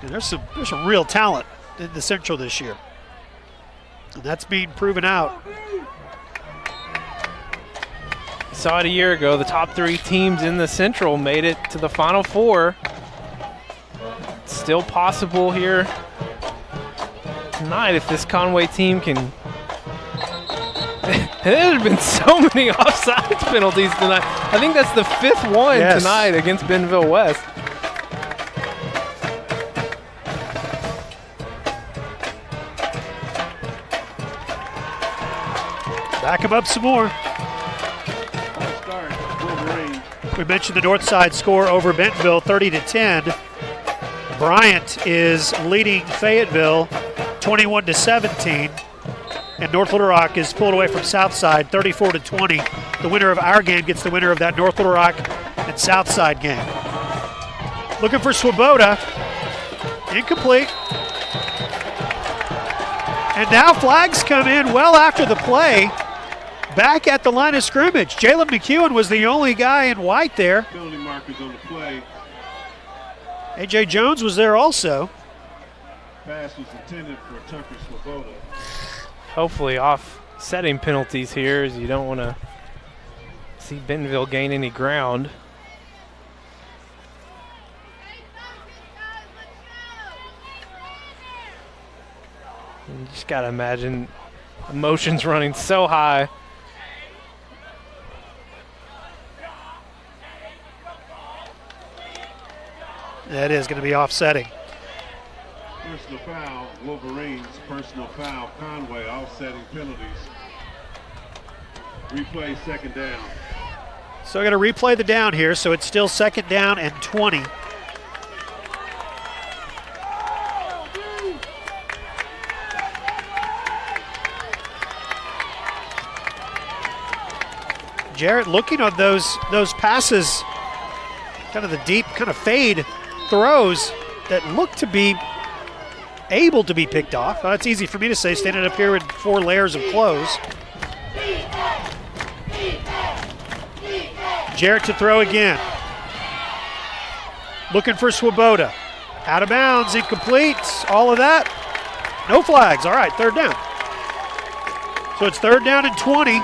Speaker 1: there's some real talent in the Central this year. And that's being proven out.
Speaker 4: Saw it a year ago. The top 3 teams in the Central made it to the Final Four. It's still possible here tonight if this Conway team can. There have been so many offsides penalties tonight. I think that's the 5th one tonight against Bentonville West.
Speaker 1: Back him up some more. We mentioned the Northside score over Bentonville, 30-10. Bryant is leading Fayetteville, 21-17. And North Little Rock is pulled away from Southside, 34-20. The winner of our game gets the winner of that North Little Rock and Southside game. Looking for Swoboda. Incomplete. And now flags come in well after the play. Back at the line of scrimmage. Jalen McEwen was the only guy in white there.
Speaker 5: Penalty markers on the play.
Speaker 1: A.J. Jones was there also.
Speaker 5: Pass was intended for Tucker Swoboda.
Speaker 4: Hopefully offsetting penalties here, as you don't want to see Bentonville gain any ground. You just got to imagine emotions running so high.
Speaker 1: That is going to be offsetting.
Speaker 5: Personal foul, Wolverines. Personal foul, Conway. Offsetting penalties. Replay 2nd down.
Speaker 1: So I got to replay the down here, so it's still 2nd down and 20. Jarrett looking on those passes, kind of the deep kind of fade throws that look to be able to be picked off. Well, it's easy for me to say standing up here with 4 layers of clothes. Jarrett to throw again. Looking for Swoboda. Out of bounds, incomplete, all of that. No flags, all right, 3rd down. So it's 3rd down and 20.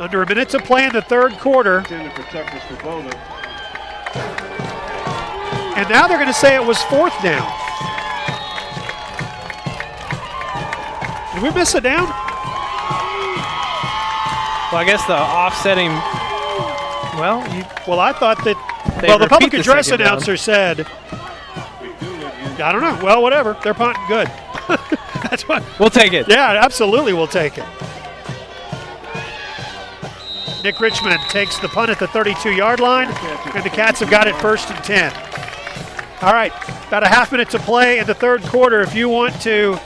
Speaker 1: Under a minute to play in the third quarter.
Speaker 5: Intended for toughness for Boda.
Speaker 1: And now they're going to say it was fourth down. Did we miss a down?
Speaker 4: Well, I guess the offsetting.
Speaker 1: Well, I thought that.
Speaker 4: They
Speaker 1: The public
Speaker 4: repeat the
Speaker 1: address
Speaker 4: second down.
Speaker 1: announcer said. I don't know. Well, whatever. They're punting good. That's what.
Speaker 4: We'll take it.
Speaker 1: Yeah, absolutely, we'll take it. Nick Richmond takes the punt at the 32-yard line, and the Cats have got it 1st and 10. All right, about a half minute to play in the third quarter. If you want to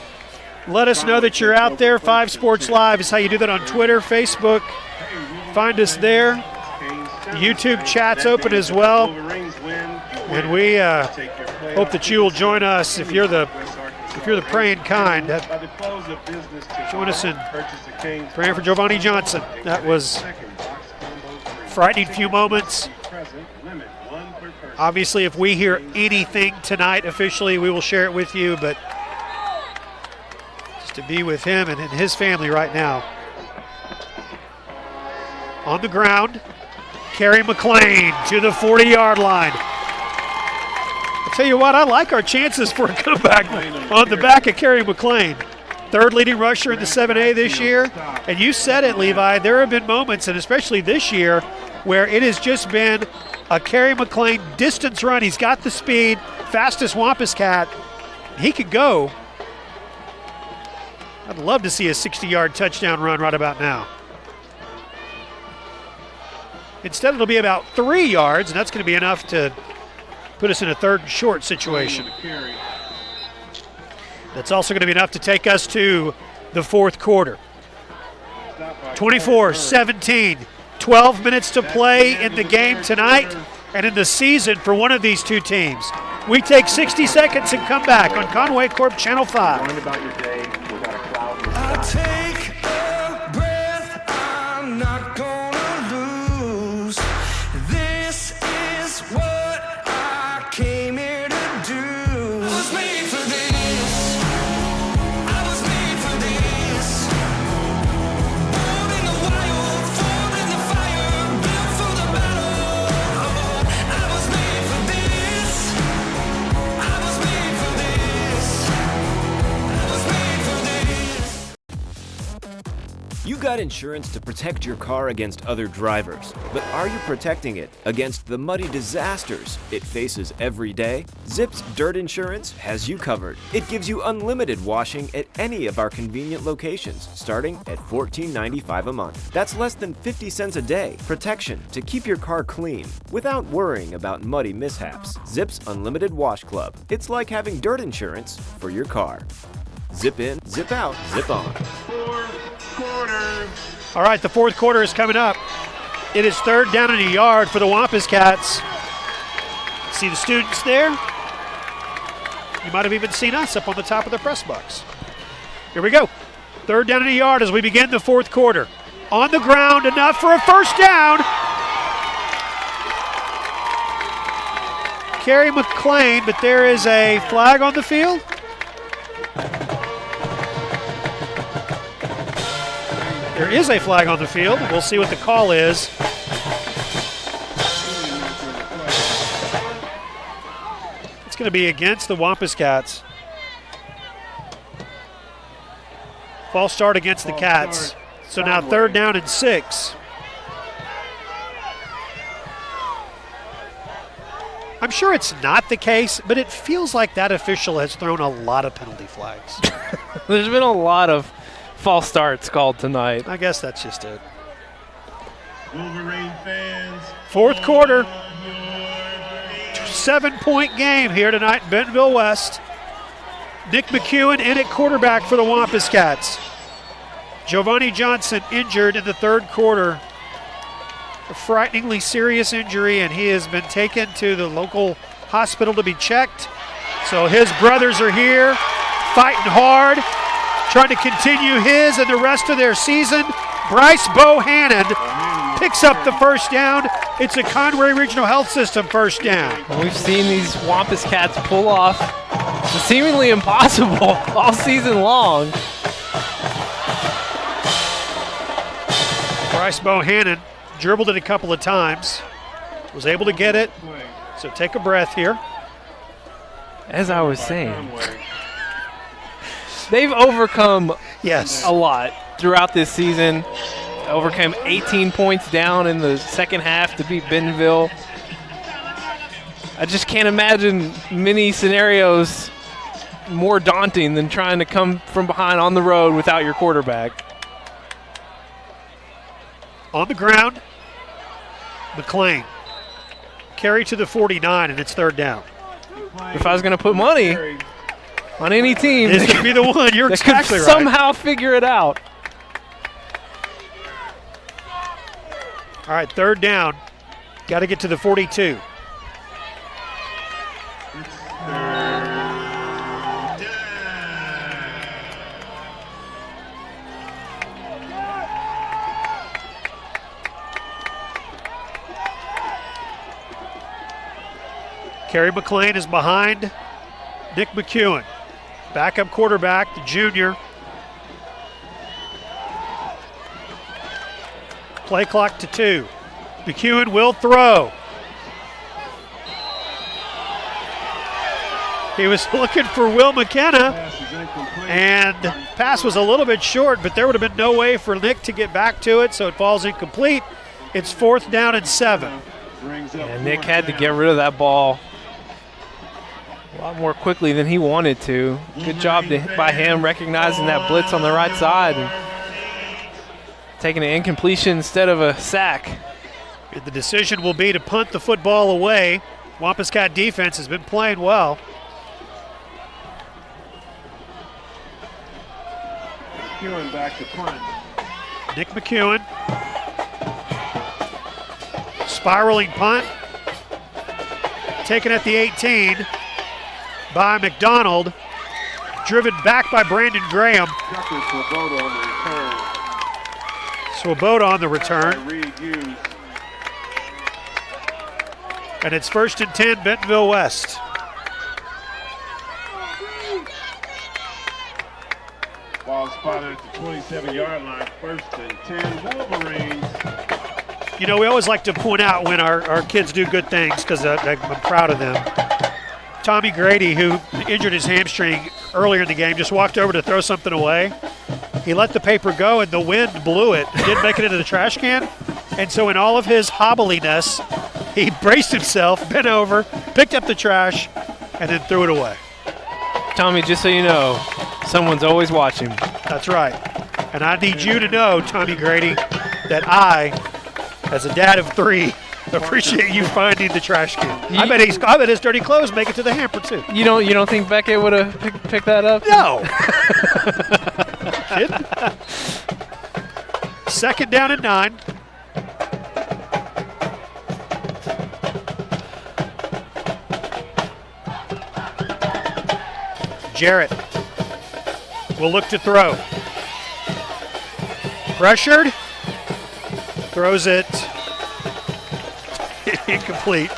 Speaker 1: let us know that you're out there, 5 Sports Live is how you do that on Twitter, Facebook. Find us there. YouTube chat's open as well. And we hope that you will join us if you're the praying kind. Join us in praying for Giovanni Johnson. That was frightening few moments. Obviously, if we hear anything tonight officially, we will share it with you, but just to be with him and his family right now. On the ground, Kerry McLean to the 40-yard line. I'll tell you what, I like our chances for a comeback on the back of Kerry McLean. Third leading rusher in the 7A this year. And you said it, Levi, there have been moments, and especially this year, where it has just been a Kerry McLean distance run. He's got the speed, fastest Wampus Cat. He could go. I'd love to see a 60-yard touchdown run right about now. Instead, it'll be about 3 yards, and that's going to be enough to put us in a third and short situation. That's also going to be enough to take us to the fourth quarter. 24-17, 12 minutes to play in the game tonight and in the season for one of these two teams. We take 60 seconds and come back on Conway Corp Channel 5.
Speaker 17: I take a breath, I'm not gonna lose. This is what I came here to do. I was made for this. I was made for this. Born in the wild, formed in the fire, built for the battle. I was made for this. I was made for this. I was made for this.
Speaker 18: You got insurance to protect your car against other drivers, but are you protecting it against the muddy disasters it faces every day? Zips Dirt Insurance has you covered. It gives you unlimited washing at any of our convenient locations, starting at $14.95 a month. That's less than 50 cents a day. Protection to keep your car clean without worrying about muddy mishaps. Zips Unlimited Wash Club. It's like having dirt insurance for your car. Zip in, zip out, zip on.
Speaker 1: All right, the fourth quarter is coming up. It is third down and a yard for the Wampus Cats. See the students there? You might have even seen us up on the top of the press box. Here we go. Third down and a yard as we begin the fourth quarter. On the ground, enough for a first down. Kerry McLean, but there is a flag on the field. There is a flag on the field. We'll see what the call is. It's going to be against the Wampus Cats. False start against the Cats. So now third down and 6. I'm sure it's not the case, but it feels like that official has thrown a lot of penalty flags.
Speaker 4: There's been a lot of false starts called tonight.
Speaker 1: I guess that's just it.
Speaker 5: Wolverine fans.
Speaker 1: Fourth quarter. 7-point game here tonight in Bentonville West. Nick McEwen in at quarterback for the Wampus Cats. Giovanni Johnson injured in the third quarter. A frighteningly serious injury, and he has been taken to the local hospital to be checked. So his brothers are here fighting hard, trying to continue his and the rest of their season. Bryce Bohannon picks up the first down. It's a Conway Regional Health System first down.
Speaker 4: We've seen these Wampus Cats pull off the seemingly impossible all season long.
Speaker 1: Bryce Bohannon dribbled it a couple of times, was able to get it. So take a breath here.
Speaker 4: As I was saying, they've overcome a lot throughout this season. Overcame 18 points down in the second half to beat Bentonville. I just can't imagine many scenarios more daunting than trying to come from behind on the road without your quarterback.
Speaker 1: On the ground, McLean. Carry to the 49, and it's third down.
Speaker 4: If I was going to put money on any team,
Speaker 1: this could be the one. You're exactly
Speaker 4: could
Speaker 1: right.
Speaker 4: Somehow figure it out.
Speaker 1: All right, third down. Got to get to the 42. Kerry McLean is behind Nick McEwen. Backup quarterback, the junior. Play clock to 2. McEwen will throw. He was looking for Will McKenna, and pass was a little bit short, but there would have been no way for Nick to get back to it, so it falls incomplete. It's 4th down and 7.
Speaker 4: And Nick had to get rid of that ball a lot more quickly than he wanted to. Good job by him recognizing that blitz on the right side and taking an incompletion instead of a sack.
Speaker 1: And the decision will be to punt the football away. Wampuscat defense has been playing well.
Speaker 5: McEwen back to punt.
Speaker 1: Nick McEwen. Spiraling punt. Taken at the 18 by McDonald. Driven back by Brandon Graham. Swoboda on the return. And it's 1st and 10, Bentonville West.
Speaker 5: Ball spotted at the 27-yard line, 1st and 10, Wolverines.
Speaker 1: You know, we always like to point out when our kids do good things because I'm proud of them. Tommy Grady, who injured his hamstring earlier in the game, just walked over to throw something away. He let the paper go, and the wind blew it. He didn't make it into the trash can. And so in all of his hobbliness, he braced himself, bent over, picked up the trash, and then threw it away.
Speaker 4: Tommy, just so you know, someone's always watching.
Speaker 1: That's right. And I need you to know, Tommy Grady, that I, as a dad of 3, appreciate you finding the trash can. I bet his dirty clothes make it to the hamper too.
Speaker 4: You don't think Beckett would have picked that up?
Speaker 1: No. Kidding? 2nd down and 9. Jarrett will look to throw. Pressured. Throws it incomplete.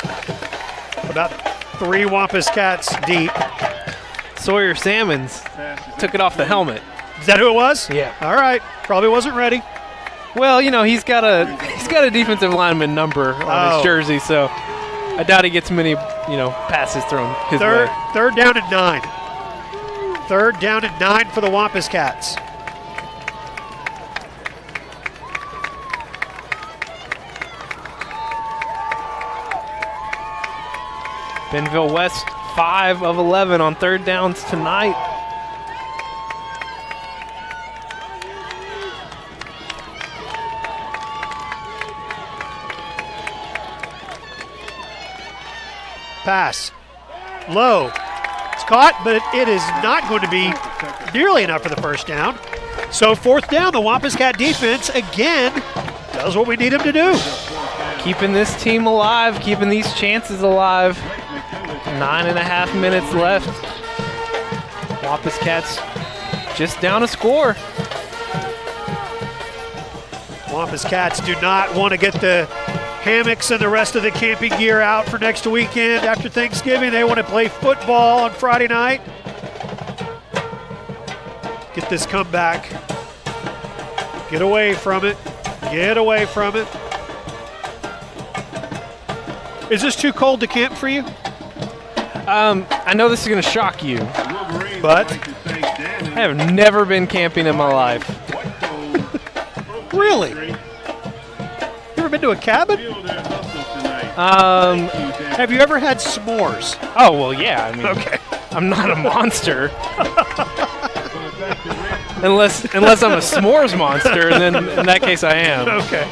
Speaker 1: About 3 Wampus Cats deep.
Speaker 4: Sawyer Salmons took it off the helmet.
Speaker 1: Is that who it was?
Speaker 4: Yeah.
Speaker 1: All right. Probably wasn't ready.
Speaker 4: Well, you know, he's got a defensive lineman number on his jersey, so I doubt he gets many, passes thrown his way.
Speaker 1: 3rd down and 9. 3rd down and 9 for the Wampus Cats.
Speaker 4: Bentonville West 5 of 11 on 3rd downs tonight.
Speaker 1: Pass. Low. It's caught, but it is not going to be nearly enough for the 1st down. So 4th down, the Wampus Cat defense again does what we need them to do.
Speaker 4: Keeping this team alive, keeping these chances alive. 9.5 minutes left. Wampus Cats just down a score.
Speaker 1: Wampus Cats do not want to get the hammocks and the rest of the camping gear out for next weekend after Thanksgiving. They want to play football on Friday night. Get this comeback. Get away from it. Get away from it. Is this too cold to camp for you?
Speaker 2: I know this is going to shock you,
Speaker 1: but
Speaker 2: I have never been camping in my life.
Speaker 1: Really? You ever been to a cabin? Have you ever had s'mores?
Speaker 2: Oh, well, yeah. I mean,
Speaker 1: okay.
Speaker 2: I'm not a monster. unless I'm a s'mores monster, and then in that case I am.
Speaker 1: Okay.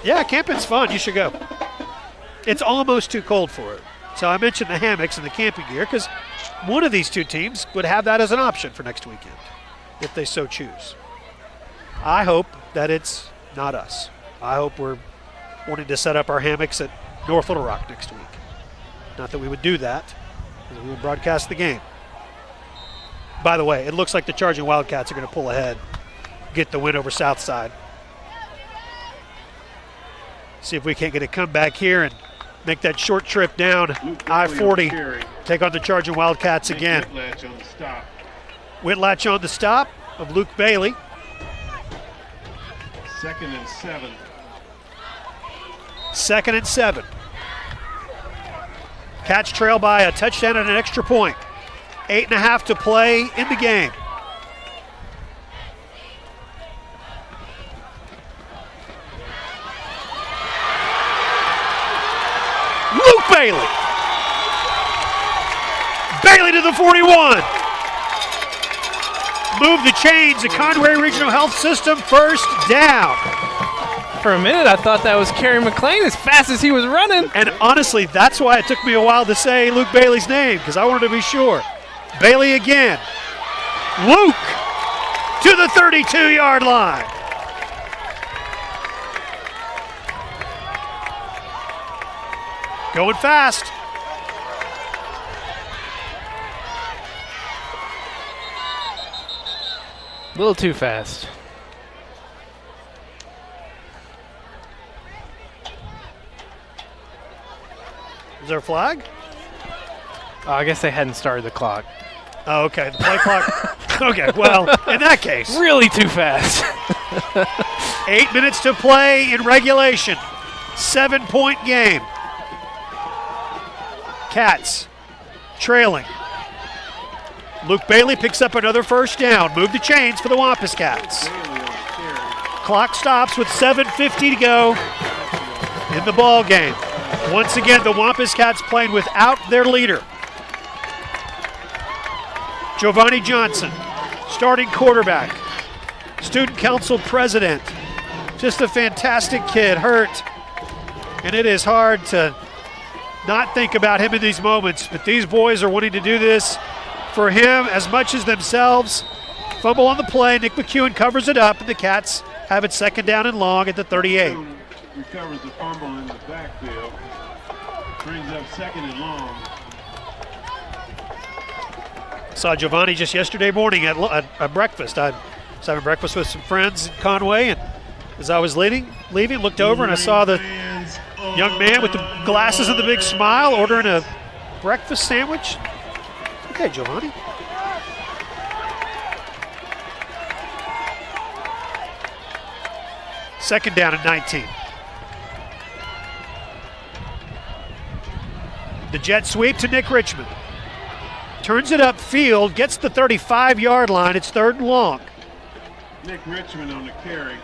Speaker 1: Yeah, camping's fun. You should go. It's almost too cold for it. So I mentioned the hammocks and the camping gear because one of these two teams would have that as an option for next weekend if they so choose. I hope that it's not us. I hope we're wanting to set up our hammocks at North Little Rock next week. Not that we would do that, because we would broadcast the game. By the way, it looks like the Charging Wildcats are going to pull ahead, get the win over Southside. See if we can't get a comeback here and make that short trip down I-40, take on the Charging Wildcats again. Whitlatch on the stop of Luke Bailey.
Speaker 5: 2nd and 7.
Speaker 1: 2nd and 7. Cats trail by a touchdown and an extra point. 8.5 to play in the game. Luke Bailey. Bailey to the 41. Move the chains at Conway Regional Health System, first down.
Speaker 2: For a minute, I thought that was Kerry McLean as fast as he was running.
Speaker 1: And honestly, that's why it took me a while to say Luke Bailey's name, because I wanted to be sure. Bailey again. Luke to the 32-yard line. Going fast.
Speaker 2: A little too fast.
Speaker 1: Is there a flag?
Speaker 2: I guess they hadn't started the clock.
Speaker 1: Oh, okay. The play clock. Okay, well, in that case.
Speaker 2: Really too fast.
Speaker 1: 8 minutes to play in regulation. 7-point game. Cats trailing. Luke Bailey picks up another first down. Move the chains for the Wampus Cats. Clock stops with 7:50 to go in the ball game. Once again, the Wampus Cats playing without their leader. Giovanni Johnson, starting quarterback, student council president. Just a fantastic kid, hurt. And it is hard to not think about him in these moments, but these boys are wanting to do this for him as much as themselves. Fumble on the play, Nick McEwen covers it up, and the Cats have it 2nd down and long at the 38.
Speaker 5: Recovers the fumble in the backfield. Brings up 2nd and long.
Speaker 1: Saw Giovanni just yesterday morning at breakfast. I was having breakfast with some friends in Conway, and as I was leaving, looked over and I saw the young man with the glasses and the big smile ordering a breakfast sandwich. Okay, Giovanni. Second down and 19. The jet sweep to Nick Richmond. Turns it upfield, gets the 35-yard line. It's 3rd and long.
Speaker 5: Nick Richmond on the carry.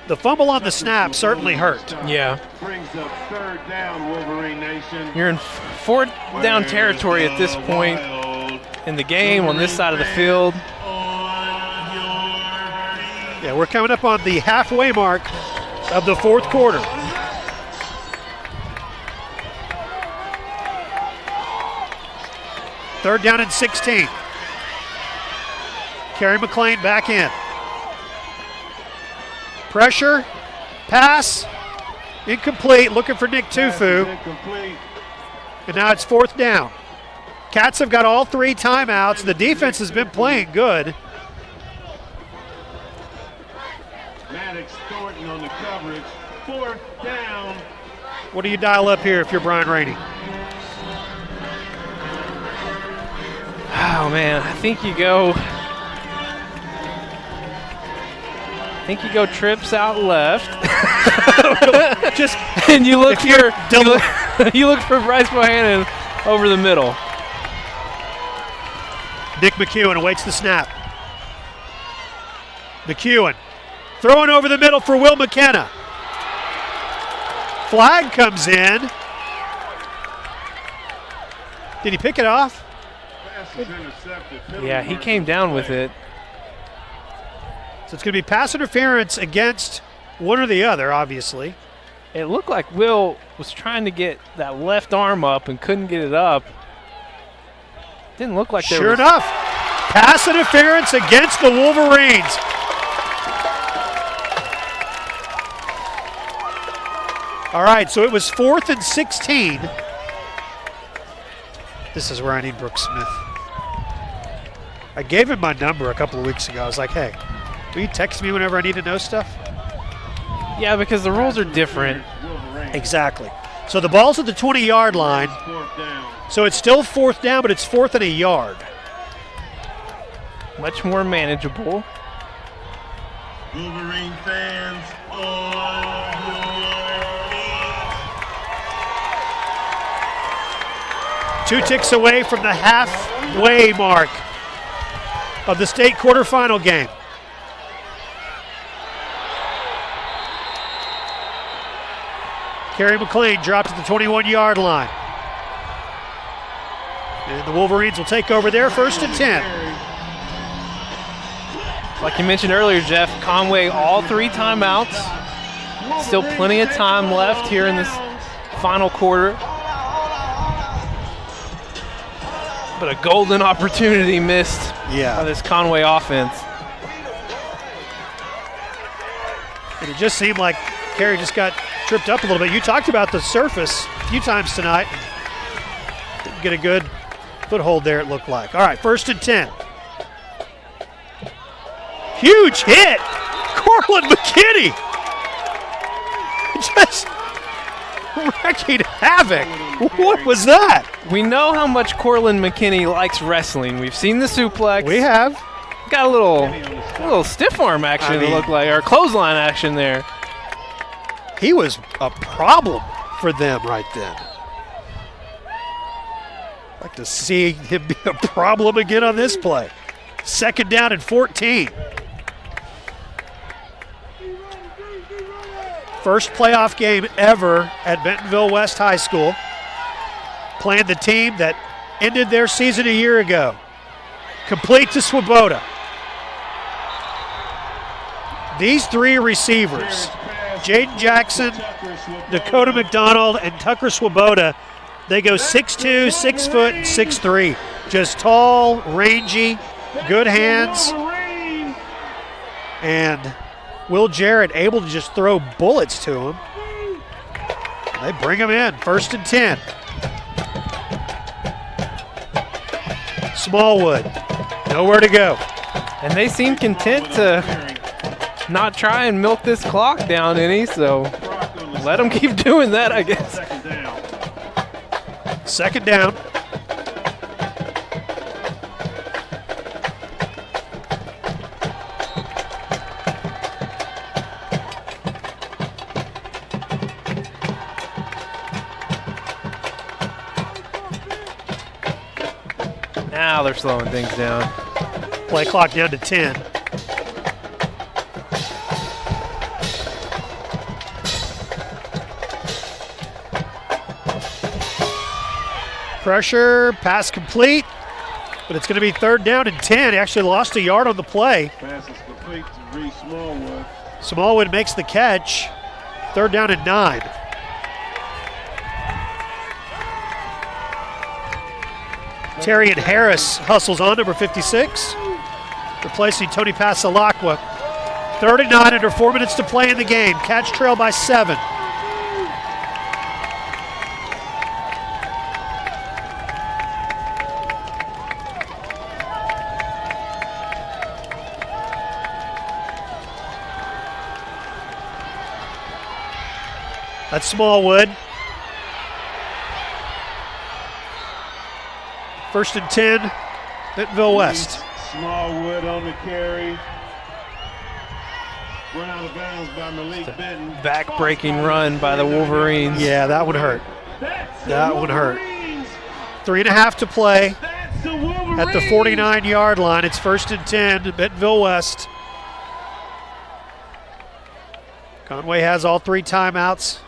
Speaker 1: The fumble on the snap certainly hurt.
Speaker 2: Yeah.
Speaker 5: Brings up 3rd down, Wolverine Nation.
Speaker 2: You're in 4th down territory at this point in the game on this side of the field.
Speaker 1: Yeah, we're coming up on the halfway mark of the 4th quarter. Third down and 16. Kerry McLean back in. Pressure, pass, incomplete, looking for Nick Tufu. And now it's 4th down. Cats have got all 3 timeouts. The defense has been playing good.
Speaker 5: Maddox Thornton on the coverage. 4th down.
Speaker 1: What do you dial up here if you're Brian Rainey?
Speaker 2: Oh, man, I think you go
Speaker 4: think you go trips out left.
Speaker 1: Just
Speaker 4: and you look for you look for Bryce Bohannon over the middle.
Speaker 1: Nick McEwen awaits the snap. McEwen throwing over the middle for Will McKenna. Flag comes in. Did he pick it off?
Speaker 4: Yeah, he came down with it.
Speaker 1: So it's going to be pass interference against one or the other, obviously.
Speaker 4: It looked like Will was trying to get that left arm up and couldn't get it up. Didn't look like there
Speaker 1: Sure
Speaker 4: was...
Speaker 1: enough, pass interference against the Wolverines. All right, so it was 4th and 16. This is where I need Brooks Smith. I gave him my number a couple of weeks ago. I was like, hey, will you text me whenever I need to know stuff?
Speaker 4: Yeah, because the rules are different.
Speaker 1: Exactly. So the ball's at the 20-yard line. So it's still 4th down, but it's 4th and a yard.
Speaker 4: Much more manageable.
Speaker 5: Wolverine fans on
Speaker 1: Two ticks away from the halfway mark of the state quarterfinal game. Kerry McLean dropped at the 21-yard line. And the Wolverines will take over there, 1st and 10.
Speaker 4: Like you mentioned earlier, Jeff, Conway all 3 timeouts. Still plenty of time left here in this final quarter. But a golden opportunity missed by this Conway offense.
Speaker 1: And it just seemed like Kerry just got tripped up a little bit. You talked about the surface a few times tonight. Didn't get a good foothold there, it looked like. All right, 1st and 10. Huge hit. Cortland McKinney just wrecking havoc. What was that?
Speaker 4: We know how much Cortland McKinney likes wrestling. We've seen the suplex.
Speaker 1: We have.
Speaker 4: Got a little stiff arm action, it looked like, or clothesline action there.
Speaker 1: He was a problem for them right then. I'd like to see him be a problem again on this play. 2nd down and 14. First playoff game ever at Bentonville West High School. Playing the team that ended their season a year ago. Complete to Swoboda. These 3 receivers, Jaden Jackson, Dakota McDonald, and Tucker Swoboda, they go 6'2", 6 foot, and 6'3". Just tall, rangy, good hands. And Will Jarrett able to just throw bullets to him. They bring him in, 1st and 10. Smallwood, nowhere to go.
Speaker 4: And they seem content to not try and milk this clock down any, so let them keep doing that, I guess.
Speaker 1: 2nd down.
Speaker 4: Now they're slowing things down.
Speaker 1: Play clock down to 10. Pressure, pass complete, but it's going to be 3rd down and 10. He actually lost a yard on the play.
Speaker 5: Pass is complete to Reese Smallwood.
Speaker 1: Smallwood makes the catch. 3rd down and 9. Terrian Harris hustles on, number 56, replacing Tony Pasalacqua. 3rd and 9, under 4 minutes to play in the game. Catch trail by 7. That's Smallwood. 1st and 10, Bentonville West.
Speaker 5: Smallwood on the carry. Run out of bounds by Malik Benton.
Speaker 4: Back-breaking run by the Wolverines.
Speaker 1: Yeah, that one hurt. That one hurt. 3.5 to play at the 49-yard line. It's 1st and 10, Bentonville West. Conway has all 3 timeouts.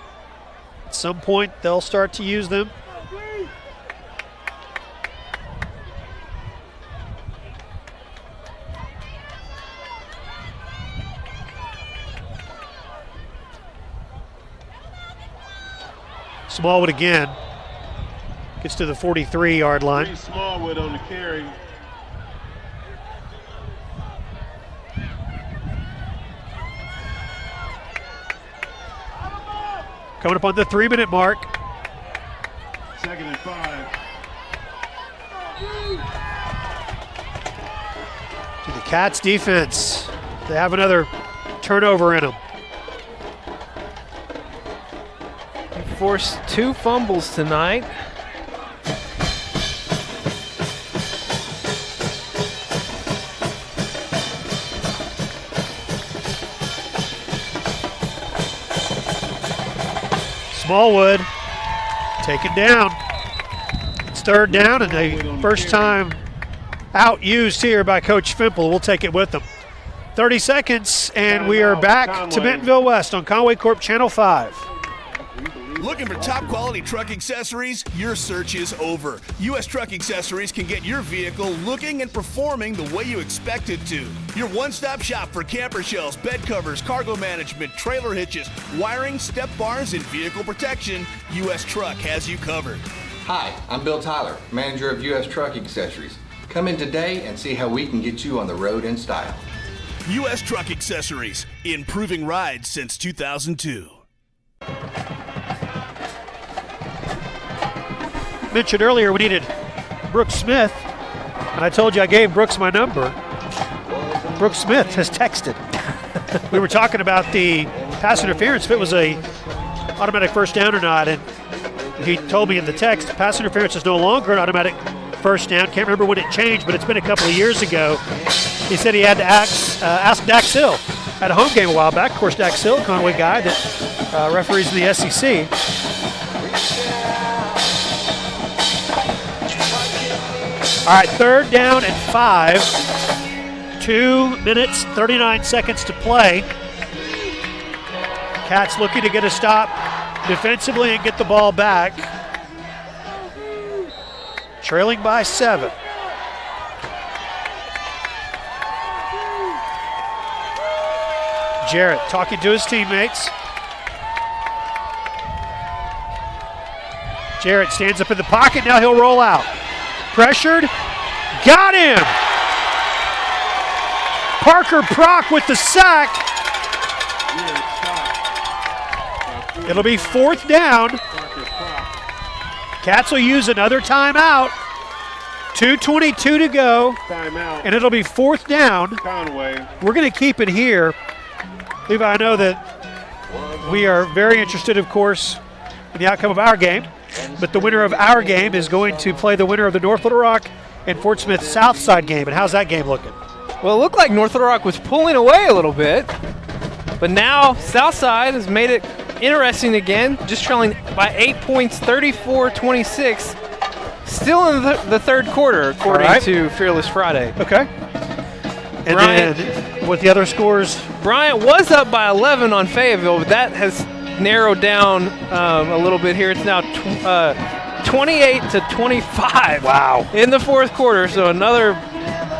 Speaker 1: At some point, they'll start to use them. Smallwood again gets to the 43-yard line.
Speaker 5: Smallwood on the carry.
Speaker 1: Coming up on the 3-minute mark.
Speaker 5: 2nd and 5.
Speaker 1: To the Cats defense. They have another turnover in them.
Speaker 4: Forced 2 fumbles tonight.
Speaker 1: Smallwood taken down. It's 3rd down and a first time out used here by Coach Fimple. We'll take it with them. 30 seconds and we are back to Bentonville West on Conway Corp Channel 5.
Speaker 19: Looking for top quality truck accessories? Your search is over. U.S. Truck Accessories can get your vehicle looking and performing the way you expect it to. Your one-stop shop for camper shells, bed covers, cargo management, trailer hitches, wiring, step bars, and vehicle protection. U.S. Truck has you covered.
Speaker 20: Hi, I'm Bill Tyler, manager of U.S. Truck Accessories. Come in today and see how we can get you on the road in style.
Speaker 19: U.S. Truck Accessories, improving rides since 2002.
Speaker 1: Mentioned earlier we needed Brooks Smith, and I told you I gave Brooks my number. Brooks Smith has texted. We were talking about the pass interference, if it was a automatic first down or not, and he told me in the text pass interference is no longer an automatic first down. Can't remember when it changed, but it's been a couple of years ago. He said he had to ask Dax Hill at a home game a while back. Of course, Dax Hill, Conway guy that referees in the SEC. All right, 3rd down and 5. 2 minutes, 39 seconds to play. Cats looking to get a stop defensively and get the ball back. Trailing by 7. Jarrett talking to his teammates. Jarrett stands up in the pocket, now he'll roll out. Pressured, got him! Parker Prock with the sack. It'll be 4th down. Cats will use another timeout. 2:22 to go.
Speaker 5: Timeout.
Speaker 1: And it'll be 4th down.
Speaker 5: Conway.
Speaker 1: We're going to keep it here. Levi, I know that we are very interested, of course, in the outcome of our game. But the winner of our game is going to play the winner of the North Little Rock and Fort Smith Southside game. And how's that game looking?
Speaker 4: Well, it looked like North Little Rock was pulling away a little bit. But now Southside has made it interesting again, just trailing by 8 points, 34-26. Still in the 3rd quarter, according to Fearless Friday.
Speaker 1: Okay. And
Speaker 4: Bryant,
Speaker 1: then with the other scores?
Speaker 4: Bryant was up by 11 on Fayetteville, but that has narrowed down a little bit here. It's now 28-25.
Speaker 1: Wow.
Speaker 4: In the 4th quarter, so another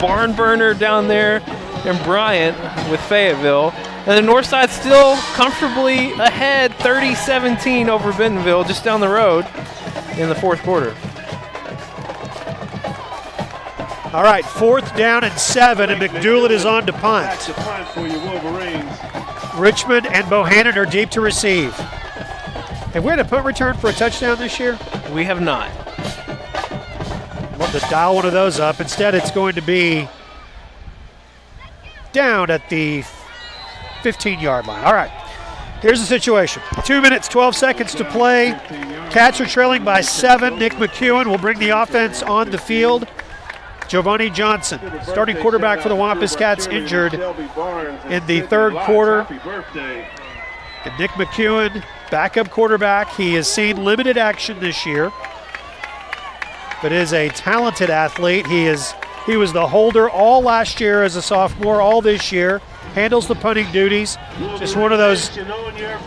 Speaker 4: barn burner down there in Bryant with Fayetteville. And the North Side still comfortably ahead, 30-17 over Bentonville, just down the road in the 4th quarter.
Speaker 1: All right, 4th down and 7, and McDoulet is on to punt.
Speaker 5: That's a punt for your Wolverines.
Speaker 1: Richmond and Bohannon are deep to receive. Have we had a punt return for a touchdown this year?
Speaker 4: We have not.
Speaker 1: I'd love to dial one of those up. Instead, it's going to be down at the 15-yard line. All right, here's the situation. 2 minutes, 12 seconds to play. Cats are trailing by 7. Nick McEwen will bring the offense on the field. Giovanni Johnson, starting quarterback for the Wampus Cats, injured in the third quarter. And Nick McEwen, backup quarterback. He has seen limited action this year, but is a talented athlete. He was the holder all last year as a sophomore, all this year. Handles the punting duties. Just one of those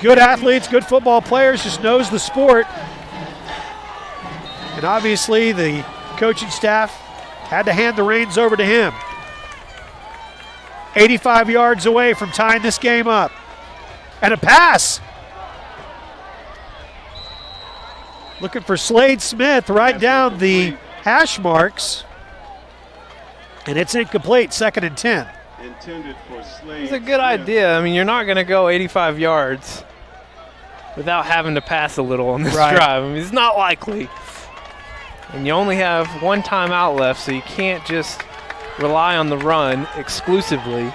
Speaker 1: good athletes, good football players, just knows the sport. And obviously the coaching staff had to hand the reins over to him. 85 yards away from tying this game up. And a pass. Looking for Slade Smith right down the hash marks. And it's incomplete, 2nd and 10.
Speaker 5: Intended for Slade.
Speaker 4: It's a good idea. I mean, you're not going to go 85 yards without having to pass a little on this drive. I mean, it's not likely. And you only have one timeout left, so you can't just rely on the run exclusively.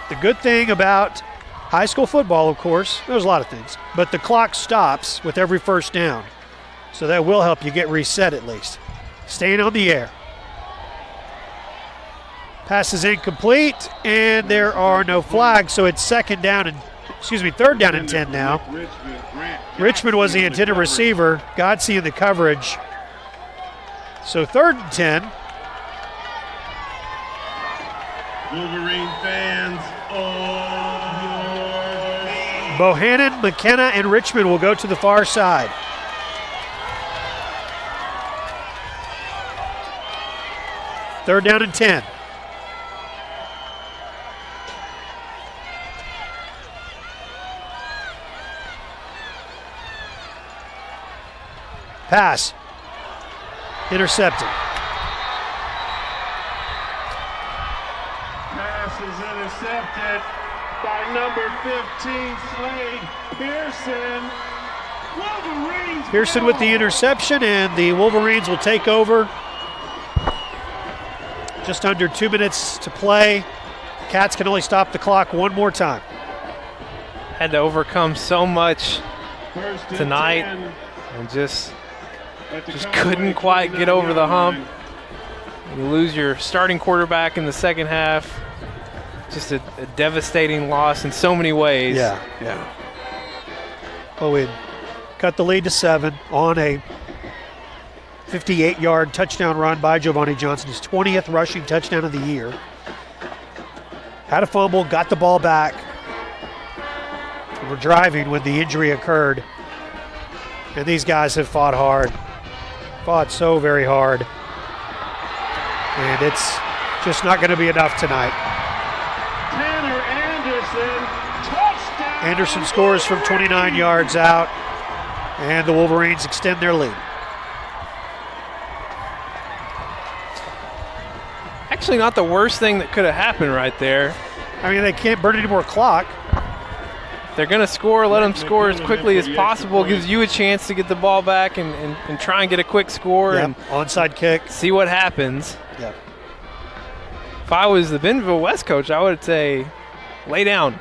Speaker 1: The good thing about high school football, of course, there's a lot of things, but the clock stops with every first down. So that will help you get reset at least. Staying on the air. Pass is incomplete, and there are no flags, so it's third down and 10 now. Richmond was the intended receiver. Godsey in the coverage. So 3rd and 10.
Speaker 5: Wolverine fans,
Speaker 1: Bohannon, McKenna, and Richmond will go to the far side. Third down and 10. Pass. Intercepted.
Speaker 5: Pass is intercepted by number 15, Slade Pearson. Wolverines.
Speaker 1: Pearson with the interception, and the Wolverines will take over. Just under 2 minutes to play. Cats can only stop the clock one more time.
Speaker 4: Had to overcome so much tonight and just couldn't quite get over the hump. You lose your starting quarterback in the second half. Just a devastating loss in so many ways.
Speaker 1: Yeah. Well, we cut the lead to 7 on a 58-yard touchdown run by Giovanni Johnson, his 20th rushing touchdown of the year. Had a fumble, got the ball back. We were driving when the injury occurred. And these guys have fought hard. Fought so very hard. And it's just not going to be enough tonight.
Speaker 5: Tanner Anderson, touchdown.
Speaker 1: Anderson scores from 29 yards out, and the Wolverines extend their lead.
Speaker 4: Actually, not the worst thing that could have happened right there.
Speaker 1: I mean, they can't burn any more clock.
Speaker 4: If they're going to score, let them score as quickly as possible. Gives you a chance to get the ball back and try and get a quick score.
Speaker 1: Yep.
Speaker 4: And
Speaker 1: onside kick.
Speaker 4: See what happens.
Speaker 1: Yep.
Speaker 4: If I was the Bentonville West coach, I would say, lay down.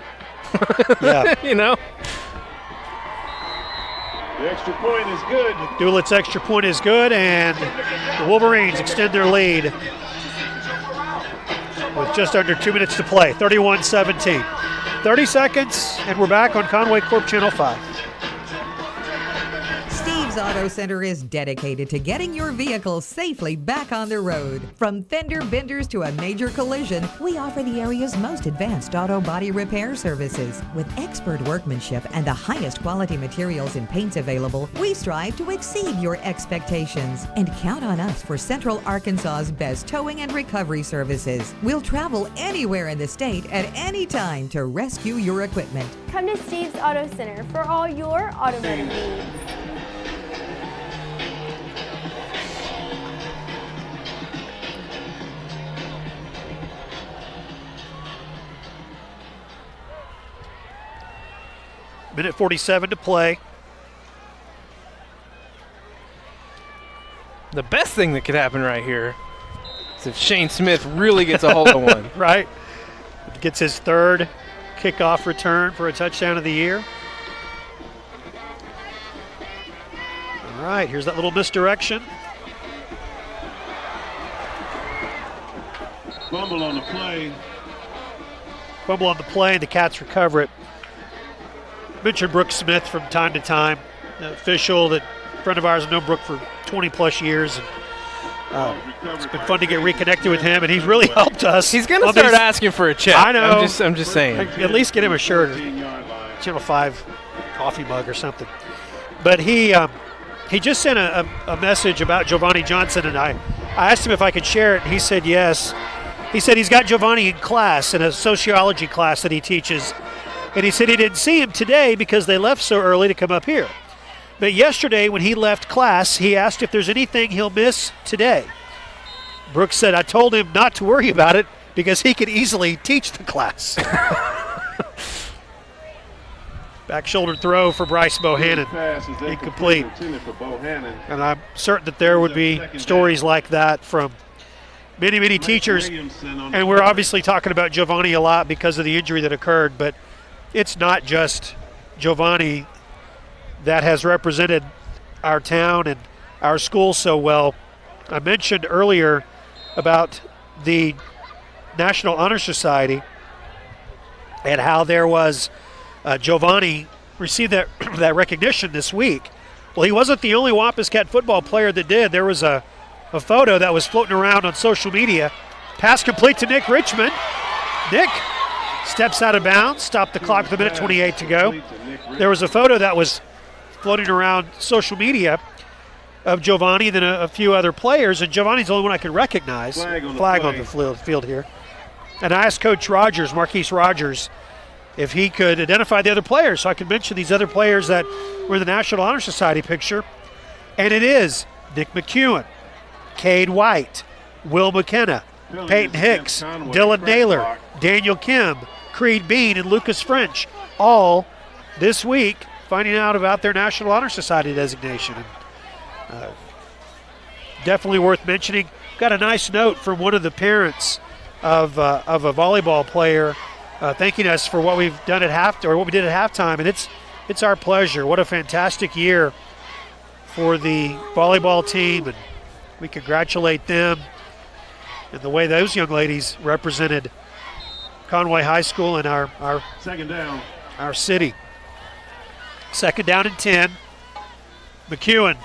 Speaker 1: Yeah.
Speaker 4: You know?
Speaker 5: The extra point is good.
Speaker 1: Doulett's extra point is good, and the Wolverines extend their lead with just under 2 minutes to play, 31-17. 30 seconds, and we're back on Conway Corp Channel 5.
Speaker 15: Steve's Auto Center is dedicated to getting your vehicle safely back on the road. From fender benders to a major collision, we offer the area's most advanced auto body repair services. With expert workmanship and the highest quality materials and paints available, we strive to exceed your expectations. And count on us for Central Arkansas's best towing and recovery services. We'll travel anywhere in the state at any time to rescue your equipment.
Speaker 16: Come to Steve's Auto Center for all your automotive needs.
Speaker 1: Minute 47 to play.
Speaker 4: The best thing that could happen right here is if Shane Smith really gets a hold of one.
Speaker 1: Right. Gets his third kickoff return for a touchdown of the year. All right, here's that little misdirection.
Speaker 5: Fumble on the play.
Speaker 1: Fumble on the play, and the Cats recover it. Mentioned Brooks Smith from time to time, an official that a friend of ours has known Brooke for 20-plus years. And, it's been fun to get reconnected with him, and he's really helped us.
Speaker 4: He's going to start asking for a check.
Speaker 1: I know.
Speaker 4: I'm just saying.
Speaker 1: At least get him a shirt, or Channel 5 coffee mug or something. But he just sent a message about Giovanni Johnson, and I asked him if I could share it, and he said yes. He said he's got Giovanni in class, in a sociology class that he teaches, and he said he didn't see him today because they left so early to come up here. But yesterday when he left class, he asked if there's anything he'll miss today. Brooks said, I told him not to worry about it because he could easily teach the class. Back shoulder throw for Bryce Bohannon. Incomplete. And I'm certain that there would be stories like that from many, many teachers. And we're obviously talking about Giovanni a lot because of the injury that occurred, but it's not just Giovanni that has represented our town and our school so well. I mentioned earlier about the National Honor Society and how there was Giovanni received that recognition this week. Well, he wasn't the only Wampus Cat football player that did. There was a photo that was floating around on social media. Pass complete to Nick Richmond. Nick steps out of bounds, stopped the clock with 1:28 to go. There was a photo that was floating around social media of Giovanni, then a few other players, and Giovanni's the only one I could recognize. Flag on the field here. And I asked Coach Rogers, Marquise Rogers, if he could identify the other players so I could mention these other players that were in the National Honor Society picture. And it is Nick McEwen, Cade White, Will McKenna, Peyton Hicks, Dylan Naylor, Daniel Kim, Creed Bean, and Lucas French, all this week finding out about their National Honor Society designation. Definitely worth mentioning. Got a nice note from one of the parents of a volleyball player thanking us for what we've done at what we did at halftime, and it's our pleasure. What a fantastic year for the volleyball team, and we congratulate them and the way those young ladies represented Conway High School and our
Speaker 5: second down,
Speaker 1: our city. Second down and 10. McEwen,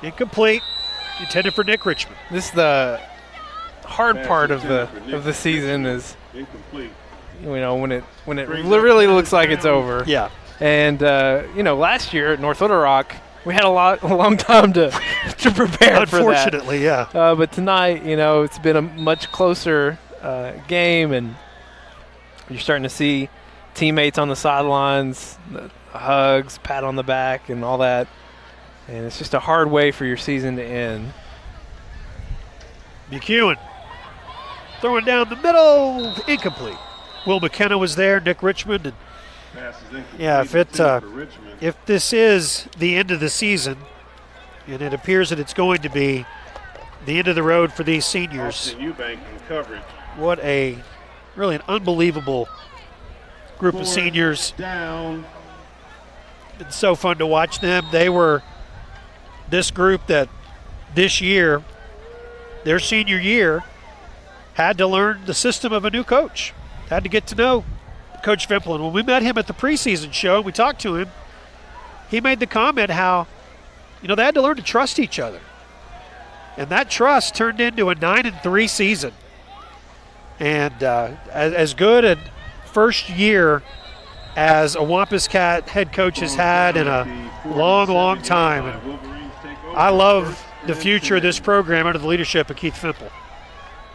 Speaker 1: incomplete, intended for Nick Richmond.
Speaker 4: This is the hard part of the season is
Speaker 5: incomplete.
Speaker 4: When it really looks like it's over.
Speaker 1: Yeah.
Speaker 4: And last year at North Little Rock, we had a long time to prepare for that.
Speaker 1: Unfortunately, yeah.
Speaker 4: But tonight, it's been a much closer game, and you're starting to see teammates on the sidelines, hugs, pat on the back, and all that. And it's just a hard way for your season to end.
Speaker 1: McEwen throwing down the middle, incomplete. Will McKenna was there, Nick Richmond, and yeah, if this is the end of the season, and it appears that it's going to be the end of the road for these seniors, what really an unbelievable group of seniors. It's so fun to watch them. They were this group that this year, their senior year, had to learn the system of a new coach, had to get to know Coach Vimplin. When we met him at the preseason show, we talked to him, he made the comment how, they had to learn to trust each other. And that trust turned into a 9-3 season. And as good a first year as a Wampus Cat head coach has had in a long, long time. And I love the future of this program under the leadership of Keith Fimple.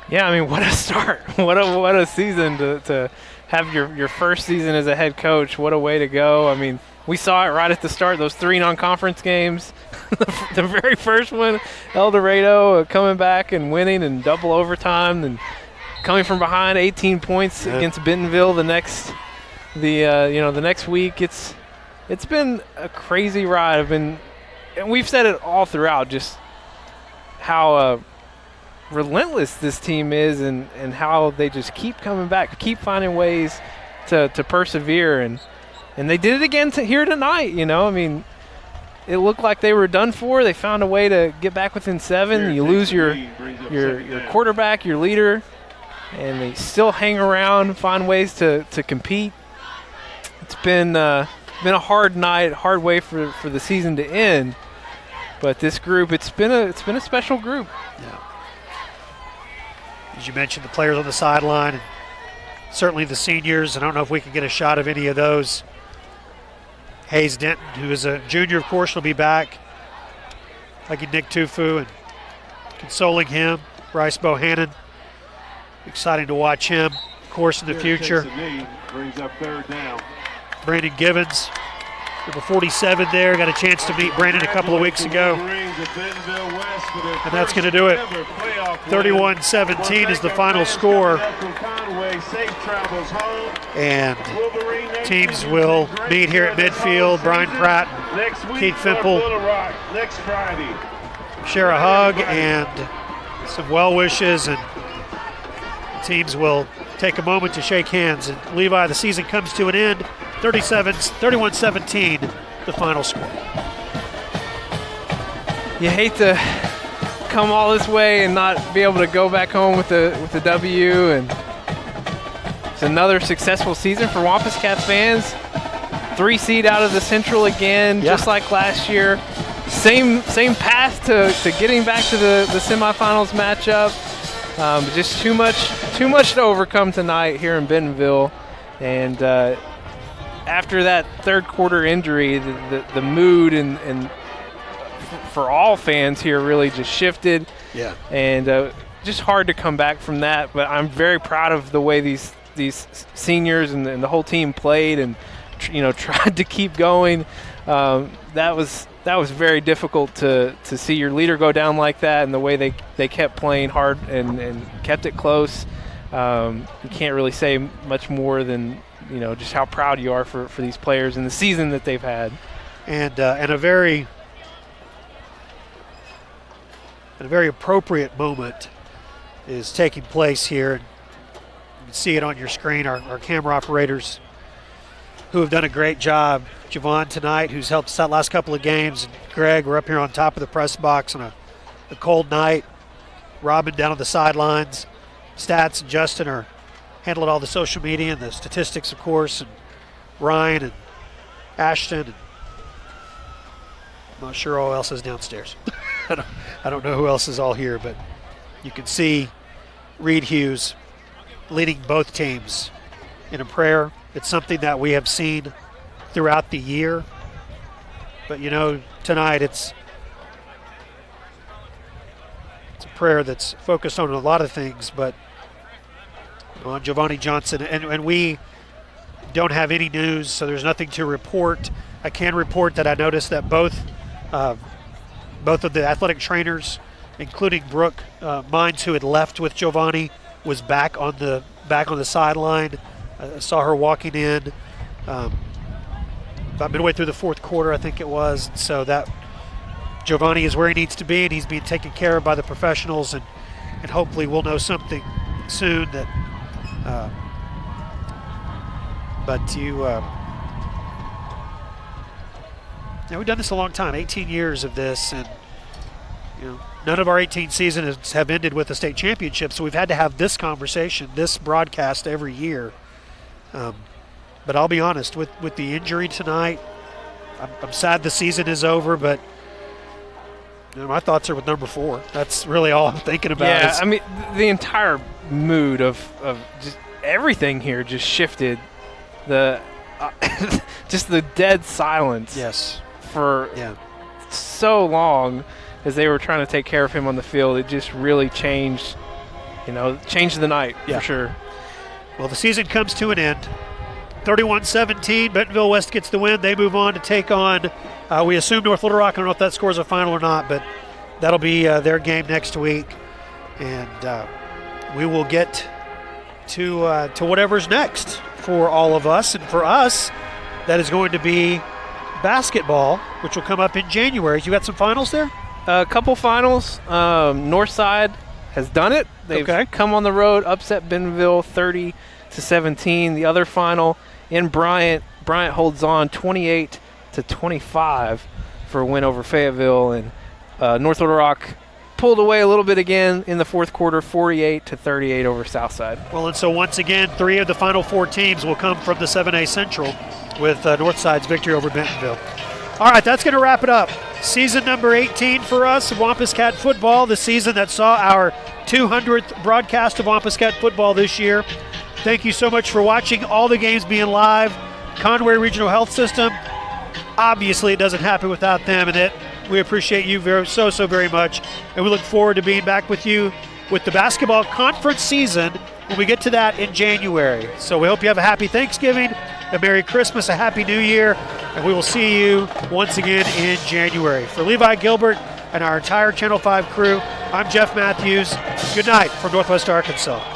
Speaker 4: Yeah, what a start. What a season to have your first season as a head coach. What a way to go. We saw it right at the start, those 3 non-conference games. The very first one, El Dorado coming back and winning in double overtime and coming from behind 18 points against Bentonville the next week. It's been a crazy ride. And we've said it all throughout, just how relentless this team is and how they just keep coming back, keep finding ways to persevere. And they did it again here tonight, It looked like they were done for. They found a way to get back within 7. You lose your quarterback, your leader, and they still hang around, find ways to compete. It's been a hard night, hard way for the season to end. But this group, it's been a special group.
Speaker 1: Yeah. As you mentioned, the players on the sideline, and certainly the seniors. I don't know if we can get a shot of any of those. Hayes Denton, who is a junior, of course, will be back. Like Nick Tufu, and consoling him. Bryce Bohannon. Exciting to watch him, of course, in the future.
Speaker 5: Brings up third down.
Speaker 1: Brandon Givens, number 47 there. Got a chance to meet Brandon a couple of weeks ago. And that's going to do it. 31-17 is the final score. And teams will meet here at midfield. Brian Pratt, Keith Fimple share a hug and some well wishes, and teams will take a moment to shake hands. And Levi, the season comes to an end. 31-17, the final score.
Speaker 4: You hate to come all this way and not be able to go back home with the W, and it's another successful season for Wampus Cat fans. 3 seed out of the Central again, just like last year. Same path to getting back to the semifinals matchup. Just too much to overcome tonight here in Bentonville, and after that third quarter injury, the mood and for all fans here really just shifted.
Speaker 1: Yeah.
Speaker 4: And just hard to come back from that. But I'm very proud of the way these seniors and the whole team played and tried to keep going. That was very difficult to see your leader go down like that, and the way they kept playing hard and kept it close. You can't really say much more than just how proud you are for these players and the season that they've had.
Speaker 1: And a very appropriate moment is taking place here. You can see it on your screen. Our camera operators, who have done a great job. Javon tonight, who's helped us out last couple of games. And Greg, we're up here on top of the press box on a cold night. Robin down on the sidelines. Stats and Justin are handling all the social media and the statistics, of course. And Ryan and Ashton. And I'm not sure who else is downstairs. I don't know who else is all here, but you can see Reed Hughes leading both teams in a prayer. It's something that we have seen throughout the year. But, tonight it's a prayer that's focused on a lot of things, but on Giovanni Johnson. And we don't have any news, so there's nothing to report. I can report that I noticed that both of the athletic trainers, including Brooke Mines, who had left with Giovanni, was back on the sideline. I saw her walking in about midway through the fourth quarter, I think it was. So that Giovanni is where he needs to be, and he's being taken care of by the professionals, and hopefully we'll know something soon. That, we've done this a long time, 18 years of this, and none of our 18 seasons have ended with a state championship. So we've had to have this conversation, this broadcast every year. But I'll be honest, with the injury tonight, I'm sad the season is over, but my thoughts are with number 4. That's really all I'm thinking about.
Speaker 4: Yeah, I mean, the entire mood of just everything here just shifted. Just the dead silence.
Speaker 1: Yes.
Speaker 4: For so long as they were trying to take care of him on the field, it just really changed the night for sure.
Speaker 1: Well, the season comes to an end. 31-17, Bentonville West gets the win. They move on to take on, we assume, North Little Rock. I don't know if that scores a final or not, but that'll be their game next week. And we will get to whatever's next for all of us. And for us, that is going to be basketball, which will come up in January. You got some finals there?
Speaker 4: A couple finals. Northside has done it. They've come on the road, upset Bentonville 30-17. The other final in Bryant holds on 28-25 for a win over Fayetteville. And North Little Rock pulled away a little bit again in the fourth quarter, 48-38 over Southside.
Speaker 1: Well, and so once again, 3 of the final 4 teams will come from the 7A Central with Northside's victory over Bentonville. All right, that's going to wrap it up. Season number 18 for us, Wampus Cat football, the season that saw our 200th broadcast of Wampus Cat football this year. Thank you so much for watching all the games being live. Conway Regional Health System, obviously it doesn't happen without them, and we appreciate you so very much. And we look forward to being back with you with the basketball conference season when we get to that in January. So we hope you have a happy Thanksgiving, a Merry Christmas, a Happy New Year, and we will see you once again in January. For Levi Gilbert and our entire Channel 5 crew, I'm Jeff Matthews. Good night from Northwest Arkansas.